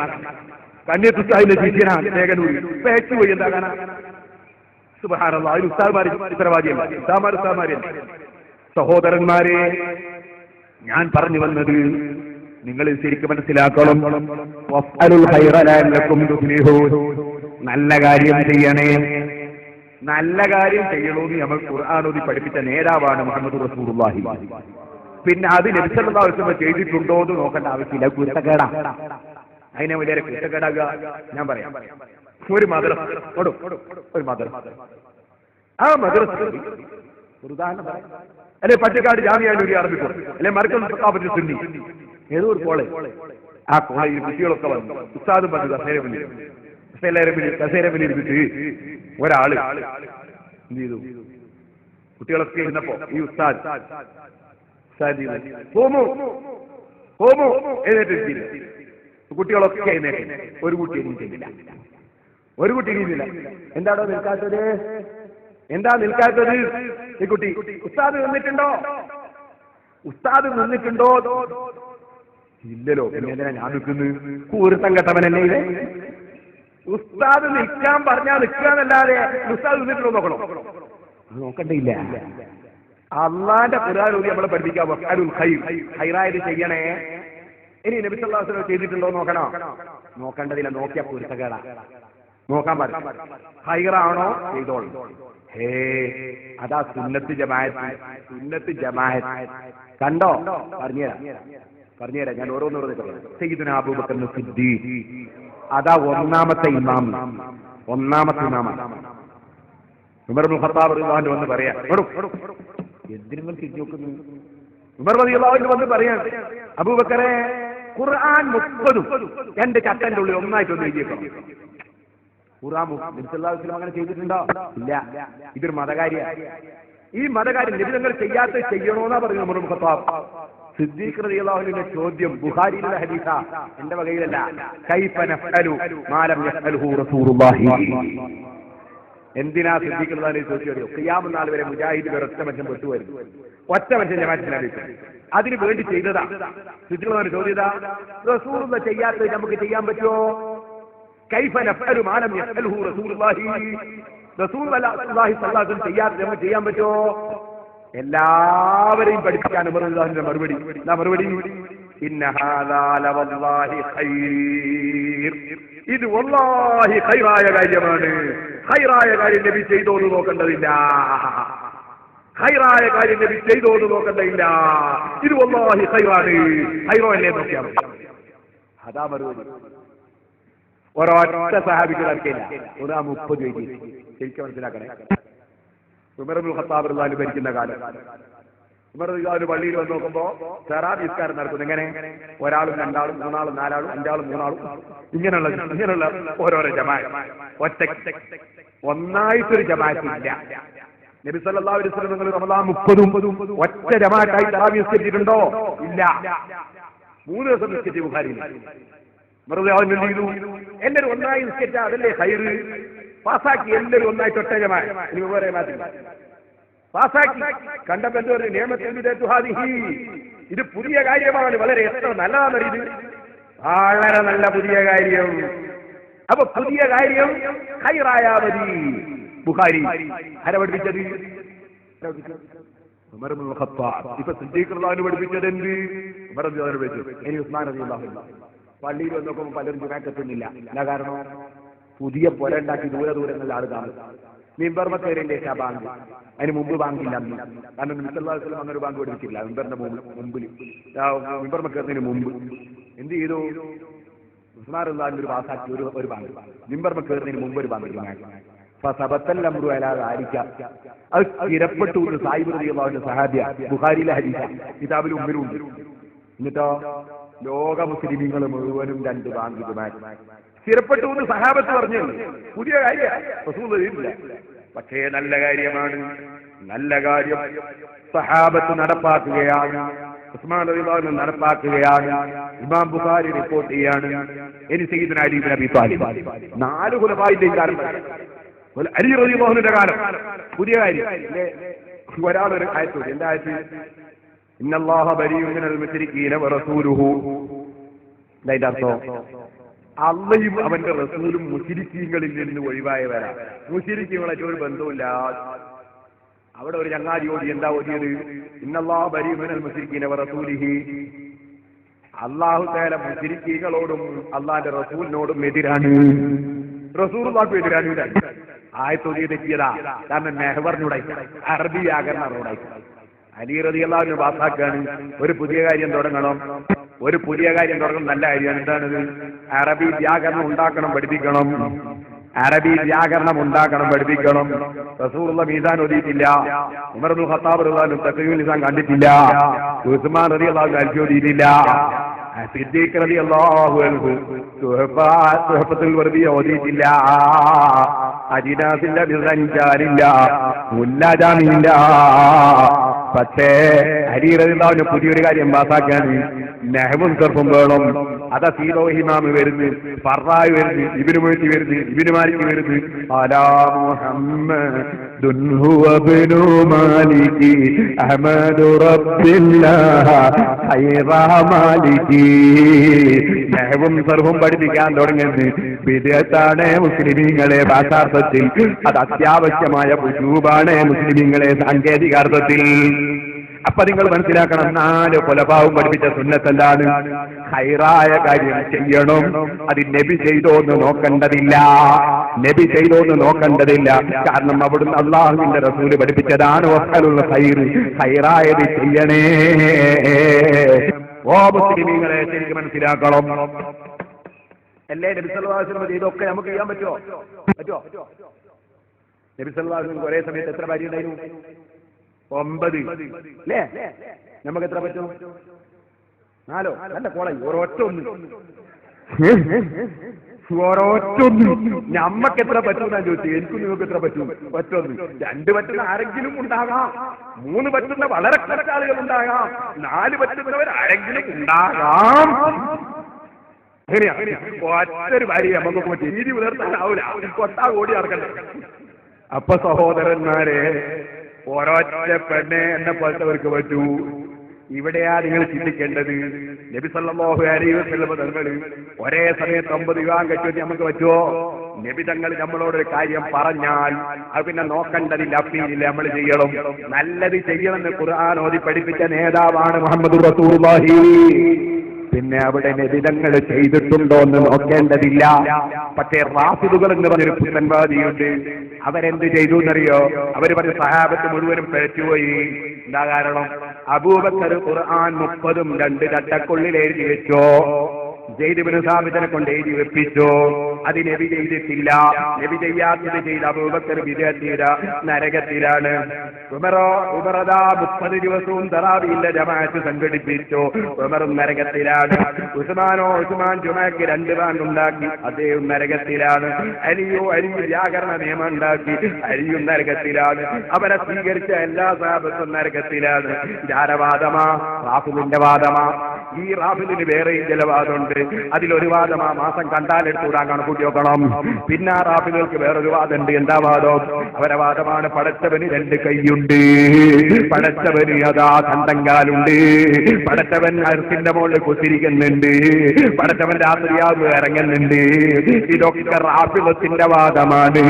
കണ്ണീർ സാഹിന്റെ ശിഷ്യനാണ് ശേഖരൂർ. പേച്ചു പോയി എന്താ കാണാ? സുബ്ഹാനല്ലാഹ്. അതിന് ഉസ്താദ്മാര് ഉത്തരവാദിയല്ല, ഉസ്താദ്മാരല്ല. സഹോദരന്മാരെ, ഞാൻ പറഞ്ഞു വന്നത് നിങ്ങൾ ശരിക്കും മനസ്സിലാക്കണം. വഫ്അലുൽ ഖൈറ ലഅല്ലക്കും തുഫ്ലിഹൂൻ. നല്ല കാര്യം ചെയ്യണേ. നല്ല കാര്യം ചെയ്യണമെന്ന് നമ്മൾ ഖുർആൻ ഓതി പഠിപ്പിച്ച നേതാവാണ് മുഹമ്മദ് റസൂലുള്ളാഹി. പിന്നെ അത് നബി സല്ലല്ലാഹു അലൈഹി വസല്ലം ചെയ്തിട്ടുണ്ടോ എന്ന് നോക്കേണ്ട ആവശ്യമില്ല. കുരുത്തക്കേടാ. അതിനെ വലിയ കുരുത്തക്കേടാകുക. ഞാൻ പറയാം. ഒരു മദ്രസ, ഒരു മദ്രസ, ആ മദ്രസ അല്ലെ പച്ചക്കാട് ജാമിഅ നൂരിയ അറബി കോളേജ്, അല്ലെ മർക്കസ് സഖാഫത്ത് സുന്നി, ഏതോ ഒരു കോളേജ്. ആ കോളേജിൽ കുട്ടികളൊക്കെ വന്നു. ഉസ്താദും പറഞ്ഞു കസേര ഇരുന്നിട്ട് ഒരാള് എന്ത് ചെയ്തു? കുട്ടികളൊക്കെ ഇരുന്നപ്പോ ഈ ഉസ്താദ് എഴുന്നേറ്റില്ല. കുട്ടികളൊക്കെ എഴുന്നേറ്റ്. ഒരു കുട്ടി എണീറ്റില്ല. എന്താണോ നിൽക്കാത്തത്? എന്താ നിൽക്കാത്തത്? ഈ കുട്ടി ഉസ്താദ് നിന്നിട്ടുണ്ടോ? ഇല്ലല്ലോ. പിന്നെ എന്തിനാ ഞാൻ നിൽക്കുന്നത്? കൂരുത്തം കെട്ടവനല്ലേ ഇത്? ഉസ്താദ് നിൽക്കാൻ പറഞ്ഞാൽ നിൽക്കാന്നല്ലാതെ ഉസ്താദ് നിന്നിട്ടുണ്ടോ നോക്കണം? നോക്കണ്ടില്ല. അള്ളാന്റെ ഖുർആൻ ഓതി നമ്മളെ പഠിപ്പിക്കാം വഫ്അലുൽ ഖൈർ, ഖൈറായത് ചെയ്യണേ. ഇനി നബി സല്ലല്ലാഹു അലൈഹി വസല്ലം ചെയ്തിട്ടുണ്ടോ നോക്കണോ? നോക്കേണ്ടതില്ല, നോക്കിയാ പൊരുത്തക്കേടാ. നോക്കാൻ പറ്റും. ഖൈറാണോ ചെയ്തോളൂ. ഹേ, അതാ സുന്നത്ത് ജമാഅത്ത്. സുന്നത്ത് ജമാഅത്ത് കണ്ടോ? പറഞ്ഞുതരാം. ഞാൻ ഓരോന്നോരോന്ന് പറയാം. സയ്യിദുനാ അബൂബക്കർ സിദ്ദീഖ്, അതാ ഒന്നാമത്തെ ഇമാം. ഉമർ ഇബ്നുൽ ഖത്താബ് റളിയല്ലാഹു അൻഹു വന്ന് പറയാ, എന്തിനും തിരിഞ്ഞു നോക്കുന്നു? ഉമർ റളിയല്ലാഹു അൻഹു വന്ന് പറയാ, അബൂബക്കറെ ഖുർആൻ 30 എന്റെ ചട്ടന്റെ ഉള്ളിൽ ഒന്നായിട്ടൊന്ന് എഴുതിയേക്കണം. ഖുർആൻ നബി സല്ലല്ലാഹു അലൈഹി വസല്ലം അങ്ങനെ ചെയ്തിട്ടുണ്ടോ? ഇല്ല. ഇതൊരു മതകാര്യാണ്. ഈ മതകാര്യം നബി തങ്ങൾ ചെയ്യാത്ത ചെയ്യണോന്നാ പറഞ്ഞു ഉമർ ഇബ്നുൽ ഖത്താബ്. സിദ്ദീഖ് റളിയല്ലാഹു അൻഹുവിന്റെ ചോദ്യം ബുഖാരിയിലെ ഹദീസാ, എന്റെ വകയിലല്ല. കൈഫ നഫ്അലു മാ ലം യഫ്അൽഹു റസൂലുള്ളാഹി. എന്തിനാ സിദ്ദീഖ് റളിയല്ലാഹു അൻഹു ചോദിച്ചോ? ഖിയാമത്ത് നാൾ വരെ മുജാഹിദുകൾ ഒറ്റ മനുഷ്യൻ പെട്ടുവരും. ഒറ്റ മനുഷ്യൻ ജമാഅത്തിനറിയിച്ചു. അതിന് വേണ്ടി ചെയ്തതാ. സിദ്ദീഖ് റളിയല്ലാഹു അൻഹു ചോദിച്ചതാ, റസൂലുള്ള ചെയ്യാത്തത് നമുക്ക് ചെയ്യാൻ പറ്റുമോ? കൈഫ നഫ്അലു മാ ലം യഫ്അൽഹു റസൂലുള്ളാഹി. റസൂലുള്ളാഹി സ്വല്ലല്ലാഹു അലൈഹി വസല്ലം ചെയ്യാത്തത് നമുക്ക് ചെയ്യാൻ പറ്റുമോ? എല്ലാവരെയും പഠിപ്പിക്കാൻ ഉമറുല്ലാഹിന്റെ മറുപടി ഇന്ന ഹാദാ ലവല്ലാഹി ഖൈർ. ഇത് വല്ലാഹി ഖൈറായ കാര്യമാണ്. ഖൈറായ കാര്യം നബി ചെയ്തോന്ന് നോക്കേണ്ടതില്ല. ഖൈറായ കാര്യം നബി ചെയ്തോന്ന് നോക്കേണ്ടതില്ല. ഇത് വല്ലാഹി ഖൈറാണ്. ഖൈറോ അല്ലേ നോക്കിയാൽ മതി. അതാ മറുപടി. ഒരൊറ്റ സഹാബിക്ക് നടക്കില്ല. 30 എഴുതി. ശരിക്കും മനസ്സിലാക്കണേ. ഉമർ ഇബ്നുൽ ഖത്താബ് റളിയല്ലാഹു അൻഹു ഭരിക്കുന്ന കാലം ഉമർ റളിയല്ലാഹു അൻഹു പള്ളിയിൽ വന്ന് നോക്കുമ്പോ തറാവീഹ് നിസ്കാരം നടക്കുന്നു. എങ്ങനെ? ഒരാളും രണ്ടാളും മൂന്നാളും നാലാളും അഞ്ചാളും മൂന്നാളും ഇങ്ങനെയുള്ള ഓരോരോ ജമാഅത്ത്. ഒന്നായിട്ടൊരു ജമാഅത്ത് ഇല്ല. നബി സല്ലല്ലാഹു അലൈഹി വസല്ലം നിങ്ങൾ റമദാൻ 30 ഒറ്റ ജമാഅത്തായി തറാവീഹ് നിസ്കരിച്ചിട്ടുണ്ടോ? ഇല്ല. 3 ദിവസം നിസ്കരിച്ചു ബുഖാരിയിൽ. എല്ലാവരും ഒന്നായി നിസ്കരിച്ചാൽ അതല്ലേ ഖൈർ? പാസാക്കി എല്ലാവരും ഒന്നായിട്ട് ഒറ്റ ജമാഅത്ത്. ഇനി വേറെ മാറ്റി പാസാക്കി കണ്ടപ്പോ എന്ത് പറഞ്ഞു? നിയമത്തിൽ ഇത് പുതിയ കാര്യമാണ്. വളരെ എത്ര നല്ലതാണ് ഇത്. വളരെ നല്ല പുതിയ കാര്യം. അപ്പൊ പുതിയ കാര്യം ഖൈറായാ മതി. ബുഖാരി ആരെ പഠിപ്പിച്ചത്? ഉമർ ഇബ്നുൽ ഖത്താബ്. ഇപ്പൊ സിദ്ദീഖ് റളിയല്ലാഹു അൻഹു പഠിപ്പിച്ചത് എന്ത്? ഉമർ റളിയല്ലാഹു അൻഹു പഠിപ്പിച്ചു. ഇനി ഉസ്മാൻ റളിയല്ലാഹു അൻഹു. പള്ളിയിൽ വന്ന് നോക്കുമ്പോൾ പലരും ജുമാഅത്തെത്തുന്നില്ല. എന്താ കാരണം? പുതിയ പുര ഉണ്ടാക്കി ദൂരങ്ങളിൽ ആൾ താമസം. മിമ്പർ മക്കേറിന്റെ ബാങ്ക്. അതിന് മുമ്പ് ബാങ്കില്ല. കാരണം നബി സല്ലല്ലാഹു അലൈഹി വസല്ലം അങ്ങനെ ബാങ്ക് പഠിപ്പിച്ചില്ല. മിമ്പറിന്റെ മുമ്പിൽ മിമ്പർ മക്കേറിന് മുമ്പ് എന്ത് ചെയ്തു? ഉസ്മാൻ റളിയല്ലാഹു അൻഹു പാസാക്കി ഒരു ബാങ്ക്. മിമ്പർ മക്കേറിന് മുമ്പ് ഒരു ബാങ്ക്. ഫസബത്തൽ-അംറു അലാ ദാലിക. അത് സ്ഥിരപ്പെട്ടു. സായിബ് റളിയല്ലാഹു അൻഹു സഹാബിയ. ബുഖാരിയിലെ ഹദീസ്. കിതാബിൽ ഉമ്മിലുണ്ട്. എന്നിട്ടോ ലോക മുസ്ലിമീങ്ങൾ മുഴുവനും 2 ബാങ്ക് ജമാഅത്ത് സ്ഥിരപ്പെട്ടു എന്ന് സഹാബത്ത് പറഞ്ഞു. പുതിയ കാര്യമില്ല. പക്ഷേ നല്ല കാര്യമാണ്. നല്ല കാര്യം സഹാബത്ത് നടപ്പാക്കുകയാണ്. ഉസ്മാൻ റളിയല്ലാഹു അൻഹു നടപ്പാക്കുകയാണ്. ഇമാം ബുഖാരി റിപ്പോർട്ട് ചെയ്യാണ്. ഇനി സയ്യിദുനാ അലി ഇബ്നു അബീ ത്വാലിബ് 4 ഖുലഫായിന്റെ കാലം, അലി റളിയല്ലാഹു അൻഹുവിന്റെ കാലം പുതിയ കാര്യം. ഒരാളൊരു ആയത്ത്, എന്താ ആയത്ത്? ഇന്നല്ലാഹ ബരീഉൻ മിനൽ മുശ്രിക്കീന വറസൂലുഹു. അതിന്റെ അർത്ഥം അള്ളയും അവന്റെ റസൂലും മുശ്രിക്കീങ്ങളിൽ നിന്ന് ഒഴിവായവരാണ്. മുശ്രിക്കീങ്ങളായിട്ട് ഒരു ബന്ധവുമില്ല. അവിടെ ഒരു ചങ്ങാതി ഓടി. എന്താ ഓടിയത്? ഇന്നല്ലാഹ ബരീഉൻ മിനൽ മുശ്രിക്കീന വറസൂലിഹി. അല്ലാഹു തആല മുശ്രിക്കീങ്ങളോടും അല്ലാഹുവിന്റെ റസൂലിനോടും എതിരാണ്. റസൂലുള്ളാഹിക്ക് എതിരാണ്. ആയത്ത് തെറ്റിയതാ. കാരണം നെഹ്വറിനോടായി അറബി വ്യാകരണോടായി. അലി റളിയല്ലാഹു അൻഹു പാസാക്കാണ്. ഒരു പുതിയ കാര്യം തുടങ്ങണം. നല്ല കാര്യമാണ്. എന്താണത്? അറബി വ്യാകരണം ഉണ്ടാക്കണം, പഠിപ്പിക്കണം. റസൂലുള്ള മീസാൻ ഓതിയിട്ടില്ല. ഉമർ ഇബ്നുൽ ഖത്താബ് റളിയല്ലാഹു അൻഹു തഖ്രീഉൽ ലിസാൻ കണ്ടിട്ടില്ല. ഉസ്മാൻ റളിയല്ലാഹു അൻഹു അൽഫി ഓതിയിട്ടില്ല. സിദ്ദീഖ് റളിയല്ലാഹു അൻഹു സുഹഫത്തുൽ വർദിയ ഓതിയിട്ടില്ല. അജിനാസിന്റെ ബിസഞ്ചാരില്ല. മുല്ലജാമില്ല. പക്ഷേ അലി റളിയല്ലാഹു അൻഹു പുതിയൊരു കാര്യം പാസാക്കാണ്. നഹ്വും സർഫും വേണം. അതാ സീറോ ഇമാമ് വരുന്നു, ഫർറായി വരുന്നു, ഇബ്നു മുഅ്തി വരുന്നു, ഇബ്നു മാലിക് വരുന്നു. അലാ മുഹമ്മദുൻ ഹുവ ഇബ്നു മാലികി അഹ്മദു റബ്ബില്ലാഹ ഖൈറ മാലികി. നഹ്വും സർഫും പഠിപ്പിക്കാൻ തുടങ്ങുന്നത് ബിദ്അത്താണ് മുസ്ലിമീങ്ങളെ ഭാഷാർത്ഥത്തിൽ. അത് അത്യാവശ്യമായ വുജൂബാണ് മുസ്ലിമീങ്ങളെ സാങ്കേതികാർത്ഥത്തിൽ. അപ്പൊ നിങ്ങൾ മനസ്സിലാക്കണം, 4 കൊലപാവും പഠിപ്പിച്ച സുന്നത്തെന്താണ്? ഖൈറായ കാര്യം ചെയ്യണം. അത് നബി ചെയ്തോന്ന് നോക്കേണ്ടതില്ല, നബി ചെയ്തോന്ന് നോക്കേണ്ടതില്ല. കാരണം അവിടുന്ന് അള്ളാഹുവിന്റെ റസൂല് പഠിപ്പിച്ചതാണ് വഖലുൽ ഖൈർ, ഖൈറായത് ചെയ്യണേ. ഓ മുസ്ലിമീങ്ങളെ ശരിക്കും മനസ്സിലാക്കണം. അല്ലേ നബി സല്ലല്ലാഹു അലൈഹി വസല്ലം ഇതൊക്കെ നമുക്ക് ചെയ്യാൻ പറ്റുമോ? നബി സല്ലല്ലാഹു അലൈഹി വസല്ലം ഒരേ സമയത്ത് എത്ര ഭാര്യ ഉണ്ടായിരുന്നു? 9 അല്ലേ? നമുക്ക് എത്ര പറ്റും? 4. നല്ല കോളേജ് ഒരൊറ്റൊന്ന് ഞമ്മക്ക് എത്ര പറ്റുമെന്നാ ചോദിച്ചു. എനിക്കും നിങ്ങൾക്ക് എത്ര പറ്റും? ഒറ്റൊന്ന്. 2 പറ്റുന്ന ആരെങ്കിലും ഉണ്ടാകാം, 3 പറ്റുന്ന വളരെ കുറച്ച് ആളുകൾ ഉണ്ടാകാം, 4 പറ്റുന്നവർ ആരെങ്കിലും ഉണ്ടാകാം. ഒറ്റൊരു ഭാര്യ നമുക്ക് പറ്റി രീതി പുലർത്താനാവൂല, കൊട്ടാ ഓടി നടക്കണ്ടേ. അപ്പൊ സഹോദരന്മാരെ, ഒരൊറ്റ പെണ്ണെ എന്നെ പോലത്തവർക്ക് പറ്റൂ. ഇവിടെയാ നിങ്ങൾ ചിന്തിക്കേണ്ടത്. നബി സല്ലല്ലാഹു അലൈഹി വസല്ലം തങ്ങൾ ഒരേ സമയത്ത് 9 വിവാഹം കഴിച്ചു നമുക്ക് പറ്റുമോ? നബി തങ്ങൾ നമ്മളോടൊരു കാര്യം പറഞ്ഞാൽ അത് പിന്നെ നോക്കേണ്ടതില്ല, അപ്പീലില്ല, നമ്മൾ ചെയ്യണം. നല്ലത് ചെയ്യണമെന്ന് ഖുർആൻ ഓതി പഠിപ്പിച്ച നേതാവാണ് മുഹമ്മദ് റസൂലുള്ളാഹി. പിന്നെ അവിടെ നബിതങ്ങൾ ചെയ്തിട്ടുണ്ടോ എന്ന് നോക്കേണ്ടതില്ല. പക്ഷേ റാഫിദുകൾ എന്ന് പറഞ്ഞൊരു പുത്തൻവാദിയുണ്ട്. അവരെന്ത് ചെയ്തു എന്നറിയോ? അവർ പറഞ്ഞ സഹാബത്ത് മുഴുവനും പിഴച്ചുപോയി. എന്താ കാരണം? അബൂബക്കർ ഖുർആൻ 30ഉം 2 ചട്ടക്കുള്ളിൽ എഴുതി വെച്ചോ. സെയ്ദ് ഇബ്നു സാബിത്തിനെ കൊണ്ട് എഴുതി വെപ്പിച്ചു. അത് നബി ചെയ്തിട്ടില്ല. നബി ചെയ്യാത്തത് ചെയ്ത അബൂബക്കർ വിദഅത്തില, നരകത്തിലാണ്. ഉമറദാ 30 ദിവസവും തറാവീഹിന്റെ ജമാഅത്ത് സംഘടിപ്പിച്ചു. ഉമറും നരകത്തിലാണ്. ഉസ്മാൻ ജുമഅക്ക് 2 ബാങ്ക് ഉണ്ടാക്കി, അദ്ദേഹം നരകത്തിലാണ്. അലി വ്യാകരണ നിയമം ഉണ്ടാക്കി, അലിയും നരകത്തിലാണ്. അവരെ സ്വീകരിച്ച എല്ലാ സഹാബത്തും നരകത്തിലാണ്. ധാരവാദമാ? റാഫിദിന്റെ വാദമാ? ഈ റാഫിദിന് വേറെയും ചില വാദമുണ്ട്. അതിലൊരു വാദം ആ മാസം കണ്ടാലെടുത്തുകൂടാൻ കൂട്ടി നോക്കണം. പിന്നെ ആ റാഫിദുകൾക്ക് വേറൊരു വാദമുണ്ട്. എന്താ വാദം? അവരെ വാദമാണ് പടച്ചവന് 2 കൈയുണ്ട്, പടച്ചവന് അതാ കണ്ടങ്കാലുണ്ട്, പടച്ചവൻ അർത്തിന്റെ മുകളിൽ കുത്തിരിക്കുന്നുണ്ട്, പടച്ചവൻ രാത്രിയാവ് ഇറങ്ങുന്നുണ്ട്. ഇതൊക്കെ റാഫിദത്തിന്റെ വാദമാണ്.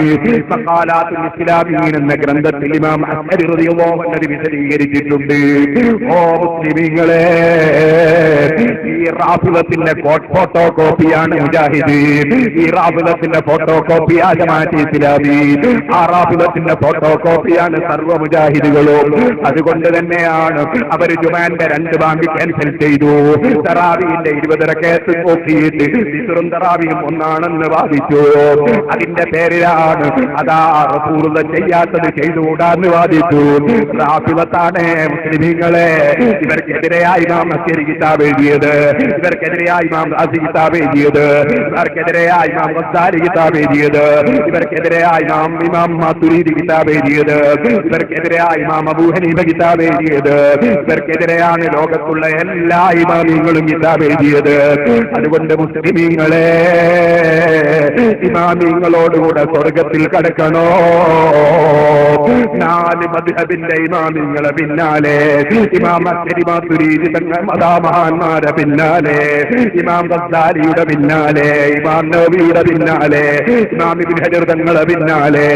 മഖാലാത്തുൽ ഇസ്ലാമീൻ എന്ന ഗ്രന്ഥത്തിൽ ഇമാം അസ്അരി റളിയല്ലാഹു അൻഹു വിശദീകരിച്ചിട്ടുണ്ട്. ഓ മുസ്ലിമീങ്ങളെ, ഈ റാഫിദത്തിന്റെ ഫോട്ടോ കോപ്പിയാണ് മുജാഹിദ്. ഈ റാഫിദത്തിന്റെ ഫോട്ടോ കോപ്പിയാ ജമാഅത്തെ ഇസ്ലാമി. ആ റാഫിദത്തിന്റെ ഫോട്ടോ കോപ്പിയാണ് സർവ്വ മുജാഹിദുകളും. അതുകൊണ്ട് തന്നെയാണ് അവർ ജുമാന്റെ 2 ബാങ്ക് ക്യാൻസൽ ചെയ്തു. തറാവീഹിന്റെ 20 റക്അത്ത് നോക്കിയിട്ട് വിസ്റും തറാവീഹും ഒന്നാണെന്ന് വാദിച്ചു. അതിന്റെ പേരിലാണ് അതാ റസൂലുള്ളാഹി ചെയ്യാത്തത് ചെയ്തുകൂടാന്ന് വാദിച്ചു. റാഫിദത്താണ് മുസ്ലിമീങ്ങളെ. ഇവർക്കെതിരെയായി ഇമാം അസ്അരി കിതാബ് എഴുതിയത്, ഇവർക്കെതിരെയായി ഇമാം റാസി കിതാബ് എഴുതിയത്, ഇവർക്കെതിരെയായി ഇമാം ഗസ്സാലി കിതാബ് എഴുതിയത്, ഇവർക്കെതിരെയായി ഇമാം മാതുരീദി കിതാബ് എഴുതിയത്, ഇവർക്കെതിരെയായി ഇമാം അബൂ ഹനീഫ കിതാബ് എഴുതിയത്, ഇവർക്കെതിരെയാണ് ലോകത്തുള്ള എല്ലാ ഇമാമിങ്ങളും കിതാബ് എഴുതിയത്. അതുകൊണ്ട് മുസ്ലിമീങ്ങളെ, ഇമാമിങ്ങളോടുകൂടെ സ്വർഗത്തിൽ കടക്കണോ? 4 മദ്ഹബിന്റെ ഇമാമിങ്ങളെ പിന്നാലെ, ഇമാം അസ്അരി മാതുരീദി തങ്ങൾ മഹാന്മാരെ പിന്നാലെ, ഇമാം ഗസ്സാലിയുടെ പിന്നാലെ, ഇമാം നവവിയുടെ പിന്നാലെ, ഇമാം ഇബ്നു ഹജർ തങ്ങളെ പിന്നാലെ,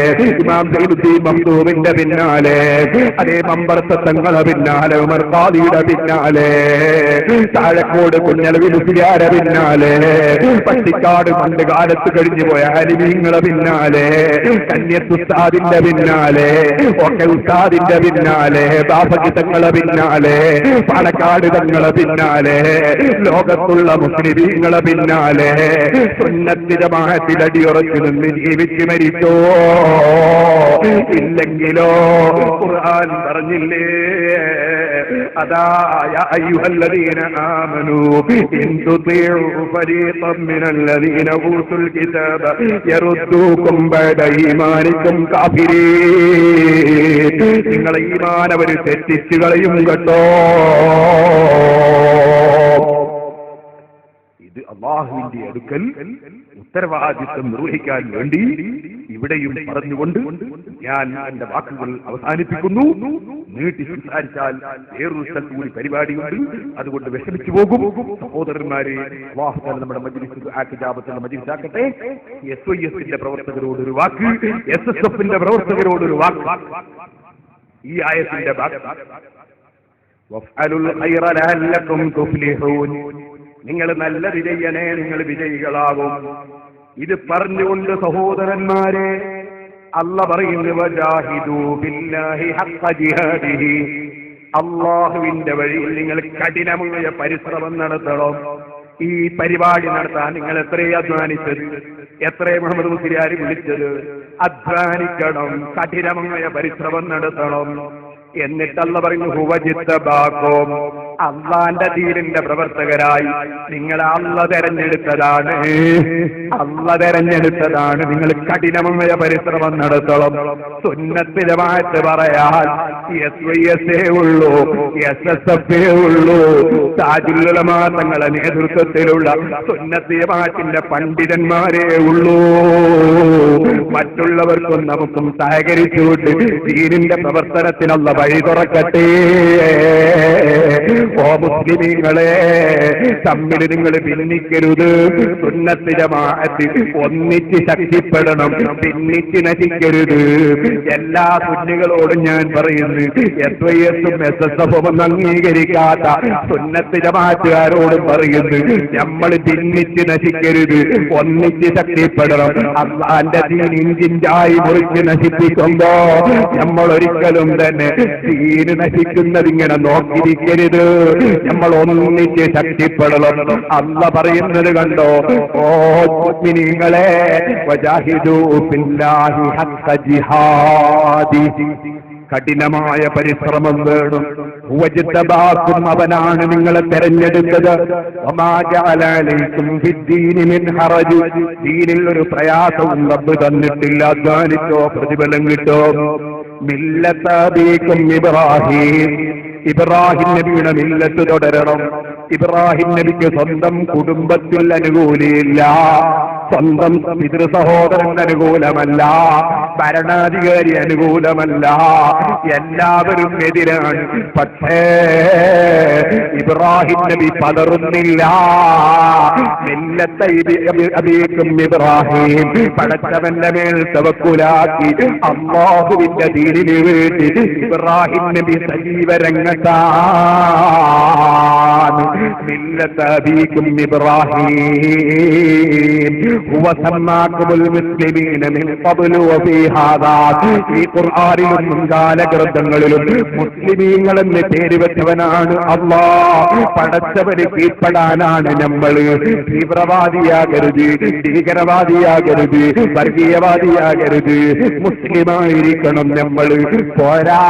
ഇമാം സൈനുദ്ദീൻ മഖ്ദൂമിന്റെ പിന്നാലെ, അതേ മമ്പർത്ത തങ്ങളെ പിന്നാലെ, ഉമർ ഖാദിയുടെ പിന്നാലെ, താഴക്കോട് കുഞ്ഞലവി മുസ്ലിയാരെ പിന്നാലെ, പട്ടിക്കാട് പണ്ട് കാലത്ത് കഴിഞ്ഞു പോയ അലിമീങ്ങളെ പിന്നാലെ, കന്യത്ത് ഉസ്താദിന്റെ പിന്നാലെ, ഒക്കെ ഉസ്താദിന്റെ പിന്നാലെ, ബാഫക്കി തങ്ങളെ പിന്നാലെ, പാലക്കാട് തങ്ങളെ പിന്നാലെ, ലോകത്തുള്ള മുസ്ലിമീങ്ങളെ പിന്നാലെ സുന്നത്ത് ജമാഅത്തിൽ അടിയുറച്ചു നിന്ന് ജീവിച്ച് മരിച്ചോ. ഇല്ലെങ്കിലോ ഖുർആൻ പറഞ്ഞില്ലേ, അതാ യാ അയ്യുഹല്ലദീന ആമനൂ ഇൻ തുതീഉ ഫരീഖൻ മിനല്ലദീന ഊതുൽ കിതാബ യറുദ്ദൂകും ബഅദ ഈമാനികും കാഫിരീൻ. നിങ്ങളെ ഈമാൻ അവർ തെറ്റിച്ചു കളയും കേട്ടോ. ഇത് അല്ലാഹുവിന്റെ അടുക്കൽ ഉത്തരവാദിത്വം നിർവഹിക്കാൻ വേണ്ടി ഇവിടെയും പറഞ്ഞുകൊണ്ട് ഞാൻ എന്റെ വാക്കുകൾ അവസാനിപ്പിക്കുന്നു. നീട്ടി സംസാരിച്ചാൽ വേറൊരു സ്ഥലത്ത് കൂടി പരിപാടിയുണ്ട്, അതുകൊണ്ട് വിഷമിച്ചു പോകും. സഹോദരന്മാരെ, അല്ലാഹു തആല നമ്മുടെ മജ്ലിസ് ആക്കിജാബത്തിന്റെ മജ്ലിസ് ആക്കട്ടെ. SYSന്റെ പ്രവർത്തകരോടൊരു വാക്ക്, SSFന്റെ പ്രവർത്തകരോടൊരു വാക്ക്. ഈ ആയത്തിന്റെ വാക്ക് വഫ്അലുൽ ഖൈറ ലഅല്ലകും തുഫ്ലിഹൂൻ. നിങ്ങൾ നല്ലത് ചെയ്യണേ, നിങ്ങൾ വിജയികളാകും. ഇത് പറഞ്ഞുകൊണ്ട് സഹോദരന്മാരെ അല്ലാഹ് പറയുന്നു വജാഹിദൂ ബില്ലാഹി ഹഖ്ഖ ജിഹാദിഹി. അല്ലാഹുവിന്റെ വഴിയിൽ നിങ്ങൾ കഠിനമായ പരിശ്രമം നടത്തണം. ഈ പരിപാടി നടത്താൻ നിങ്ങൾ എത്രയും അധ്വാനിച്ചത്, എത്രയും മുഹമ്മദ് മുസ്ലിയാർ വിളിച്ചത്, അധ്വാനിക്കണം, കഠിനമായ പരിശ്രമം നടത്തണം. എന്നിട്ടല്ല പറയുന്നു ഹുവജിത്തബാക്കും, അള്ളാന്റെ ദീനിന്റെ പ്രവർത്തകരായി നിങ്ങളെ അല്ലാഹ് തെരഞ്ഞെടുത്തതാണ്. അല്ലാഹ് തെരഞ്ഞെടുത്തതാണ്. നിങ്ങൾ കഠിനമായ പരിശ്രമം നടത്തണം. സുന്നത്ത് ജമാഅത്ത് പറയാൻ SYS ഉള്ളൂ, SSF ഉള്ളൂ. താജുൽ ഉലമാ തങ്ങളുടെ നേതൃത്വത്തിലുള്ള സുന്നത്ത് ജമാഅത്തിന്റെ പണ്ഡിതന്മാരേ ഉള്ളൂ. മറ്റുള്ളവർക്കും നമുക്കും സഹകരിച്ചുകൊണ്ട് ദീനിന്റെ പ്രവർത്തനത്തിനുള്ള വഴി തുറക്കട്ടെ. ഓ മുസ്ലിമീങ്ങളെ, തമ്മിൽ നിങ്ങൾ ഭിന്നിക്കരുത്. സുന്നത്ത് ജമാഅത്ത് ഒന്നിച്ച് ശക്തിപ്പെടണം, ഭിന്നിച്ച് നശിക്കരുത്. എല്ലാ സുന്നികളോടും ഞാൻ പറയുന്നു, SYSഉം SSFഉം ഒന്നും അംഗീകരിക്കാത്ത സുന്നത്ത് ജമാഅത്തുകാരോടും പറയുന്നു, നമ്മൾ ഭിന്നിച്ച് നശിക്കരുത്, ഒന്നിച്ച് ശക്തിപ്പെടണം. അല്ലാഹുവിന്റെ ദീൻ ഇഞ്ചിഞ്ചായി മുറിച്ച് നശിപ്പിക്കുമ്പോ നമ്മൾ ഒരിക്കലും തന്നെ ദീന് നശിക്കുന്നത് ഇങ്ങനെ നോക്കിയിരിക്കരുത്. നമ്മൾ ഒന്നിച്ച് ശക്തിപ്പെടണം. അല്ലാഹ് പറയുന്നത് കണ്ടോ, ഓ മുഅ്മിനീങ്ങളെ, വജാഹിദൂ ഫില്ലാഹി ഹഖ്ഖ ജിഹാദി. കഠിനമായ പരിശ്രമം വേണം. വജ്തബാക്കും, അവനാണ് നിങ്ങളെ തെരഞ്ഞെടുത്തത്. വമാ ജഅല അലൈക്കും ഫിദ്ദീനി മിൻ ഹറജ്, ദീനിൽ ഒരു പ്രയാസവും റബ്ബ് തന്നിട്ടില്ല. അധ്വാനിച്ചോ പ്രതിഫലം കിട്ടോ. മില്ലത അബീക്കും ഇബ്രാഹിം, ഇബ്രാഹിം നബിയുടെ മില്ലത്ത് തുടരണം. ഇബ്രാഹിം നബിക്ക് സ്വന്തം കുടുംബത്തിൽ അനുകൂലിയില്ല, സ്വന്തം പിതൃ സഹോദരൻ അനുകൂലമല്ല, ഭരണാധികാരി അനുകൂലമല്ല, എല്ലാവരും എതിരാണ്. പക്ഷേ ഇബ്രാഹിം നബി പതറുന്നില്ല. മില്ലത്ത അബീക്കും ഇബ്രാഹിം, പടച്ചവന്റെ മേൽ തവക്കുലാക്കി അല്ലാഹുവിന്റെ ദീനിന് വേണ്ടി ഇബ്രാഹിം നബി സജീവ രംഗത്താണ്. മില്ലത്ത അബീക്കും ഇബ്രാഹിം ഹുവ സമ്മാക്കുമുൽ മുസ്ലിമീന മിൻ ഖബ്ലു വഫീ ഹാദാ. ഈ ഖുർആനിലും മുൻകാല ഗ്രന്ഥങ്ങളിലും മുസ്ലിമീങ്ങളെന്ന് പേര് വെച്ചവനാണ് അല്ലാഹ്. പടച്ചവന് കീഴ്പ്പെടാനാണ് നമ്മൾ. തീവ്രവാദിയാകരുത്, ഭീകരവാദിയാകരുത്, വർഗീയവാദിയാകരുത്, മുസ്ലിമായിരിക്കണം നമ്മൾ. പോരാ,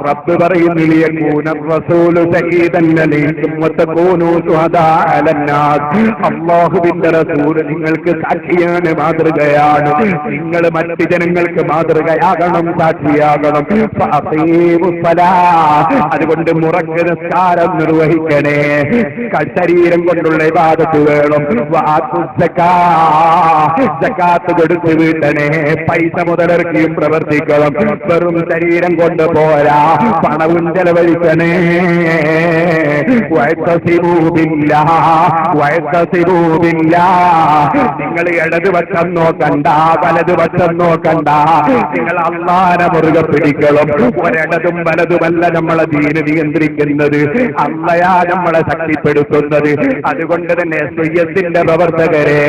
റബ്ബ് പറയുന്നു ലിയകൂന റസൂലു ശഹീദൻ അലൈക്കും വതകൂനു ശുഹദാ അലന്നാസ്. അല്ലാഹുവിന്റെ റസൂൽ നിങ്ങൾക്ക് സാക്ഷിയാണ്, മാതൃകയാണ്. നിങ്ങൾ മറ്റ് ജനങ്ങൾക്ക് മാതൃകയാകണം, സാക്ഷിയാകണം. അതുകൊണ്ട് മുറക്ക് നിസ്കാരം നിർവഹിക്കണേ. ശരീരം കൊണ്ടുള്ള ഇബാദത്ത് വേണം. സകാത്ത് കൊടുത്ത് വീട്ടണേ. പൈസ മുതലിറക്കിയും പ്രവർത്തിക്കണം. വെറും ശരീരം കൊണ്ട് പോരാ, പണവും ചെലവഴിക്കണേ. നിങ്ങൾ ഇടതുപക്ഷം നോക്കണ്ട, വലതുപക്ഷം നോക്കണ്ട. നിങ്ങൾ അല്ലാഹുവിനെ മുറുകെ പിടിക്കണം. ഒരിടതും വലതുമല്ല നമ്മളെ ദീന് നിയന്ത്രിക്കുന്നത്, അല്ലാഹുവാ നമ്മളെ ശക്തിപ്പെടുത്തുന്നത്. അതുകൊണ്ട് തന്നെ SYSന്റെ പ്രവർത്തകരെ,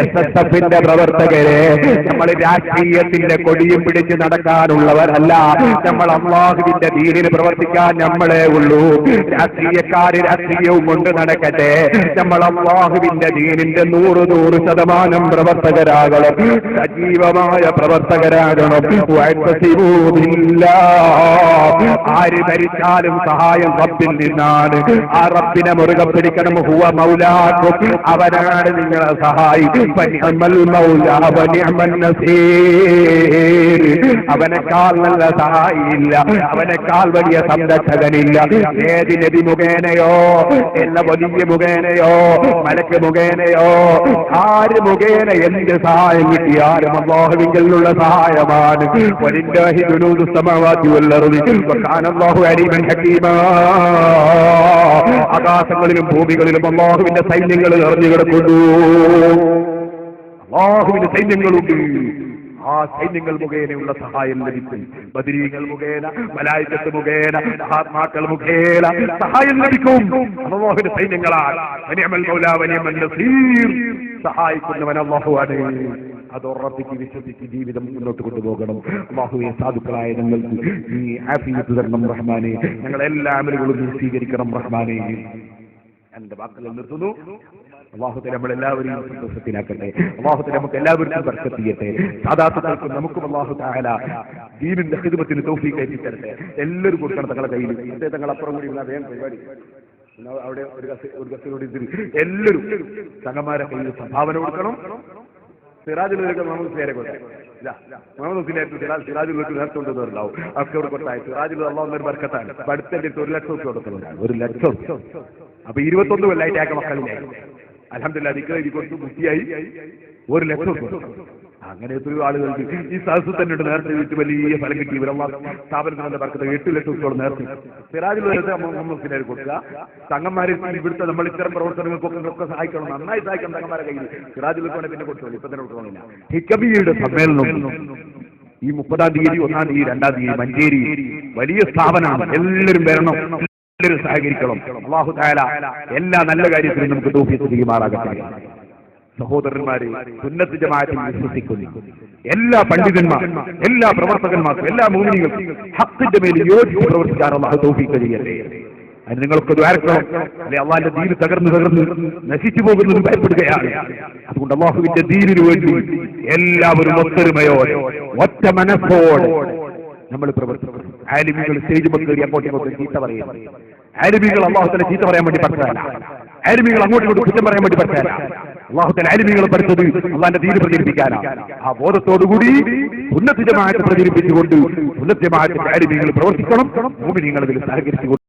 SSFന്റെ പ്രവർത്തകരെ, നമ്മൾ രാഷ്ട്രീയത്തിന്റെ കൊടിയും പിടിച്ച് നടക്കാനുള്ളവരല്ല. നമ്മൾ അല്ലാഹുവിന്റെ ദീനിന് പ്രവർത്തിക്കാൻ നമ്മളെ ഉള്ളൂ. രാഷ്ട്രീയക്കാര് രാഷ്ട്രീയവും കൊണ്ട് നടക്കട്ടെ, നമ്മൾ അല്ലാഹുവിന്റെ ദീനിന്റെ 100% പ്രവർത്തകരാകണം, സജീവമായ പ്രവർത്തകരാകണം. ആര് ഭരിച്ചാലും സഹായം റബ്ബിൽ നിന്നാണ്. ആ റബ്ബിനെ മുറുകെ പിടിക്കണം. ഹുവ മൗലാക്കും, അവനാണ് നിങ്ങളെ സഹായിക്കും. അവനെക്കാൾ നല്ല സഹായിയില്ല, അവനെക്കാൾ വലിയ സംരക്ഷകനില്ല. ഏത് നബി മുഖേനയോ, എന്ന വലിയ മുഖേനയോ, മലക്ക് മുഖേനയോ, ആര് മുഖേന എന്ത് സഹായം കിട്ടിയാലും അല്ലാഹുവിലുള്ള സഹായമാണ്. വലില്ലാഹി ജുനൂദു സമവാതി വൽ അർദി വകാന അല്ലാഹു അലീമൻ ഹകീമാ. ആകാശങ്ങളിലും ഭൂമികളിലും അല്ലാഹുവിന്റെ സൈന്യങ്ങൾ നിറഞ്ഞു കിടക്കുന്നു. അല്ലാഹുവിന്റെ സൈന്യങ്ങളുണ്ട്. ആ സൈന്യങ്ങൾ മുഖേനയുള്ള സഹായം ലഭിക്കും. ബദരീകൾ മുഖേന, മലായികത്ത് മുഖേന, മഹാത്മാക്കൾ മുഖേന സഹായം ലഭിക്കും. അല്ലാഹുവിന്റെ സൈന്യങ്ങളാൽ വനിഅമൽ മൗലാ വനിഅമൻ നസീർ. സഹായിക്കുന്നവൻ അല്ലാഹുവാണ്. അത് ഉറപ്പിച്ച് വിശ്വസിച്ച് ജീവിതം മുന്നോട്ട് കൊണ്ടുപോകണം. അല്ലാഹുവേ, സാധുക്കളായ ഞങ്ങൾക്ക് നീ ആഫിയത്ത് തരണം റഹ്മാനെ. ഞങ്ങളെല്ലാ അമലുകളും നീ സ്വീകരിക്കണം റഹ്മാനെ. എന്റെ വാക്കുകൾ നിർത്തുന്നു. അല്ലാഹുവേ, നമ്മളെല്ലാവരെയും സന്തോഷത്തിലാക്കട്ടെ. അല്ലാഹുവേ, നമുക്ക് എല്ലാവർക്കും ബർക്കത്ത് ചെയ്യട്ടെ. സാദാത്തുക്കൾക്കും നമുക്കും അല്ലാഹു തആല ദീനിന്റെ ഖിദ്മത്തിന് തൗഫീഖ് എത്തിച്ചേരട്ടെ. എല്ലാവരും കൊടുക്കണം തങ്ങളുടെ കയ്യിൽ. തങ്ങളപ്പുറം കൂടി വേഗം പരിപാടി അവിടെ ഒരു കസിനോട് എല്ലാവരും തങ്ങന്മാരെ കയ്യിൽ സംഭാവന കൊടുക്കണം. സിറാജുലൊക്കെ മുഹമ്മദ് പേരെ കൊട്ടെ മുഹമ്മദ് സിറാജുലേക്ക് നേരത്തെ കൊണ്ടുവരുന്നുണ്ടാവും. അവർക്ക് കൊട്ടായി സിറാജുൽ അള്ളാഹുന്നൊരു ബർക്കത്താണ്. അടുത്തന്റെ 1 ലക്ഷം കൊടുക്കുന്നുണ്ടാവും. 1 ലക്ഷം. അപ്പൊ 21 കൊല്ലായിട്ട് ആക്ക മക്കളിലായി. അൽഹംദുലില്ലാഹ് ദിക്ർ എഴുതി കൊടുത്തു, മുക്തിയായി. 1 ലക്ഷം കൊടുക്കും. അങ്ങനെ എത്രയോ ആളുകൾക്ക് ഈ സദസ്സിൽ തന്നെ നേരത്തെ വെച്ച് വലിയ ഫലം കിട്ടി. ഇവരമ്മ സ്ഥാപനത്തിൽ വന്ന ബർക്കത്ത് 8 ലക്ഷത്തോളം നേരത്തെ സിറാജുൽ മുഹമ്മദ് കൊടുക്കുക. തങ്ങന്മാരെ ഇവിടുത്തെ നമ്മൾ ഇത്തരം പ്രവർത്തനങ്ങൾക്കൊക്കെ സഹായിക്കണം, നന്നായി സഹായിക്കണം. തങ്ങന്മാരെ കയ്യിൽ സിറാജുൽ പിന്നെ കൊടുത്തോളൂ. ഇപ്പൊ തന്നെ കൊടുക്കണമെന്നില്ല. ഹിക്കബിയുടെ സമ്മേളനം ഈ 30-ാം തീയതി, 1-ാം തീയതി, 2-ാം തീയതി മഞ്ചേരി വലിയ സ്ഥാപനമാണ്. എല്ലാവരും വരണം, എല്ലാവരും സഹകരിക്കണം. അല്ലാഹു തആല എല്ലാ നല്ല കാര്യത്തിലും നമുക്ക് തൗഫീഖ് ചെയ്യുമാറാകട്ടെ. സഹോദരന്മാരെ, സുന്നത്ത് ജമാഅത്തിൽ വിശ്വസിക്കുന്നു എല്ലാ പണ്ഡിതന്മാരും, എല്ലാ പ്രവർത്തകന്മാർക്കും, എല്ലാ മുഅ്മിനീങ്ങൾക്കും ഹഖിന്റെ മേൽ യോജിച്ച് പ്രവർത്തിക്കാൻ അല്ലാഹു തൗഫീഖ് ചെയ്യട്ടെ. അതിന് നിങ്ങൾക്ക് ദ്വാരക്കണം. അല്ലെ, അള്ളാഹിന്റെ ദീൻ തകർന്ന് നശിച്ചു പോകുന്നത് ഭയപ്പെടുകയാണ്. അതുകൊണ്ട് അല്ലാഹുവിന്റെ ദീനിനു വേണ്ടി എല്ലാവരും ഒത്തൊരുമയോടെ, ഒറ്റ മനസ്സോടെ നമ്മൾ പ്രവർത്തിക്കണം. ആലിമീങ്ങൾ സ്റ്റേജ് മക്കൾ അങ്ങോട്ടും ചീത്ത പറയും. ആലിമീങ്ങൾ അല്ലാഹുവിനെ ചീത്ത പറയാൻ വേണ്ടി പഠിച്ചതല്ല. ആലിമീങ്ങൾ അങ്ങോട്ടും ഇങ്ങോട്ടും കുറ്റം പറയാൻ വേണ്ടി പഠിച്ചതല്ല. അല്ലാഹുവിന്റെ ആലിമീങ്ങൾ പഠിച്ചത് അള്ളാഹിന്റെ ദീൻ പ്രചരിപ്പിക്കാനാണ്. ആ ബോധത്തോടുകൂടി സുന്നത്ത് ജമാഅത്ത് പ്രചരിപ്പിച്ചുകൊണ്ട് സുന്നത്ത് ജമാഅത്തിന്റെ ആലിമീങ്ങൾ പ്രവർത്തിക്കണം. മുഅ്മിനീങ്ങൾ ഇതിൽ സഹകരിച്ചുകൊണ്ട്